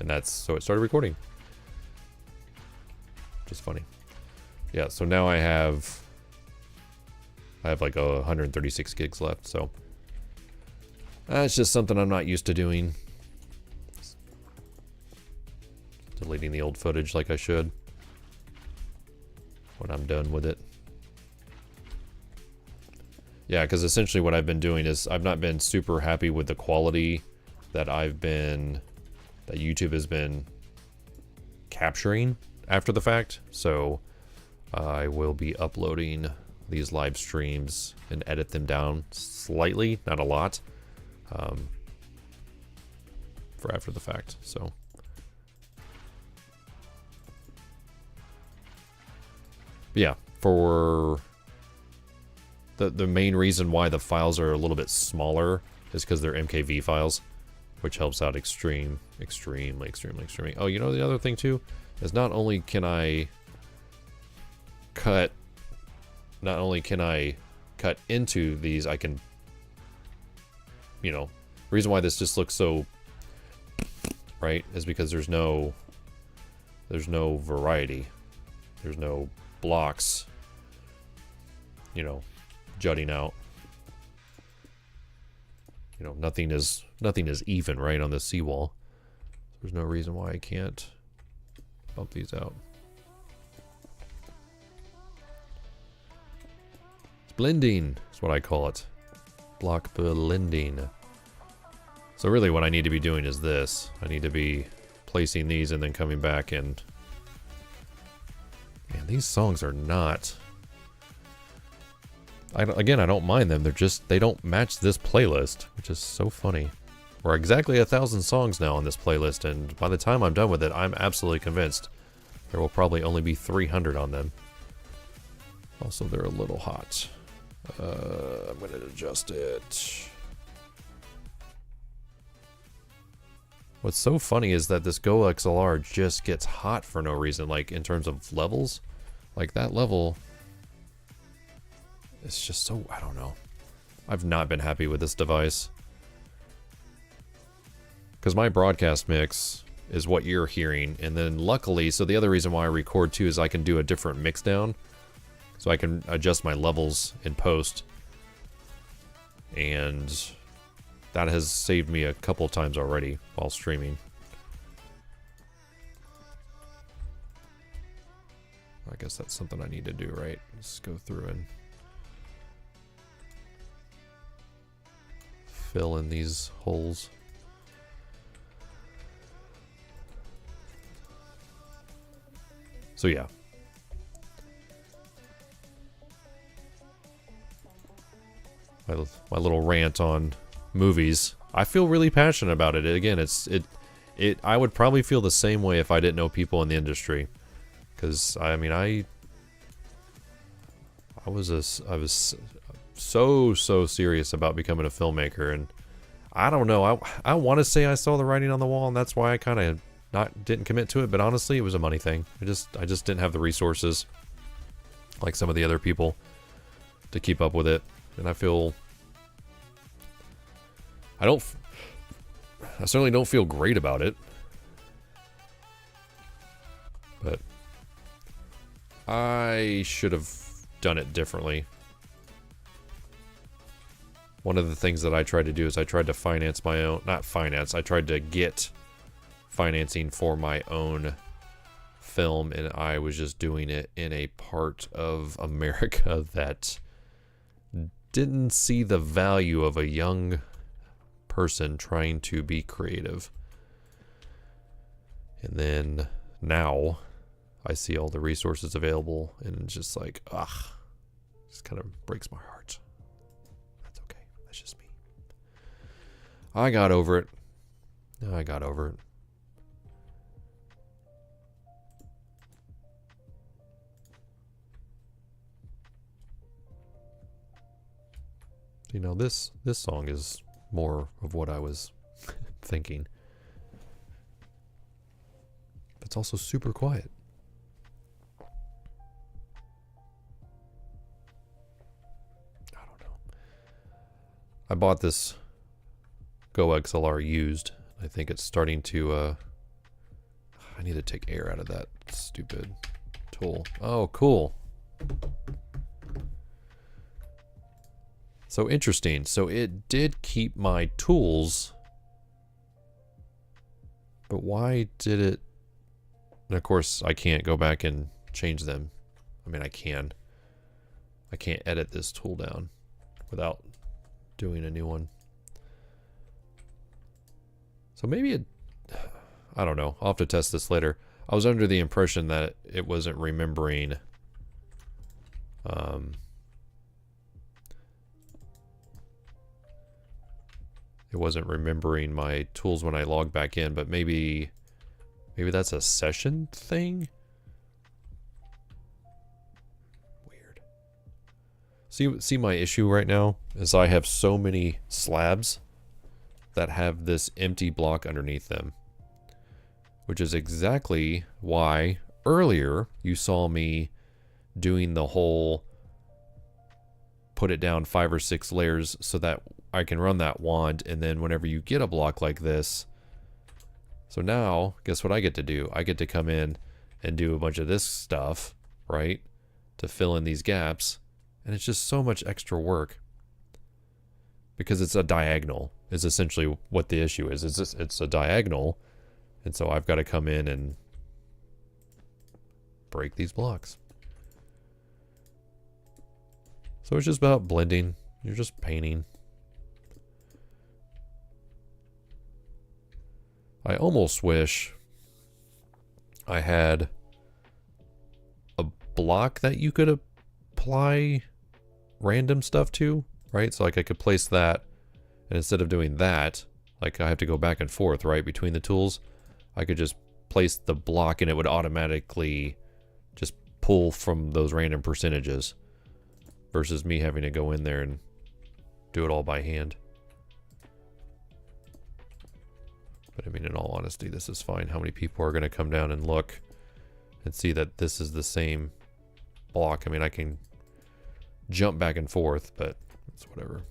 and that's so it started recording. Just funny. Yeah, so now I have like 136 gigs left, so that's just something I'm not used to doing. Deleting the old footage like I should when I'm done with it. Yeah, because essentially what I've been doing is I've not been super happy with the quality that that YouTube has been capturing after the fact. So I will be uploading these live streams and edit them down slightly, not a lot, for after the fact. So yeah, for the main reason why the files are a little bit smaller is because they're MKV files, which helps out extremely. Oh, you know the other thing too is not only can I cut into these, I can, you know, the reason why this just looks so right is because there's no variety, there's no blocks, you know, jutting out. You know, nothing is even right on the seawall. There's no reason why I can't bump these out. It's blending is what I call it. Block blending. So really what I need to be doing is this. I need to be placing these and then coming back and... Man, these songs are not... Again, I don't mind them. They don't match this playlist, which is so funny. We're exactly 1,000 songs now on this playlist, and by the time I'm done with it, I'm absolutely convinced there will probably only be 300 on them. Also, they're a little hot. I'm going to adjust it. What's so funny is that this Go XLR just gets hot for no reason, like in terms of levels. Like that level, it's just so, I don't know. I've not been happy with this device. Because my broadcast mix is what you're hearing, and then luckily, so the other reason why I record too is I can do a different mix down. So I can adjust my levels in post. And that has saved me a couple times already while streaming. I guess that's something I need to do, right? Just go through and fill in these holes. So yeah. My little rant on movies. I feel really passionate about it. Again, I would probably feel the same way if I didn't know people in the industry. Because I mean, I was so serious about becoming a filmmaker, and I don't know. I want to say I saw the writing on the wall, and that's why I kind of didn't commit to it. But honestly, it was a money thing. I just didn't have the resources like some of the other people to keep up with it, and I certainly don't feel great about it, but I should have done it differently. One of the things that I tried to do is I tried to finance my own, I tried to get financing for my own film, and I was just doing it in a part of America that didn't see the value of a young person trying to be creative. And then now I see all the resources available, and it's just like, ugh, just kind of breaks my heart. That's okay. That's just me. I got over it. You know, this song is more of what I was thinking. But it's also super quiet. I don't know. I bought this Go XLR used. I think it's starting to, I need to take air out of that stupid tool. Oh, cool. So interesting. So it did keep my tools, but why did it? And of course, I can't go back and change them. I mean, I can. I can't edit this tool down without doing a new one. So maybe it, I don't know. I'll have to test this later. I was under the impression that it wasn't remembering it wasn't remembering my tools when I logged back in, but maybe that's a session thing? Weird. See my issue right now is I have so many slabs that have this empty block underneath them, which is exactly why earlier you saw me doing the whole put it down 5 or 6 layers so that I can run that wand, and then whenever you get a block like this, so now guess what I get to do? I get to come in and do a bunch of this stuff, right, to fill in these gaps, and it's just so much extra work because it's a diagonal is essentially what the issue is. It's a diagonal, and so I've got to come in and break these blocks. So it's just about blending. You're just painting. I almost wish I had a block that you could apply random stuff to, right? So like I could place that, and instead of doing that, like I have to go back and forth, right, between the tools, I could just place the block and it would automatically just pull from those random percentages versus me having to go in there and do it all by hand. But I mean, in all honesty, this is fine. How many people are going to come down and look and see that this is the same block? I mean, I can jump back and forth, but it's whatever.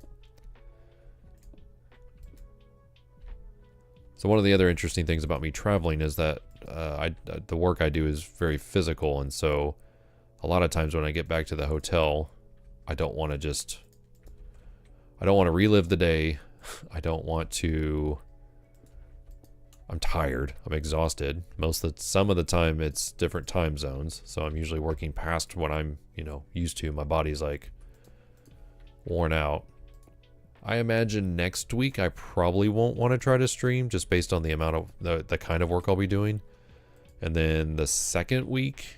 So one of the other interesting things about me traveling is that the work I do is very physical, and so a lot of times when I get back to the hotel, I don't want to relive the day. I'm tired. I'm exhausted. Some of the time it's different time zones, so I'm usually working past what I'm, used to. My body's like worn out. I imagine next week I probably won't want to try to stream just based on the amount of the kind of work I'll be doing. And then the second week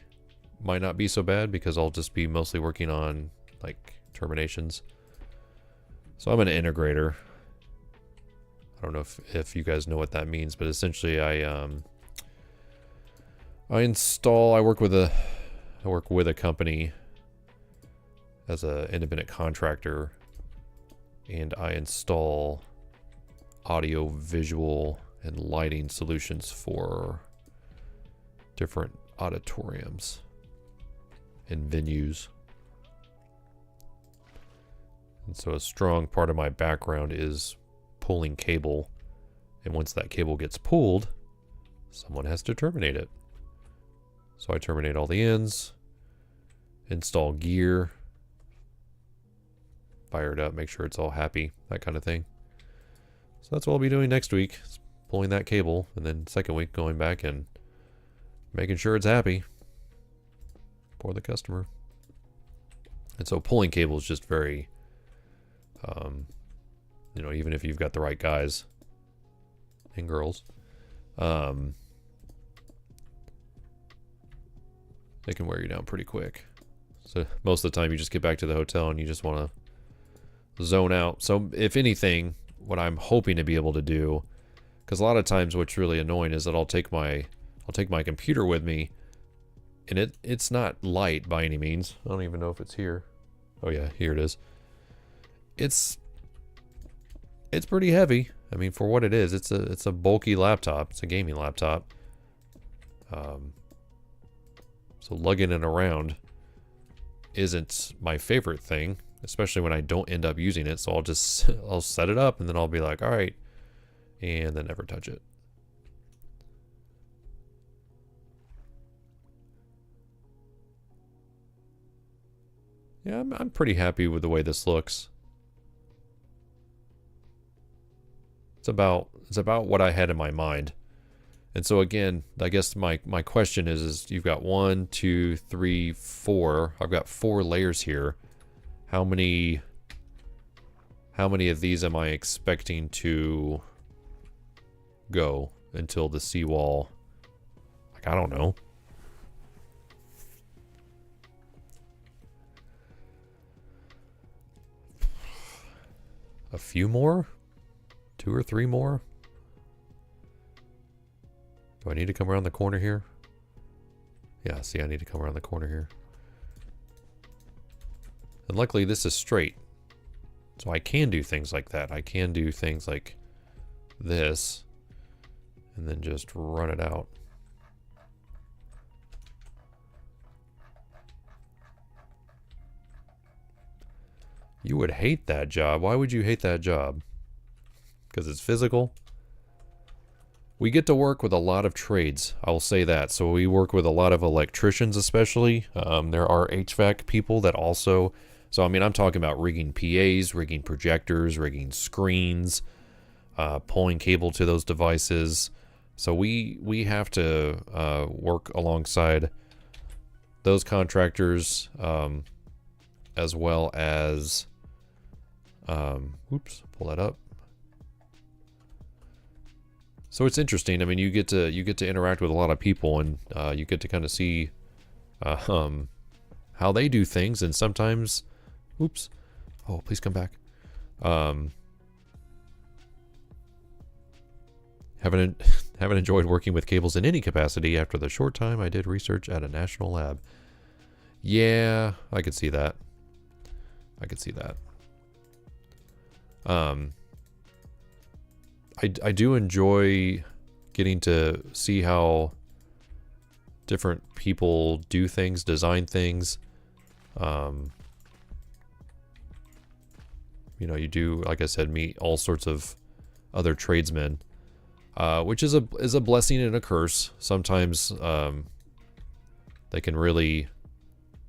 might not be so bad because I'll just be mostly working on like terminations. So I'm an integrator. I don't know if you guys know what that means, but essentially I work with a company as an independent contractor, and I install audio, visual, and lighting solutions for different auditoriums and venues. And so a strong part of my background is pulling cable, and once that cable gets pulled, someone has to terminate it. So I terminate all the ends, install gear, fire it up, make sure it's all happy, that kind of thing. So that's what I'll be doing next week, is pulling that cable, and then second week going back and making sure it's happy for the customer. And so pulling cable is just very even if you've got the right guys and girls, they can wear you down pretty quick. So most of the time you just get back to the hotel and you just want to zone out. So if anything, what I'm hoping to be able to do, because a lot of times what's really annoying is that I'll take my computer with me, and it's not light by any means. I don't even know if it's here. Oh yeah, here it is. It's pretty heavy. I mean, for what it is, it's a bulky laptop. It's a gaming laptop. So lugging it around isn't my favorite thing, especially when I don't end up using it. So I'll set it up and then I'll be like, all right, and then never touch it. Yeah, I'm pretty happy with the way this looks. It's about what I had in my mind. And so again, I guess my question is you've got 1, 2, 3, 4. I've got 4 layers here. How many of these am I expecting to go until the seawall? Like, I don't know. A few more? 2 or 3 more? Do I need to come around the corner here? Yeah, see, I need to come around the corner here. And luckily this is straight. So I can do things like that. I can do things like this and then just run it out. You would hate that job. Why would you hate that job? Because it's physical. We get to work with a lot of trades, I will say that. So we work with a lot of electricians especially. There are HVAC people that also... So I mean, I'm talking about rigging PAs, rigging projectors, rigging screens, pulling cable to those devices. So we have to work alongside those contractors, as well as... oops, pull that up. So it's interesting. I mean, you get to interact with a lot of people, and you get to kind of see how they do things, and sometimes, oops, oh, please come back. Haven't enjoyed working with cables in any capacity after the short time I did research at a national lab. Yeah, I could see that. I could see that. I do enjoy getting to see how different people do things, design things. You know, you do, like I said, meet all sorts of other tradesmen, which is a blessing and a curse. Sometimes they can really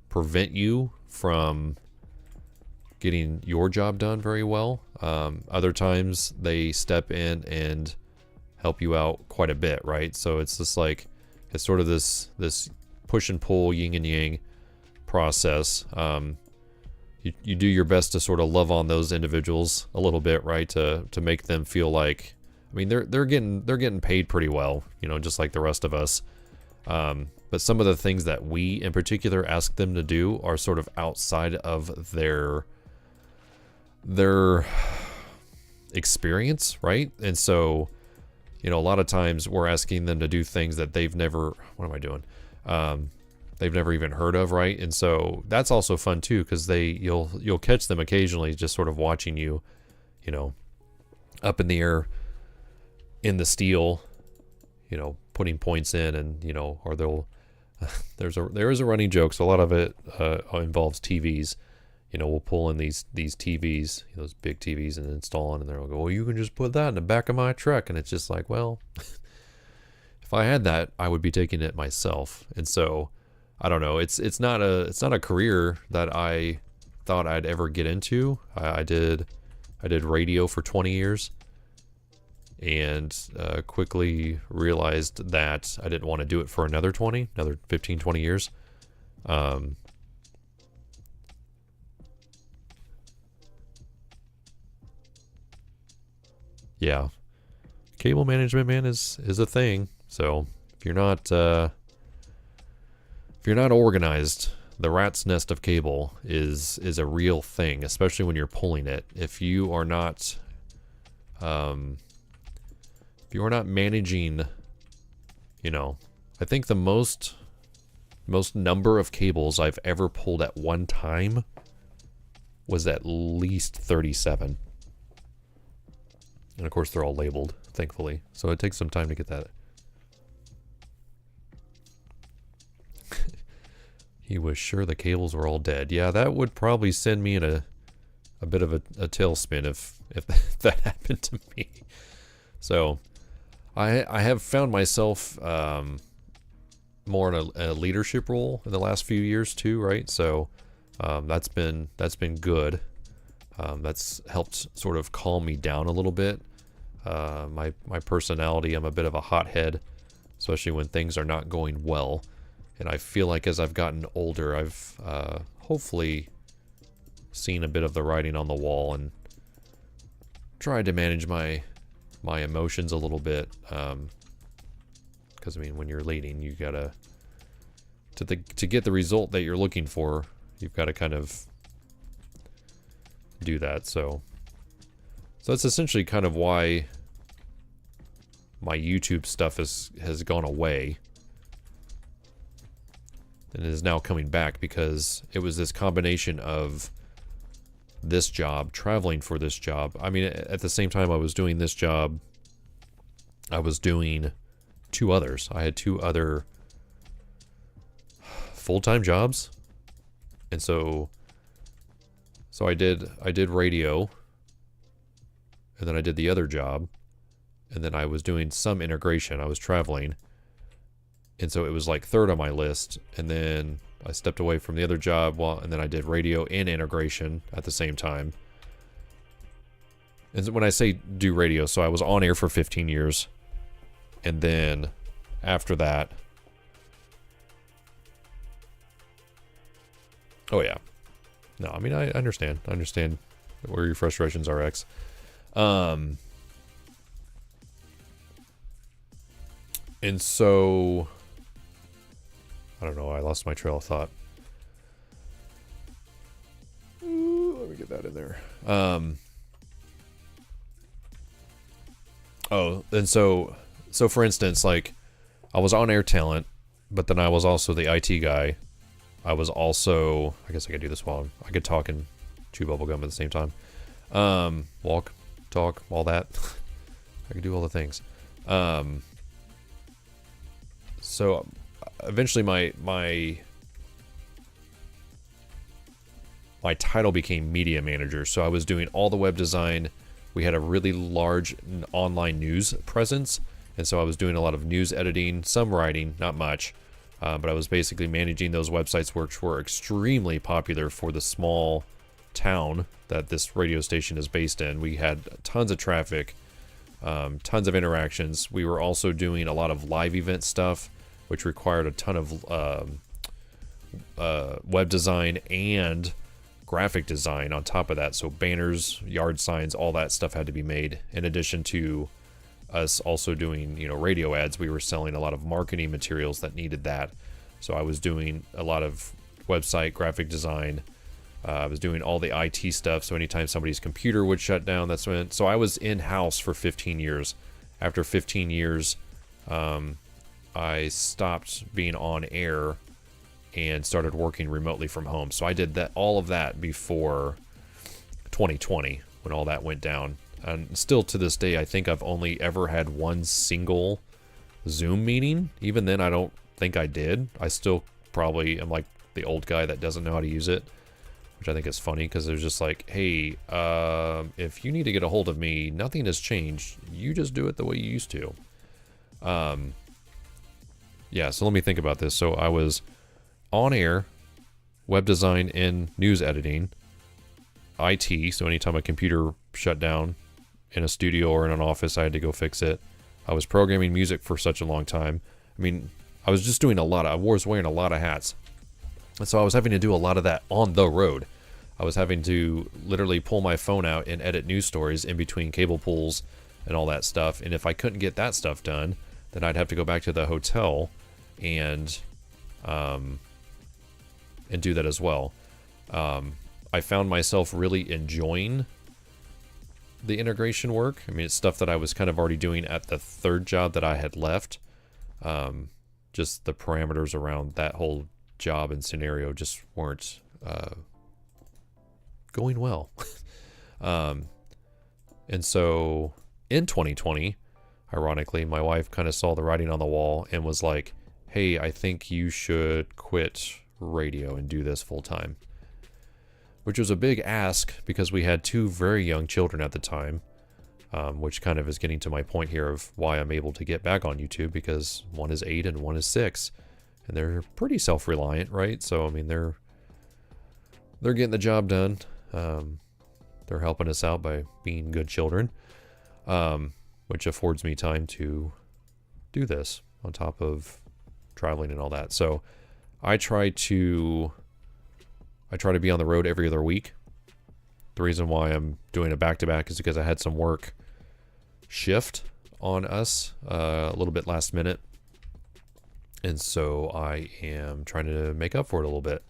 prevent you from getting your job done very well. Other times they step in and help you out quite a bit, right? So it's just like, it's sort of this push and pull, yin and yang process. You do your best to sort of love on those individuals a little bit, right? To make them feel like, I mean, they're getting paid pretty well, you know, just like the rest of us. But some of the things that we in particular ask them to do are sort of outside of their experience, right? And so, you know, a lot of times we're asking them to do things that they've never, what am I doing? They've never even heard of, right? And so that's also fun too, because you'll catch them occasionally just sort of watching you, you know, up in the air in the steel, you know, putting points in, and you know, or they'll there is a running joke, so a lot of it involves TVs. You know, we'll pull in these TVs, those big TVs, and install them, and they'll go, well, you can just put that in the back of my truck. And it's just like, well, if I had that, I would be taking it myself. And so, I don't know. It's not a career that I thought I'd ever get into. I did radio for 20 years, and quickly realized that I didn't want to do it for another 15, 20 years. Yeah, cable management, man, is a thing. So if you're not organized, the rat's nest of cable is a real thing, especially when you're pulling it. If you are not managing, you know, I think the most number of cables I've ever pulled at one time was at least 37. And of course, they're all labeled, thankfully. So it takes some time to get that. He was sure the cables were all dead. Yeah, that would probably send me in a bit of a tailspin if that happened to me. So I have found myself more in a leadership role in the last few years too, right? So that's been good. That's helped sort of calm me down a little bit. My personality, I'm a bit of a hothead, especially when things are not going well. And I feel like as I've gotten older, I've hopefully seen a bit of the writing on the wall and tried to manage my emotions a little bit. Because I mean, when you're leading, you gotta to get the result that you're looking for, you've got to kind of do that. So that's essentially kind of why my YouTube stuff has gone away and is now coming back, because it was this combination of this job, traveling for this job. I mean, at the same time I was doing this job, I was doing two others. I had two other full-time jobs. And so I did radio, and then I did the other job, and then I was doing some integration. I was traveling. And so it was like third on my list, and then I stepped away from the other job, and then I did radio and integration at the same time. And when I say do radio, so I was on air for 15 years, and then after that, oh yeah, no, I mean, I understand where your frustrations are, X. And so, I don't know, I lost my trail of thought. Ooh, let me get that in there. Oh, and so for instance, like, I was on air talent, but then I was also the IT guy. I was also, I guess I could do this while I could talk and chew bubble gum at the same time. Walk, talk, all that. I could do all the things. So eventually my title became media manager. So I was doing all the web design. We had a really large online news presence. And so I was doing a lot of news editing, some writing, not much. But I was basically managing those websites, which were extremely popular for the small town that this radio station is based in. We had tons of traffic, tons of interactions. We were also doing a lot of live event stuff, which required a ton of web design and graphic design on top of that. So banners, yard signs, all that stuff had to be made. In addition to us also doing, radio ads, we were selling a lot of marketing materials that needed that. So I was doing a lot of website graphic design. I was doing all the IT stuff. So anytime somebody's computer would shut down, that's when. So I was in-house for 15 years. After 15 years, I stopped being on air and started working remotely from home. So I did all of that before 2020 when all that went down. And still to this day, I think I've only ever had one single Zoom meeting. Even then, I don't think I did. I still probably am like the old guy that doesn't know how to use it, which I think is funny because it was just like, hey, if you need to get a hold of me, nothing has changed. You just do it the way you used to. Yeah, so let me think about this. So I was on air, web design and news editing, IT, so anytime a computer shut down in a studio or in an office, I had to go fix it. I was programming music for such a long time. I mean, I was just doing I was wearing a lot of hats. And so I was having to do a lot of that on the road. I was having to literally pull my phone out and edit news stories in between cable pulls and all that stuff. And if I couldn't get that stuff done, then I'd have to go back to the hotel and do that as well. I found myself really enjoying the integration work. I mean, it's stuff that I was kind of already doing at the third job that I had left. Just the parameters around that whole job and scenario just weren't going well. And so in 2020, ironically, my wife kind of saw the writing on the wall and was like, hey, I think you should quit radio and do this full time. Which was a big ask because we had two very young children at the time, which kind of is getting to my point here of why I'm able to get back on YouTube, because one is 8 and one is 6, and they're pretty self-reliant, right? So I mean, they're getting the job done. They're helping us out by being good children, which affords me time to do this on top of traveling and all that. So I try to be on the road every other week. The reason why I'm doing a back-to-back is because I had some work shift on us a little bit last minute. And so I am trying to make up for it a little bit.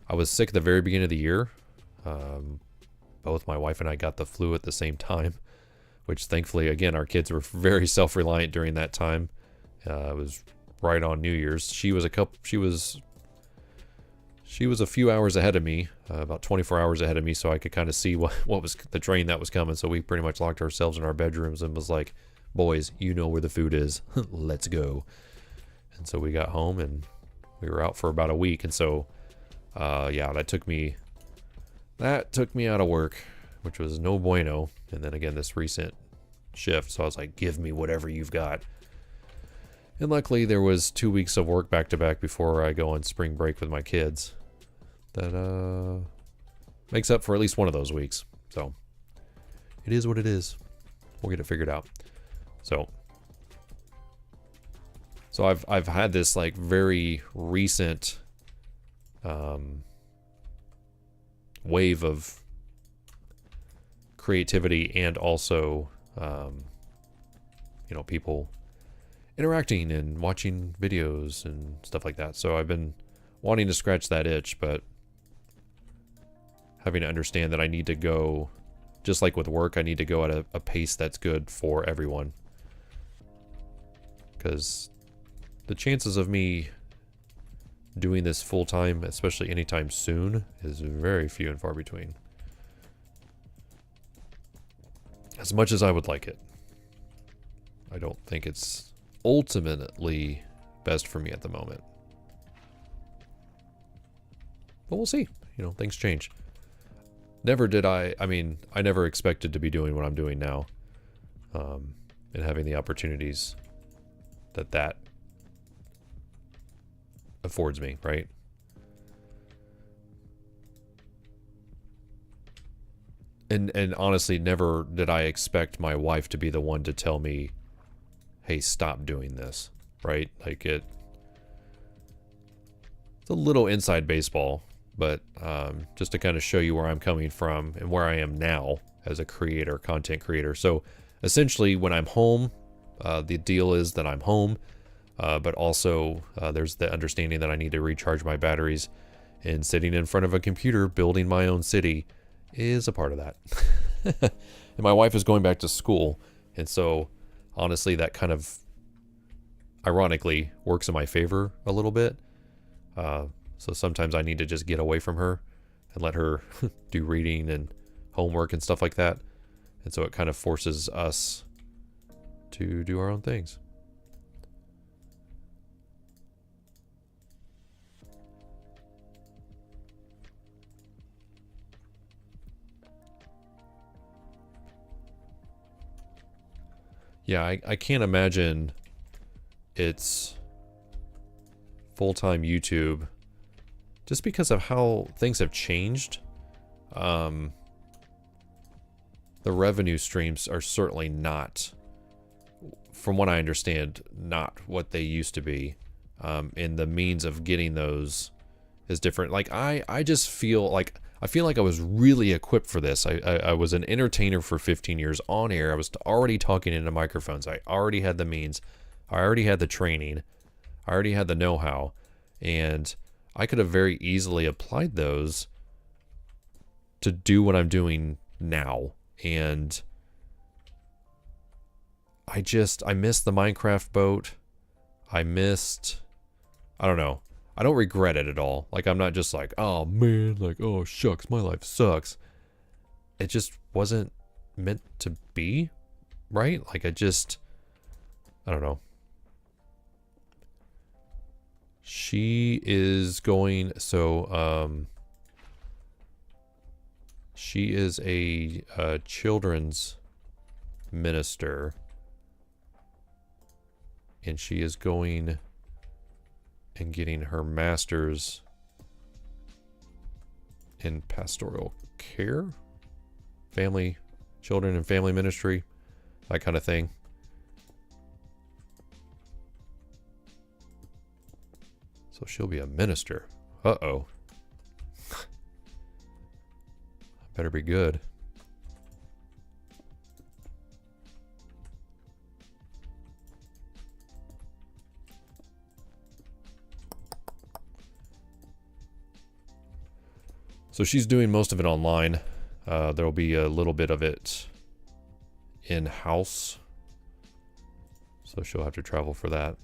I was sick at the very beginning of the year. Both my wife and I got the flu at the same time, which thankfully, again, our kids were very self-reliant during that time. It was right on New Year's. She was a few hours ahead of me, about 24 hours ahead of me, so I could kind of see what was the train that was coming. So we pretty much locked ourselves in our bedrooms and was like, boys, you know where the food is. Let's go. And so we got home and we were out for about a week. And so, yeah, that took me out of work, which was no bueno. And then again, this recent shift. So I was like, give me whatever you've got. And luckily there was 2 weeks of work back to back before I go on spring break with my kids. That makes up for at least one of those weeks. So it is what it is. We'll get it figured out. So I've had this like very recent wave of creativity and also people interacting and watching videos and stuff like that. So I've been wanting to scratch that itch, but having to understand that I need to go, just like with work, I need to go at a pace that's good for everyone. Because the chances of me doing this full time, especially anytime soon, is very few and far between. As much as I would like it, I don't think it's ultimately best for me at the moment. But we'll see. You know, things change. Never did I mean, I never expected to be doing what I'm doing now. And having the opportunities that affords me, right? And honestly, never did I expect my wife to be the one to tell me, hey, stop doing this, right? Like it's a little inside baseball, but just to kind of show you where I'm coming from and where I am now as a creator, content creator. So essentially when I'm home, the deal is that I'm home, but also there's the understanding that I need to recharge my batteries, and sitting in front of a computer building my own city is a part of that. And my wife is going back to school, and so honestly that kind of ironically works in my favor a little bit. So sometimes I need to just get away from her and let her do reading and homework and stuff like that, and so it kind of forces us to do our own things. Yeah, I can't imagine it's full-time YouTube just because of how things have changed. The revenue streams are certainly not, from what I understand, not what they used to be. And the means of getting those is different. Like I just feel like I was really equipped for this. I was an entertainer for 15 years on air. I was already talking into microphones. I already had the means. I already had the training. I already had the know-how. And I could have very easily applied those to do what I'm doing now. And I missed the Minecraft boat. I don't know. I don't regret it at all. Like, I'm not just like, oh man, like, oh shucks, my life sucks. It just wasn't meant to be, right? Like, I don't know. She is going, so, she is a children's minister, and she is going and getting her master's in pastoral care, children and family ministry, that kind of thing. So she'll be a minister. Uh-oh. Better be good. So she's doing most of it online. There'll be a little bit of it in-house. So she'll have to travel for that.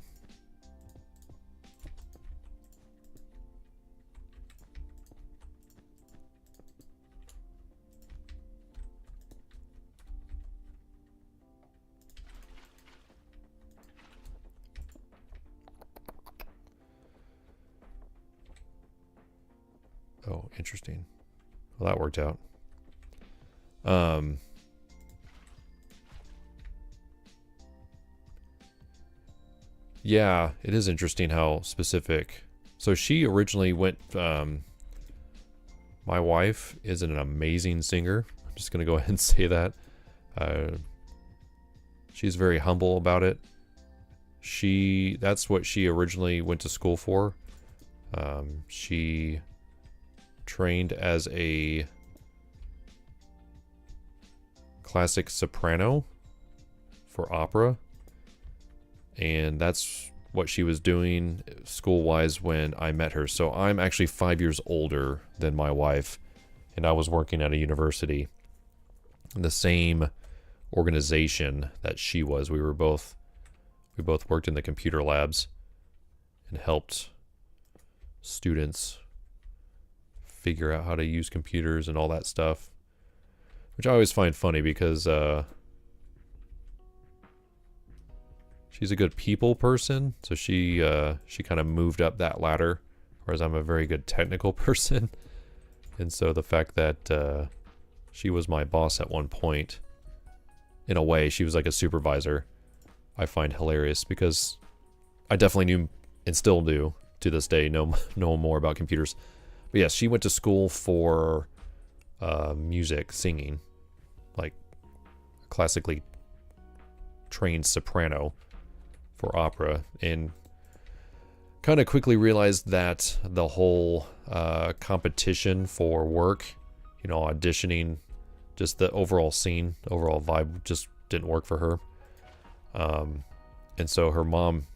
Oh, interesting. Well, that worked out. Yeah, it is interesting how specific. So she originally went, my wife is an amazing singer. I'm just going to go ahead and say that. She's very humble about it. That's what she originally went to school for. She trained as a classic soprano for opera, and that's what she was doing school-wise when I met her. So I'm actually 5 years older than my wife, and I was working at a university in the same organization that she was. We both worked in the computer labs and helped students figure out how to use computers and all that stuff, which I always find funny because she's a good people person, so she kind of moved up that ladder, whereas I'm a very good technical person. And so the fact that she was my boss at one point, in a way, she was like a supervisor, I find hilarious, because I definitely knew, and still do to this day, know more about computers. But yes, she went to school for music, singing, like classically trained soprano for opera, and kind of quickly realized that the whole competition for work, you know, auditioning, just the overall scene, overall vibe just didn't work for her. And so her mom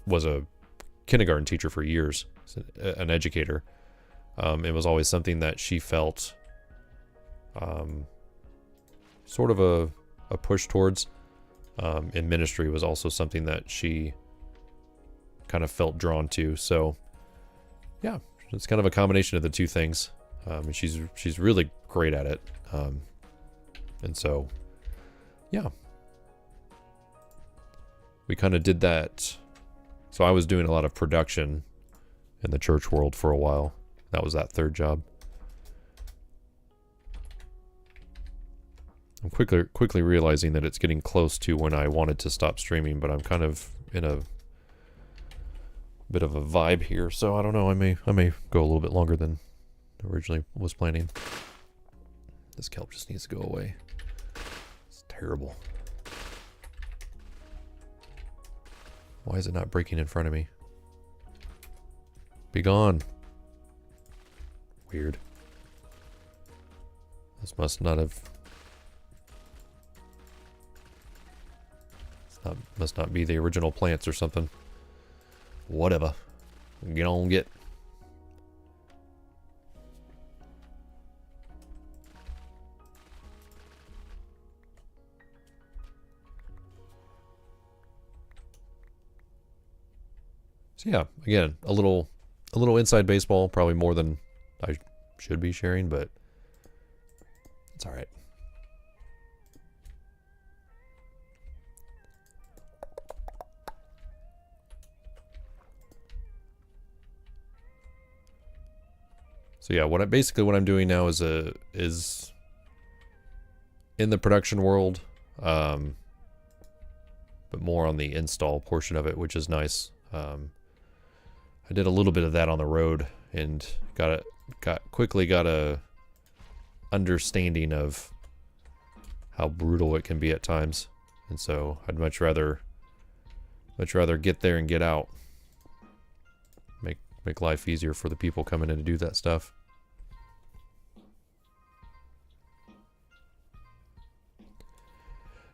was a kindergarten teacher for years, an educator. It was always something that she felt sort of a push towards. In ministry was also something that she kind of felt drawn to. So yeah, it's kind of a combination of the two things. And she's really great at it. And so, yeah, we kind of did that. So I was doing a lot of production in the church world for a while. That was that third job. I'm quickly realizing that it's getting close to when I wanted to stop streaming, but I'm kind of in a bit of a vibe here, so I don't know. I may go a little bit longer than originally was planning. This kelp just needs to go away. It's terrible. Why is it not breaking in front of me? Be gone. Weird. This must not have... must not be the original plants or something. Whatever. Get on, get. So yeah, again, a little inside baseball, probably more than I should be sharing, but it's all right. So yeah, what I'm doing now is in the production world, but more on the install portion of it, which is nice. I did a little bit of that on the road and quickly got a understanding of how brutal it can be at times, and so I'd much rather get there and get out. Make life easier for the people coming in to do that stuff.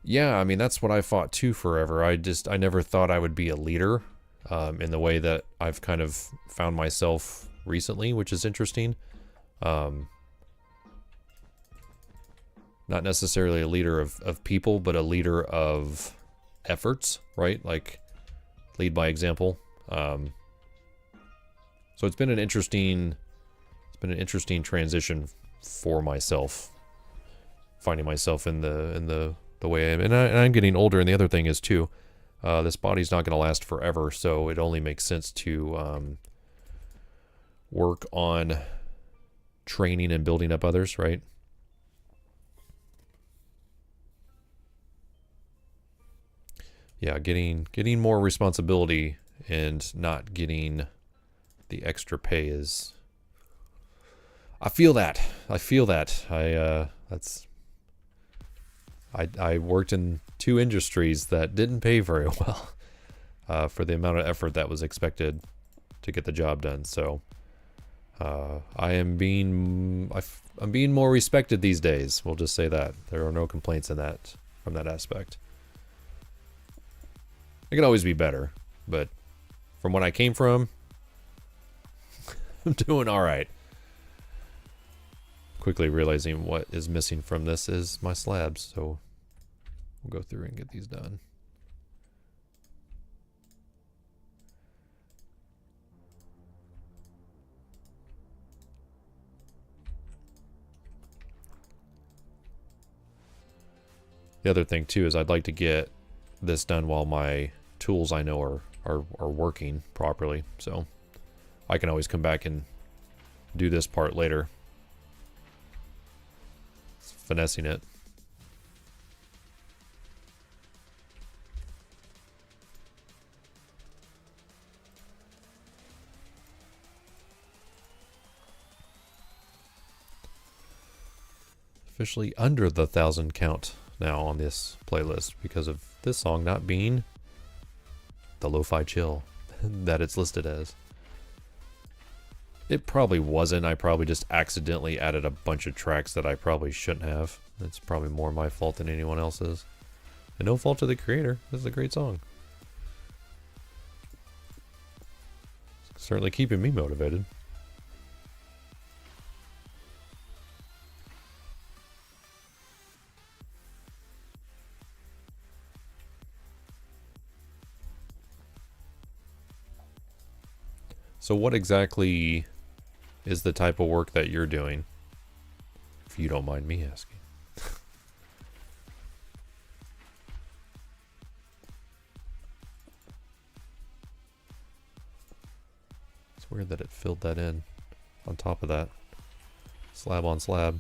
Yeah, I mean, that's what I fought too forever. I never thought I would be a leader in the way that I've kind of found myself recently, which is interesting. Not necessarily a leader of people, but a leader of efforts, right? Like lead by example. So it's been an interesting transition for myself, finding myself in the way I am, and I'm getting older. And the other thing is too, this body's not going to last forever, so it only makes sense to work on training and building up others, right? Yeah, getting more responsibility and not getting the extra pay is... I feel that. I worked in 2 industries that didn't pay very well for the amount of effort that was expected to get the job done. So I'm being more respected these days. We'll just say that. There are no complaints from that aspect. It could always be better, but from what I came from, I'm doing all right. Quickly realizing what is missing from this is my slabs, so we'll go through and get these done. The other thing too is I'd like to get this done while my tools I know are working properly. So I can always come back and do this part later. It's finessing it. Officially under the 1,000 count now on this playlist because of this song not being the lo-fi chill that it's listed as. It probably wasn't. I probably just accidentally added a bunch of tracks that I probably shouldn't have. It's probably more my fault than anyone else's. And no fault to the creator. This is a great song. It's certainly keeping me motivated. So what exactly is the type of work that you're doing? If you don't mind me asking. It's weird that it filled that in on top of that. Slab on slab.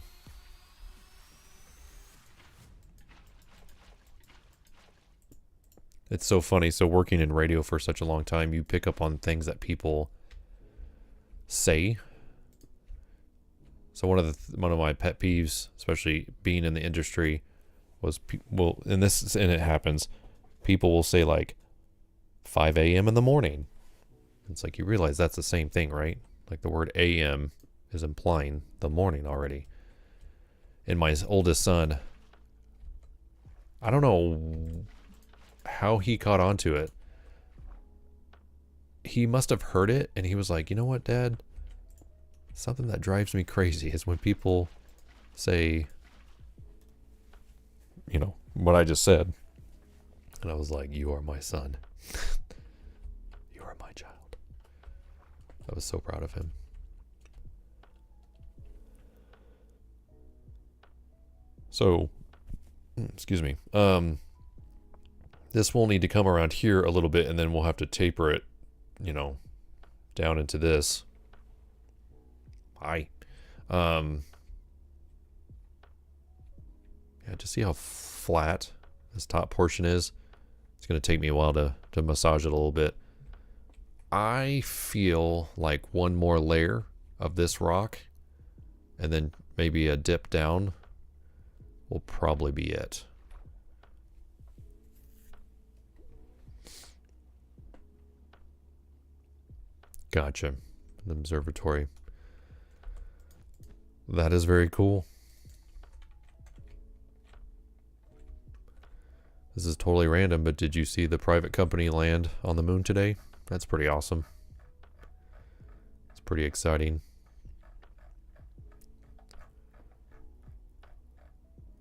It's so funny. So working in radio for such a long time, you pick up on things that people say. So one of my pet peeves, especially being in the industry, was and it happens. People will say like 5 a.m. in the morning. It's like you realize that's the same thing, right? Like the word a.m. is implying the morning already. And my oldest son, I don't know how he caught onto it. He must have heard it and he was like, you know what, Dad? Something that drives me crazy is when people say, you know, what I just said. And I was like, you are my son. You are my child. I was so proud of him. So, excuse me. This will need to come around here a little bit and then we'll have to taper it, you know, down into this. Hi. Yeah, just see how flat this top portion is. It's going to take me a while to massage it a little bit. I feel like one more layer of this rock and then maybe a dip down will probably be it. Gotcha. An observatory. That is very cool. This is totally random, but did you see the private company land on the moon today? That's pretty awesome. It's pretty exciting.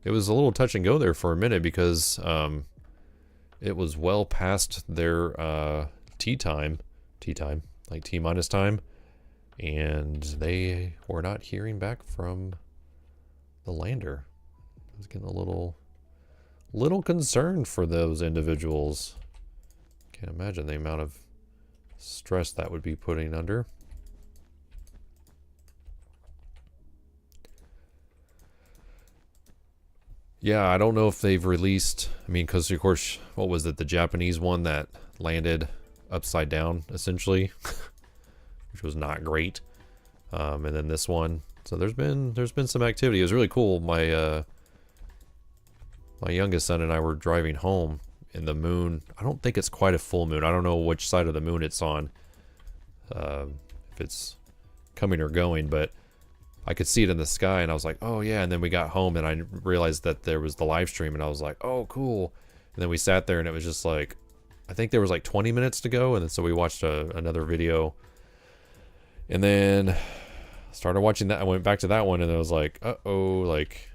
It was a little touch and go there for a minute because it was well past their tea time, like T-minus time, and they were not hearing back from the lander. I was getting a little concerned for those individuals. Can't imagine the amount of stress that would be putting under. Yeah, I don't know if they've released, I mean, because of course, what was it, the Japanese one that landed upside down, essentially, which was not great. And then this one. So there's been some activity. It was really cool. My youngest son and I were driving home in the moon. I don't think it's quite a full moon. I don't know which side of the moon it's on, if it's coming or going, but I could see it in the sky and I was like, oh yeah. And then we got home and I realized that there was the live stream and I was like, oh cool. And then we sat there and it was just like, I think there was like 20 minutes to go. And then so we watched another video and then started watching that. I went back to that one and I was like, uh-oh, like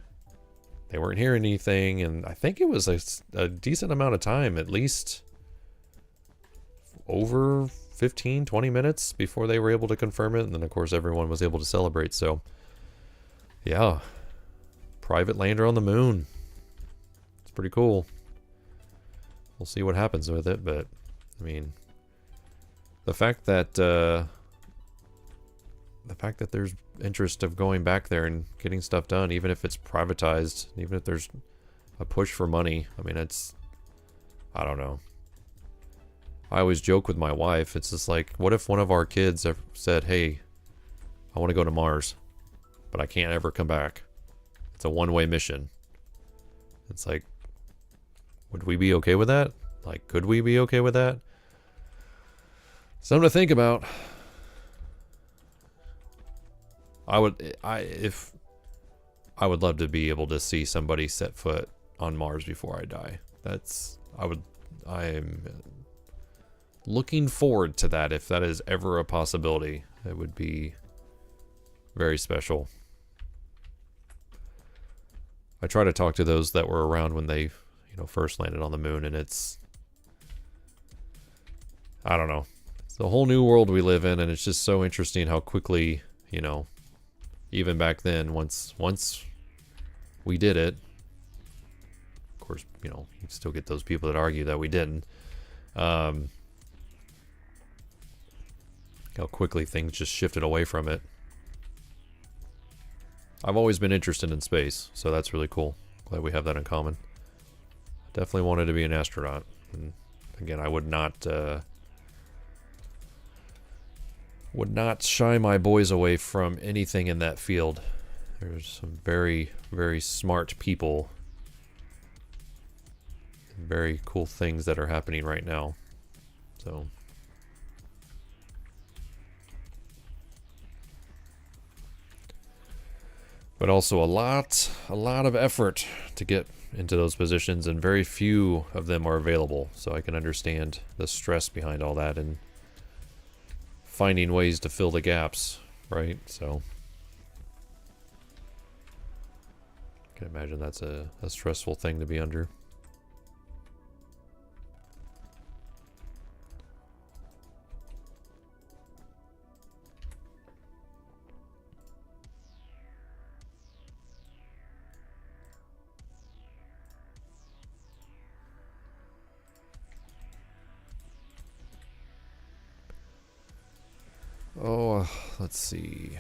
they weren't hearing anything. And I think it was a decent amount of time, at least over 15, 20 minutes before they were able to confirm it. And then of course everyone was able to celebrate. So yeah, private lander on the moon. It's pretty cool. we'll see what happens with it. But I mean, the fact that there's interest of going back there and getting stuff done, even if it's privatized, even if there's a push for money. I mean, I don't know. I always joke with my wife. It's just like, what if one of our kids ever said, hey, I want to go to Mars, but I can't ever come back. It's a one-way mission. It's like, would we be okay with that? Like, could we be okay with that? Something to think about. I would love to be able to see somebody set foot on Mars before I die. I am looking forward to that. If that is ever a possibility, it would be very special. I try to talk to those that were around when they, first landed on the moon, and I don't know. It's a whole new world we live in, and it's just so interesting how quickly, even back then, once we did it, of course, you still get those people that argue that we didn't. How quickly things just shifted away from it. I've always been interested in space, so that's really cool. Glad we have that in common. Definitely wanted to be an astronaut. And again, I would not shy my boys away from anything in that field. There's some very, very smart people and very cool things that are happening right now. So but also a lot of effort to get into those positions, and very few of them are available. So I can understand the stress behind all that and finding ways to fill the gaps, right? So I can imagine that's a stressful thing to be under. Oh, let's see.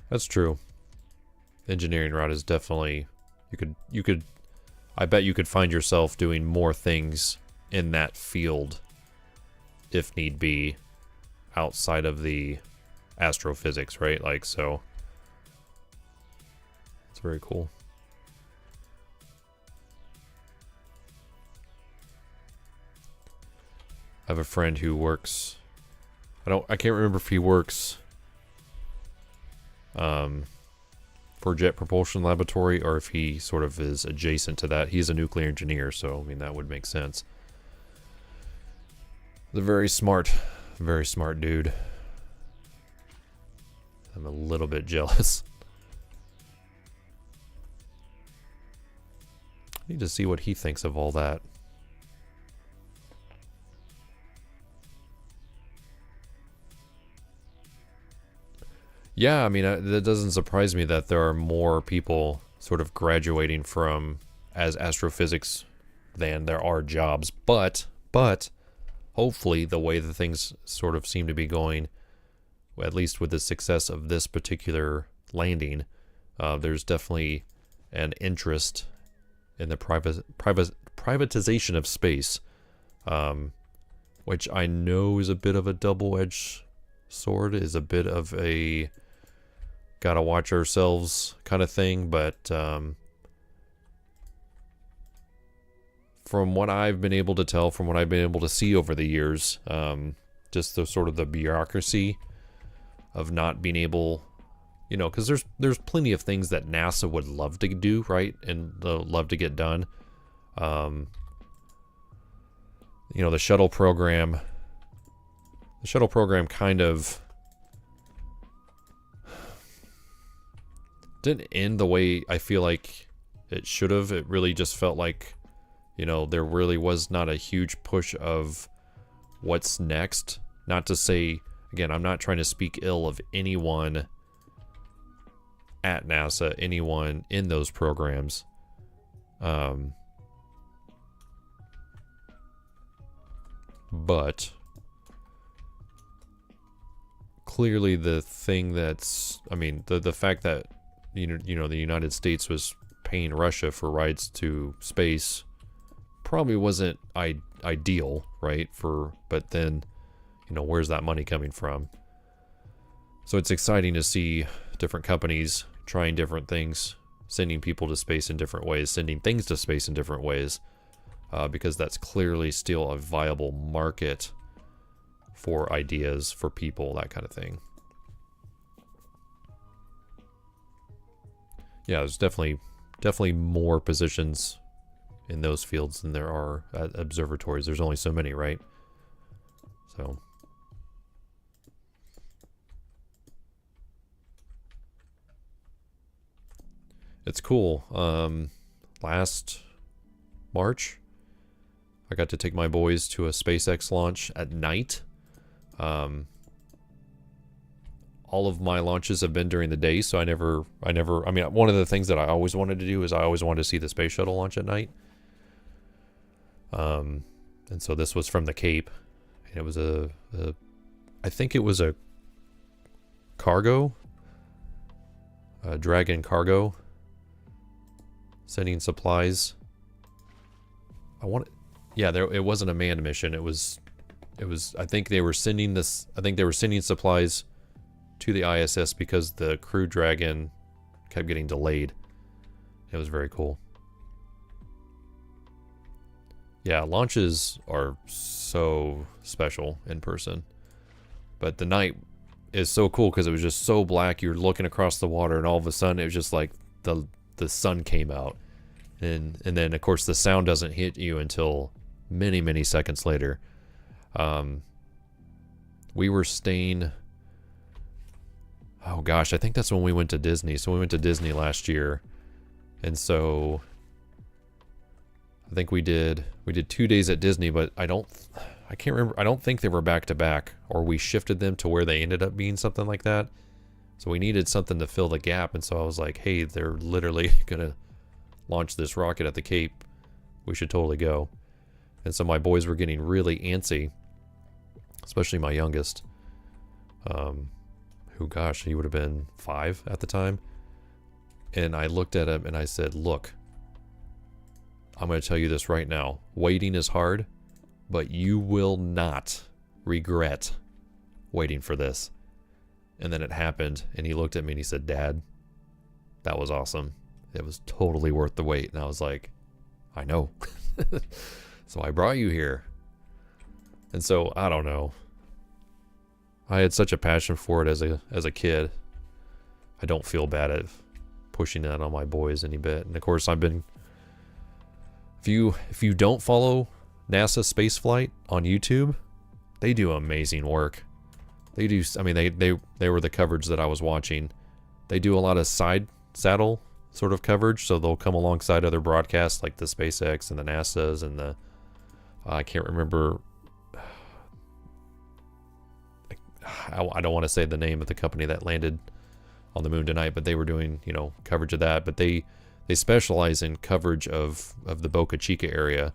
That's true. Engineering route is definitely, you could I bet you could find yourself doing more things in that field if need be outside of the astrophysics, right? Like, so it's very cool. I have a friend who works, I can't remember if he works for Jet Propulsion Laboratory or if he sort of is adjacent to that. He's a nuclear engineer, so I mean that would make sense. The very smart dude. I'm a little bit jealous. I need to see what he thinks of all that. Yeah, I mean, that doesn't surprise me that there are more people sort of graduating from as astrophysics than there are jobs. But hopefully the way the things sort of seem to be going, at least with the success of this particular landing, there's definitely an interest in the privatization of space, which I know is a bit of a double-edged sword, is a bit of a gotta watch ourselves kind of thing, but from what I've been able to tell, from what I've been able to see over the years, just the sort of the bureaucracy of not being able, you know, because there's plenty of things that NASA would love to do, right, and love to get done. You know, the shuttle program kind of didn't end the way I feel like it should have. It really just felt like, you know, there really was not a huge push of what's next. Not to say, again, I'm not trying to speak ill of anyone at NASA, anyone in those programs. But clearly the thing that's, I mean, the fact that, you know, the United States was paying Russia for rides to space probably wasn't ideal, right? But then, you know, where's that money coming from? So it's exciting to see different companies trying different things, sending people to space in different ways, sending things to space in different ways, because that's clearly still a viable market for ideas, for people, that kind of thing. Yeah, there's definitely more positions in those fields than there are at observatories. There's only so many, right? So it's cool. Last March, I got to take my boys to a SpaceX launch at night. All of my launches have been during the day, so I mean, one of the things that I always wanted to do is I always wanted to see the space shuttle launch at night. And so this was from the Cape, and it was I think it was a cargo, a Dragon cargo, sending supplies. It wasn't a manned mission. It was, I think they were sending supplies to the ISS because the Crew Dragon kept getting delayed. It was very cool. Yeah, launches are so special in person. But the night is so cool because it was just so black. You're looking across the water, and all of a sudden it was just like the sun came out. And then, of course, the sound doesn't hit you until many, many seconds later. We were staying... Oh gosh, I think that's when we went to Disney. So we went to Disney last year. And so I think we did 2 days at Disney, but I can't remember. I don't think they were back to back, or we shifted them to where they ended up being something like that. So we needed something to fill the gap. And so I was like, hey, they're literally going to launch this rocket at the Cape. We should totally go. And so my boys were getting really antsy, especially my youngest, who, gosh, he would have been 5 at the time. And I looked at him and I said, look, I'm going to tell you this right now. Waiting is hard, but you will not regret waiting for this. And then it happened, and he looked at me and he said, Dad, that was awesome. It was totally worth the wait. And I was like, I know. So I brought you here. And so, I don't know. I had such a passion for it as a kid. I don't feel bad at pushing that on my boys any bit. And of course, I've been... If you don't follow NASA spaceflight on YouTube, they do amazing work. They do... I mean, they were the coverage that I was watching. They do a lot of side saddle sort of coverage, so they'll come alongside other broadcasts like the SpaceX and the NASA's and the... I can't remember... I don't want to say the name of the company that landed on the moon tonight, but they were doing, you know, coverage of that. But they specialize in coverage of the Boca Chica area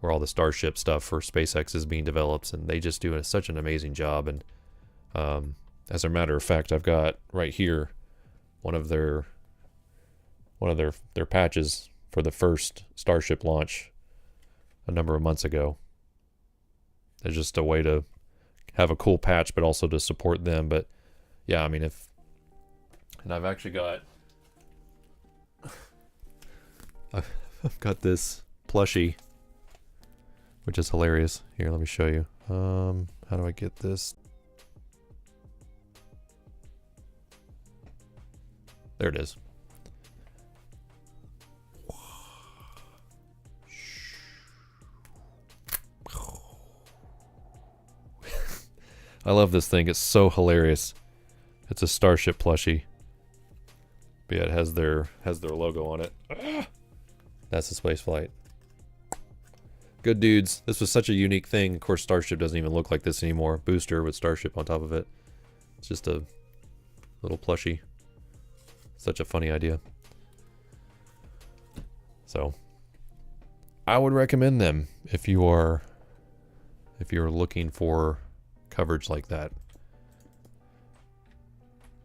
where all the Starship stuff for SpaceX is being developed, and they just do such an amazing job. And as a matter of fact, I've got right here one of their patches for the first Starship launch a number of months ago. It's just a way to have a cool patch, but also to support them. But yeah, I mean, and I've actually got, I've got this plushie, which is hilarious. Here, let me show you. How do I get this? There it is. I love this thing. It's so hilarious. It's a Starship plushie. But yeah, it has their logo on it. That's the space flight. Good dudes. This was such a unique thing. Of course, Starship doesn't even look like this anymore. Booster with Starship on top of it. It's just a little plushie. Such a funny idea. So, I would recommend them if you're looking for coverage like that.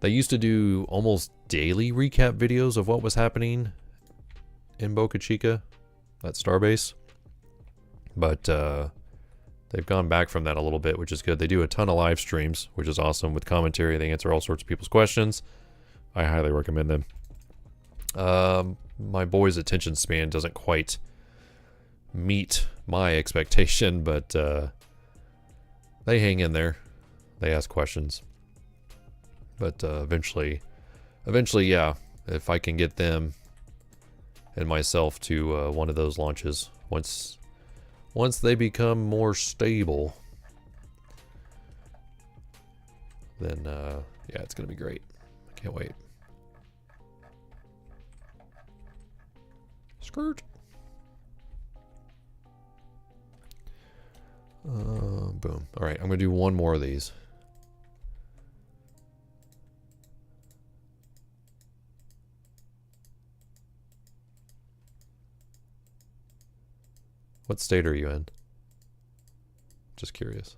They used to do almost daily recap videos of what was happening in Boca Chica, at Starbase. But they've gone back from that a little bit, which is good. They do a ton of live streams, which is awesome, with commentary. They answer all sorts of people's questions. I highly recommend them. My boy's attention span doesn't quite meet my expectation, but they hang in there. They ask questions. But eventually, yeah, if I can get them and myself to one of those launches, once they become more stable, then yeah, it's gonna be great. I can't wait. Skirt. Boom. All right, I'm gonna do one more of these. What state are you in? Just curious.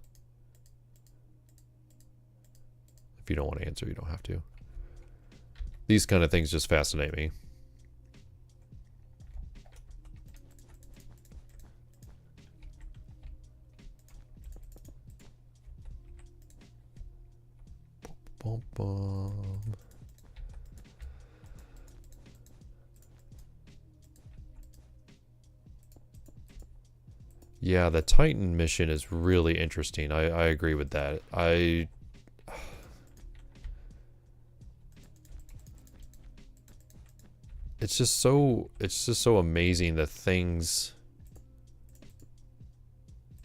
If you don't want to answer, you don't have to. These kind of things just fascinate me. Bum, bum. Yeah, the Titan mission is really interesting. I agree with that. It's just so amazing the things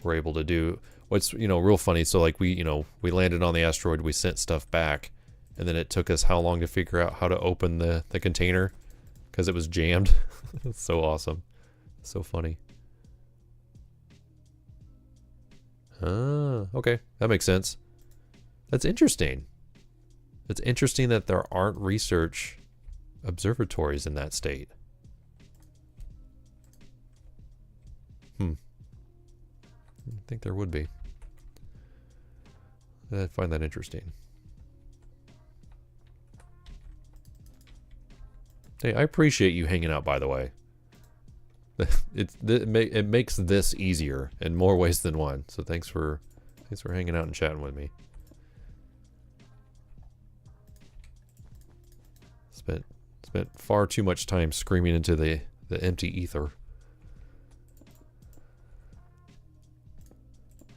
we're able to do. What's, real funny, so like we landed on the asteroid, we sent stuff back, and then it took us how long to figure out how to open the container because it was jammed. It's so awesome. So funny. Ah, okay. That makes sense. That's interesting. It's interesting that there aren't research observatories in that state. I think there would be. I find that interesting. Hey, I appreciate you hanging out, by the way. It makes this easier in more ways than one. So thanks for hanging out and chatting with me. Spent far too much time screaming into the empty ether,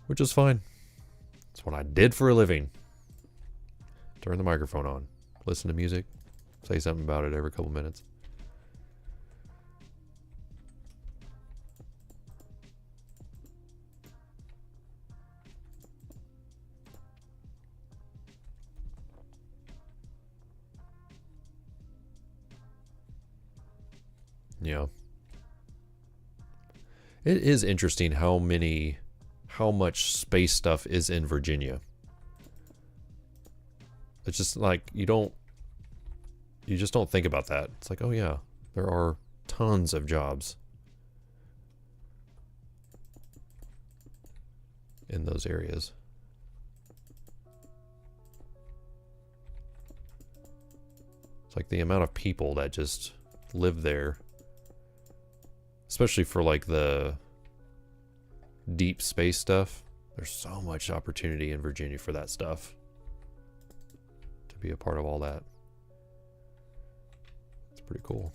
which is fine. It's what I did for a living. Turn the microphone on, listen to music, say something about it every couple minutes. Yeah. It is interesting how much space stuff is in Virginia. It's just like you just don't think about that. It's like, oh yeah, there are tons of jobs in those areas. It's like the amount of people that just live there. Especially for like the deep space stuff. There's so much opportunity in Virginia for that stuff. To be a part of all that. It's pretty cool.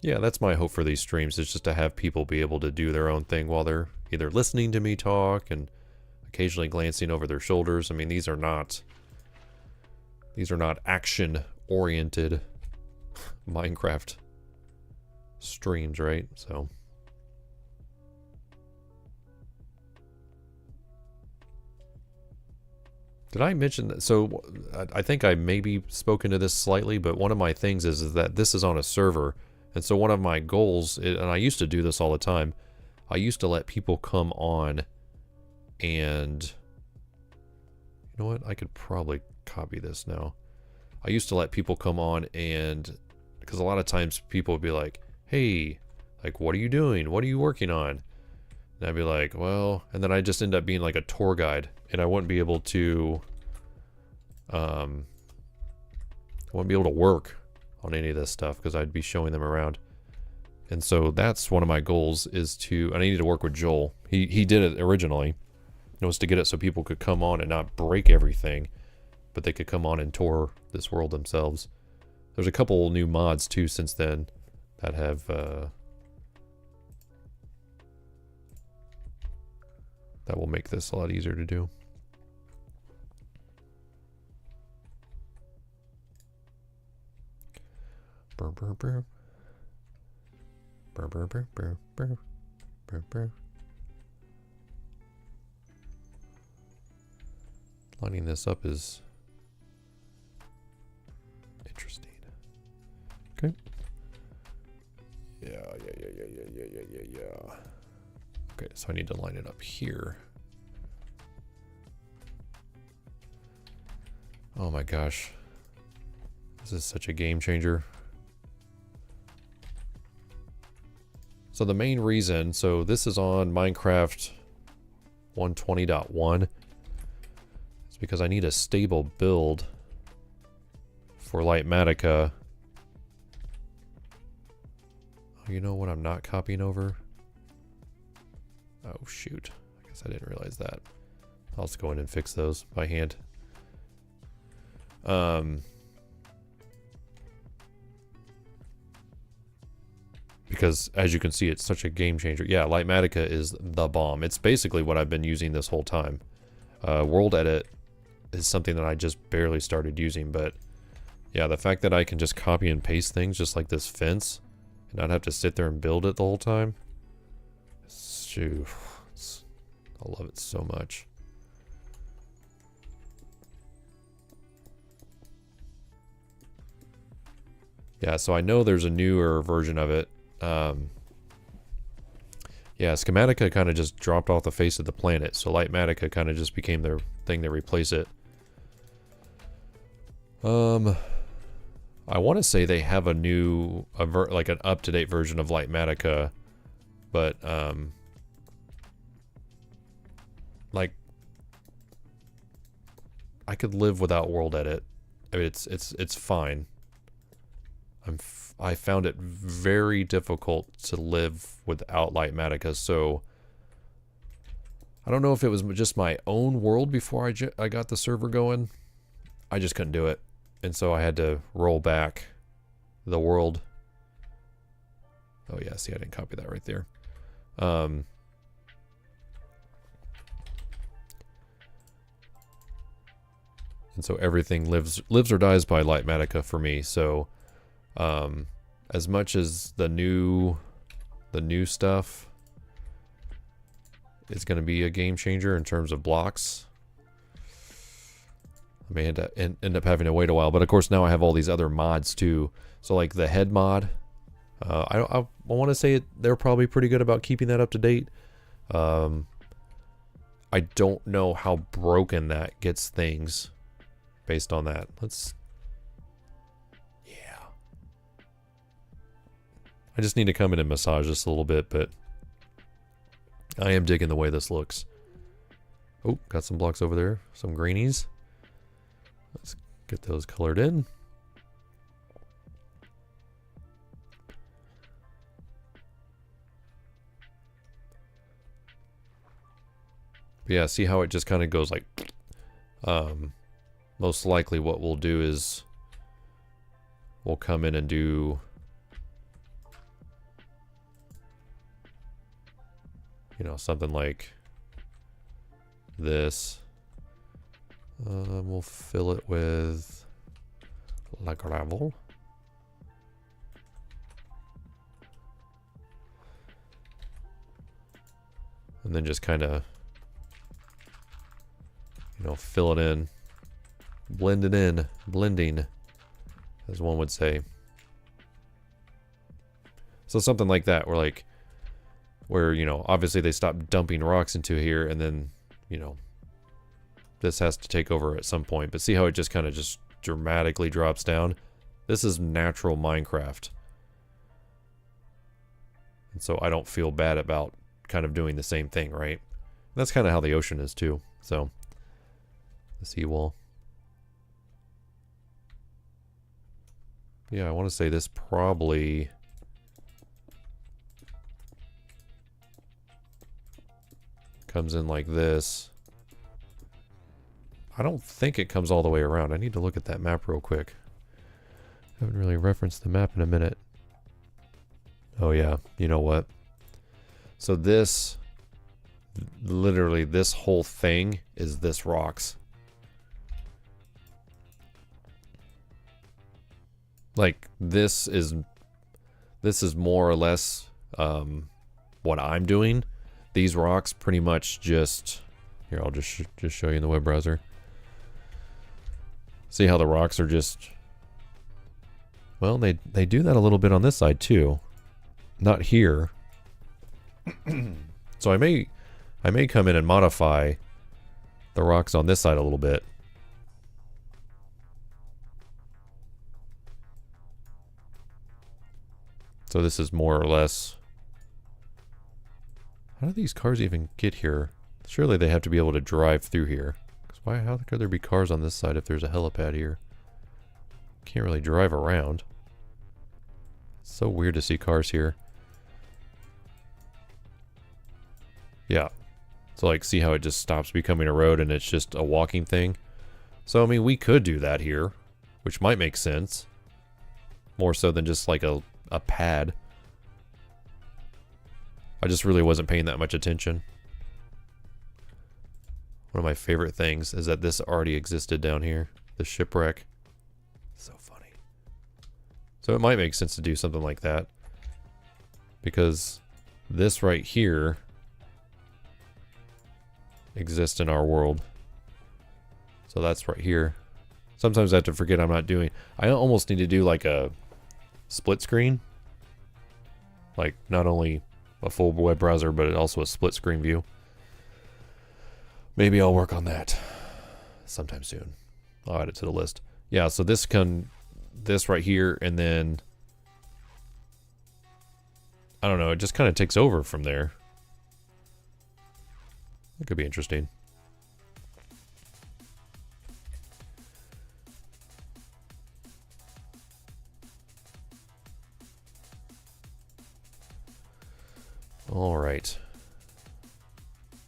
Yeah, that's my hope for these streams, is just to have people be able to do their own thing while they're either listening to me talk and occasionally glancing over their shoulders. I mean, these are not action-oriented Minecraft streams, right? So did I mention that? So I think I maybe spoken to this slightly, but one of my things is that this is on a server, And so one of my goals, and I used to do this all the time, I used to let people come on and, you know what, I could probably copy this now. I used to let people come on and, because a lot of times people would be like, hey, like, what are you doing? What are you working on? And I'd be like, well, and then I just end up being like a tour guide, and I wouldn't be able to, I wouldn't be able to work on any of this stuff because I'd be showing them around. And so that's one of my goals, is to, and I need to work with Joel. He did it originally. It was to get it so people could come on and not break everything, but they could come on and tour this world themselves. There's a couple new mods too since then that have that will make this a lot easier to do. Burr, burr, burr. Burr, burr, burr, burr, burr, burr, burr. Lining this up is interesting. Okay. Yeah. Okay, so I need to line it up here. Oh my gosh. This is such a game changer. So the main reason, so this is on Minecraft 120.1. It's because I need a stable build for Lightmatica. Oh, you know what I'm not copying over? Oh shoot, I guess I didn't realize that. I'll just go in and fix those by hand. Because as you can see, it's such a game changer. Yeah, Lightmatica is the bomb. It's basically what I've been using this whole time. World Edit is something that I just barely started using, but yeah, the fact that I can just copy and paste things just like this fence and not have to sit there and build it the whole time. I love it so much. Yeah, so I know there's a newer version of it. Yeah, Schematica kind of just dropped off the face of the planet, so Lightmatica kind of just became their thing to replace it. I want to say they have a new, like an up-to-date version of Lightmatica, but like I could live without World Edit. I mean, it's fine. I found it very difficult to live without Lightmatica, so I don't know if it was just my own world before I got the server going. I just couldn't do it, and so I had to roll back the world. Oh yeah, see, I didn't copy that right there. And so everything lives or dies by Lightmatica for me. So as much as the new stuff is going to be a game changer in terms of blocks, I may end up having to wait a while. But of course now I have all these other mods too. So like the head mod, I want to say they're probably pretty good about keeping that up to date. I don't know how broken that gets things based on that. Yeah. I just need to come in and massage this a little bit, but I am digging the way this looks. Oh, got some blocks over there. Some greenies. Let's get those colored in. But yeah, see how it just kind of goes like... most likely what we'll do is we'll come in and do, you know, something like this. We'll fill it with like gravel. And then just kind of, you know, fill it in. Blend it in, blending, as one would say. So something like that, where, you know, obviously they stop dumping rocks into here, and then, you know, this has to take over at some point. But see how it just kind of just dramatically drops down? This is natural Minecraft. And so I don't feel bad about kind of doing the same thing, right? And that's kind of how the ocean is too. So, the seawall. Yeah, I want to say this probably... comes in like this. I don't think it comes all the way around. I need to look at that map real quick. Haven't really referenced the map in a minute. Oh yeah, you know what? So this, literally this whole thing is this rocks. Like this is more or less what I'm doing. These rocks pretty much just, here I'll just show you in the web browser. See how the rocks are just, well, they do that a little bit on this side too. Not here. So I may come in and modify the rocks on this side a little bit. So this is more or less... How do these cars even get here? Surely they have to be able to drive through here. 'Cause how could there be cars on this side if there's a helipad here? Can't really drive around. It's so weird to see cars here. Yeah. So like, see how it just stops becoming a road and it's just a walking thing? So I mean, we could do that here, which might make sense. More so than just like a pad. I just really wasn't paying that much attention. One of my favorite things is that this already existed down here. The shipwreck. So funny. So it might make sense to do something like that. Because this right here exists in our world. So that's right here. Sometimes I have to forget I'm not doing... I almost need to do like a split screen. Like not only a full web browser, but also a split screen view. Maybe I'll work on that sometime soon. I'll add it to the list. Yeah, so this right here, and then I don't know, it just kind of takes over from there. That could be interesting. All right.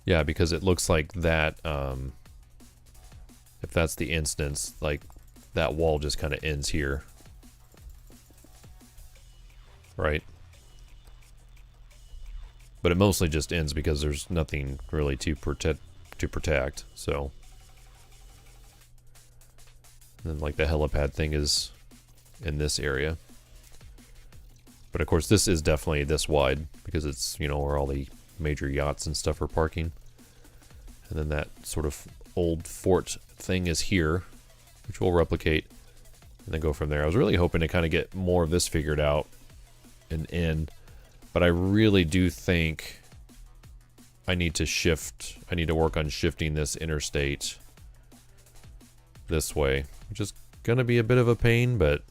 Yeah, because it looks like that, if that's the instance, like that wall just kind of ends here. Right? But it mostly just ends because there's nothing really to protect, so. And then like the helipad thing is in this area. But of course this is definitely this wide because it's, you know, where all the major yachts and stuff are parking. And then that sort of old fort thing is here, which we'll replicate and then go from there. I was really hoping to kind of get more of this figured out and in, but I really do think I need to work on shifting this interstate this way, which is gonna be a bit of a pain, but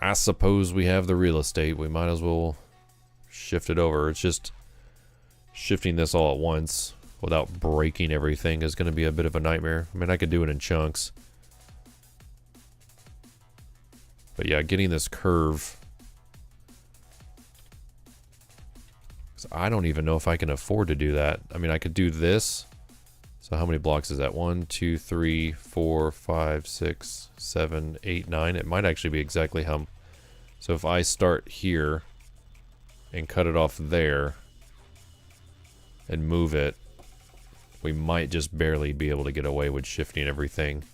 I suppose we have the real estate. We might as well shift it over. It's just shifting this all at once without breaking everything is going to be a bit of a nightmare. I mean, I could do it in chunks. But yeah, getting this curve. 'Cause I don't even know if I can afford to do that. I mean, I could do this. So how many blocks is that? 1, 2, 3, 4, 5, 6, 7, 8, 9. It might actually be exactly how... So if I start here and cut it off there and move it, we might just barely be able to get away with shifting everything.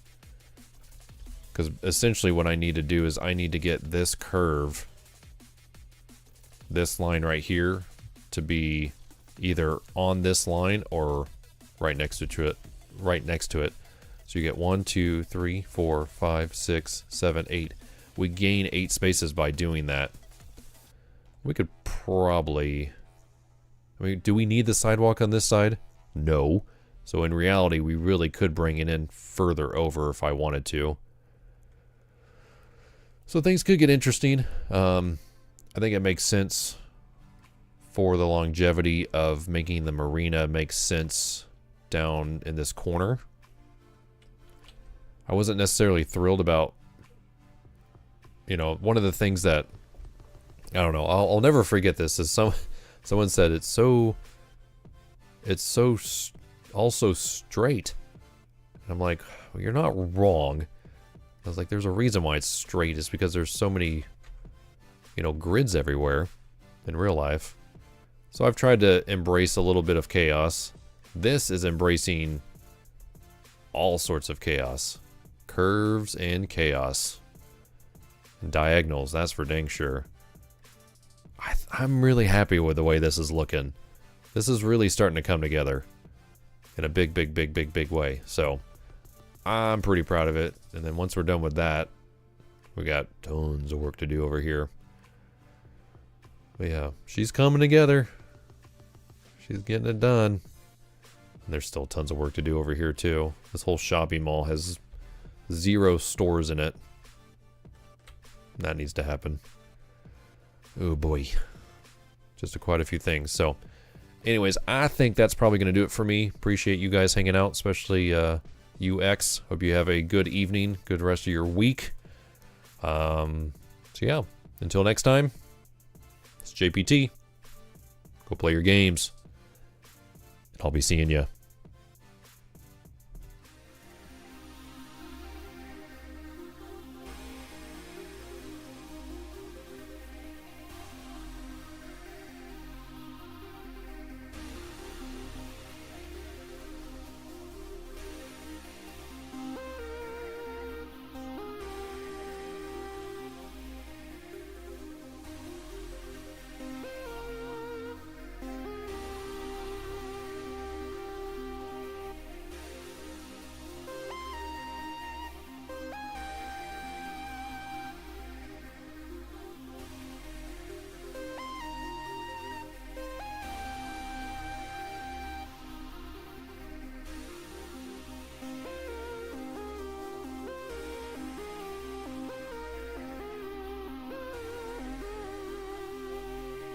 Because essentially what I need to do is I need to get this curve, this line right here, to be either on this line or right next to it. So you get 1, 2, 3, 4, 5, 6, 7, 8. We gain 8 spaces by doing that. We could probably... I mean, do we need the sidewalk on this side? No. So in reality, we really could bring it in further over if I wanted to. So things could get interesting. I think it makes sense for the longevity of making the marina make sense down in this corner. I wasn't necessarily thrilled about, you know, one of the things that, I don't know, I'll never forget this, is someone said it's so also straight. And I'm like, well, you're not wrong. I was like, there's a reason why it's straight. It's because there's so many, you know, grids everywhere in real life. So I've tried to embrace a little bit of chaos. This is embracing all sorts of chaos. Curves and chaos. And diagonals, that's for dang sure. I'm really happy with the way this is looking. This is really starting to come together in a big way. So I'm pretty proud of it. And then once we're done with that, we got tons of work to do over here. But yeah, she's coming together. She's getting it done. And there's still tons of work to do over here too. This whole shopping mall has 0 stores in it. That needs to happen. Oh boy. Just quite a few things. So anyways, I think that's probably going to do it for me. Appreciate you guys hanging out, especially UX. Hope you have a good evening, good rest of your week. So yeah, until next time, it's JPT. Go play your games. I'll be seeing you.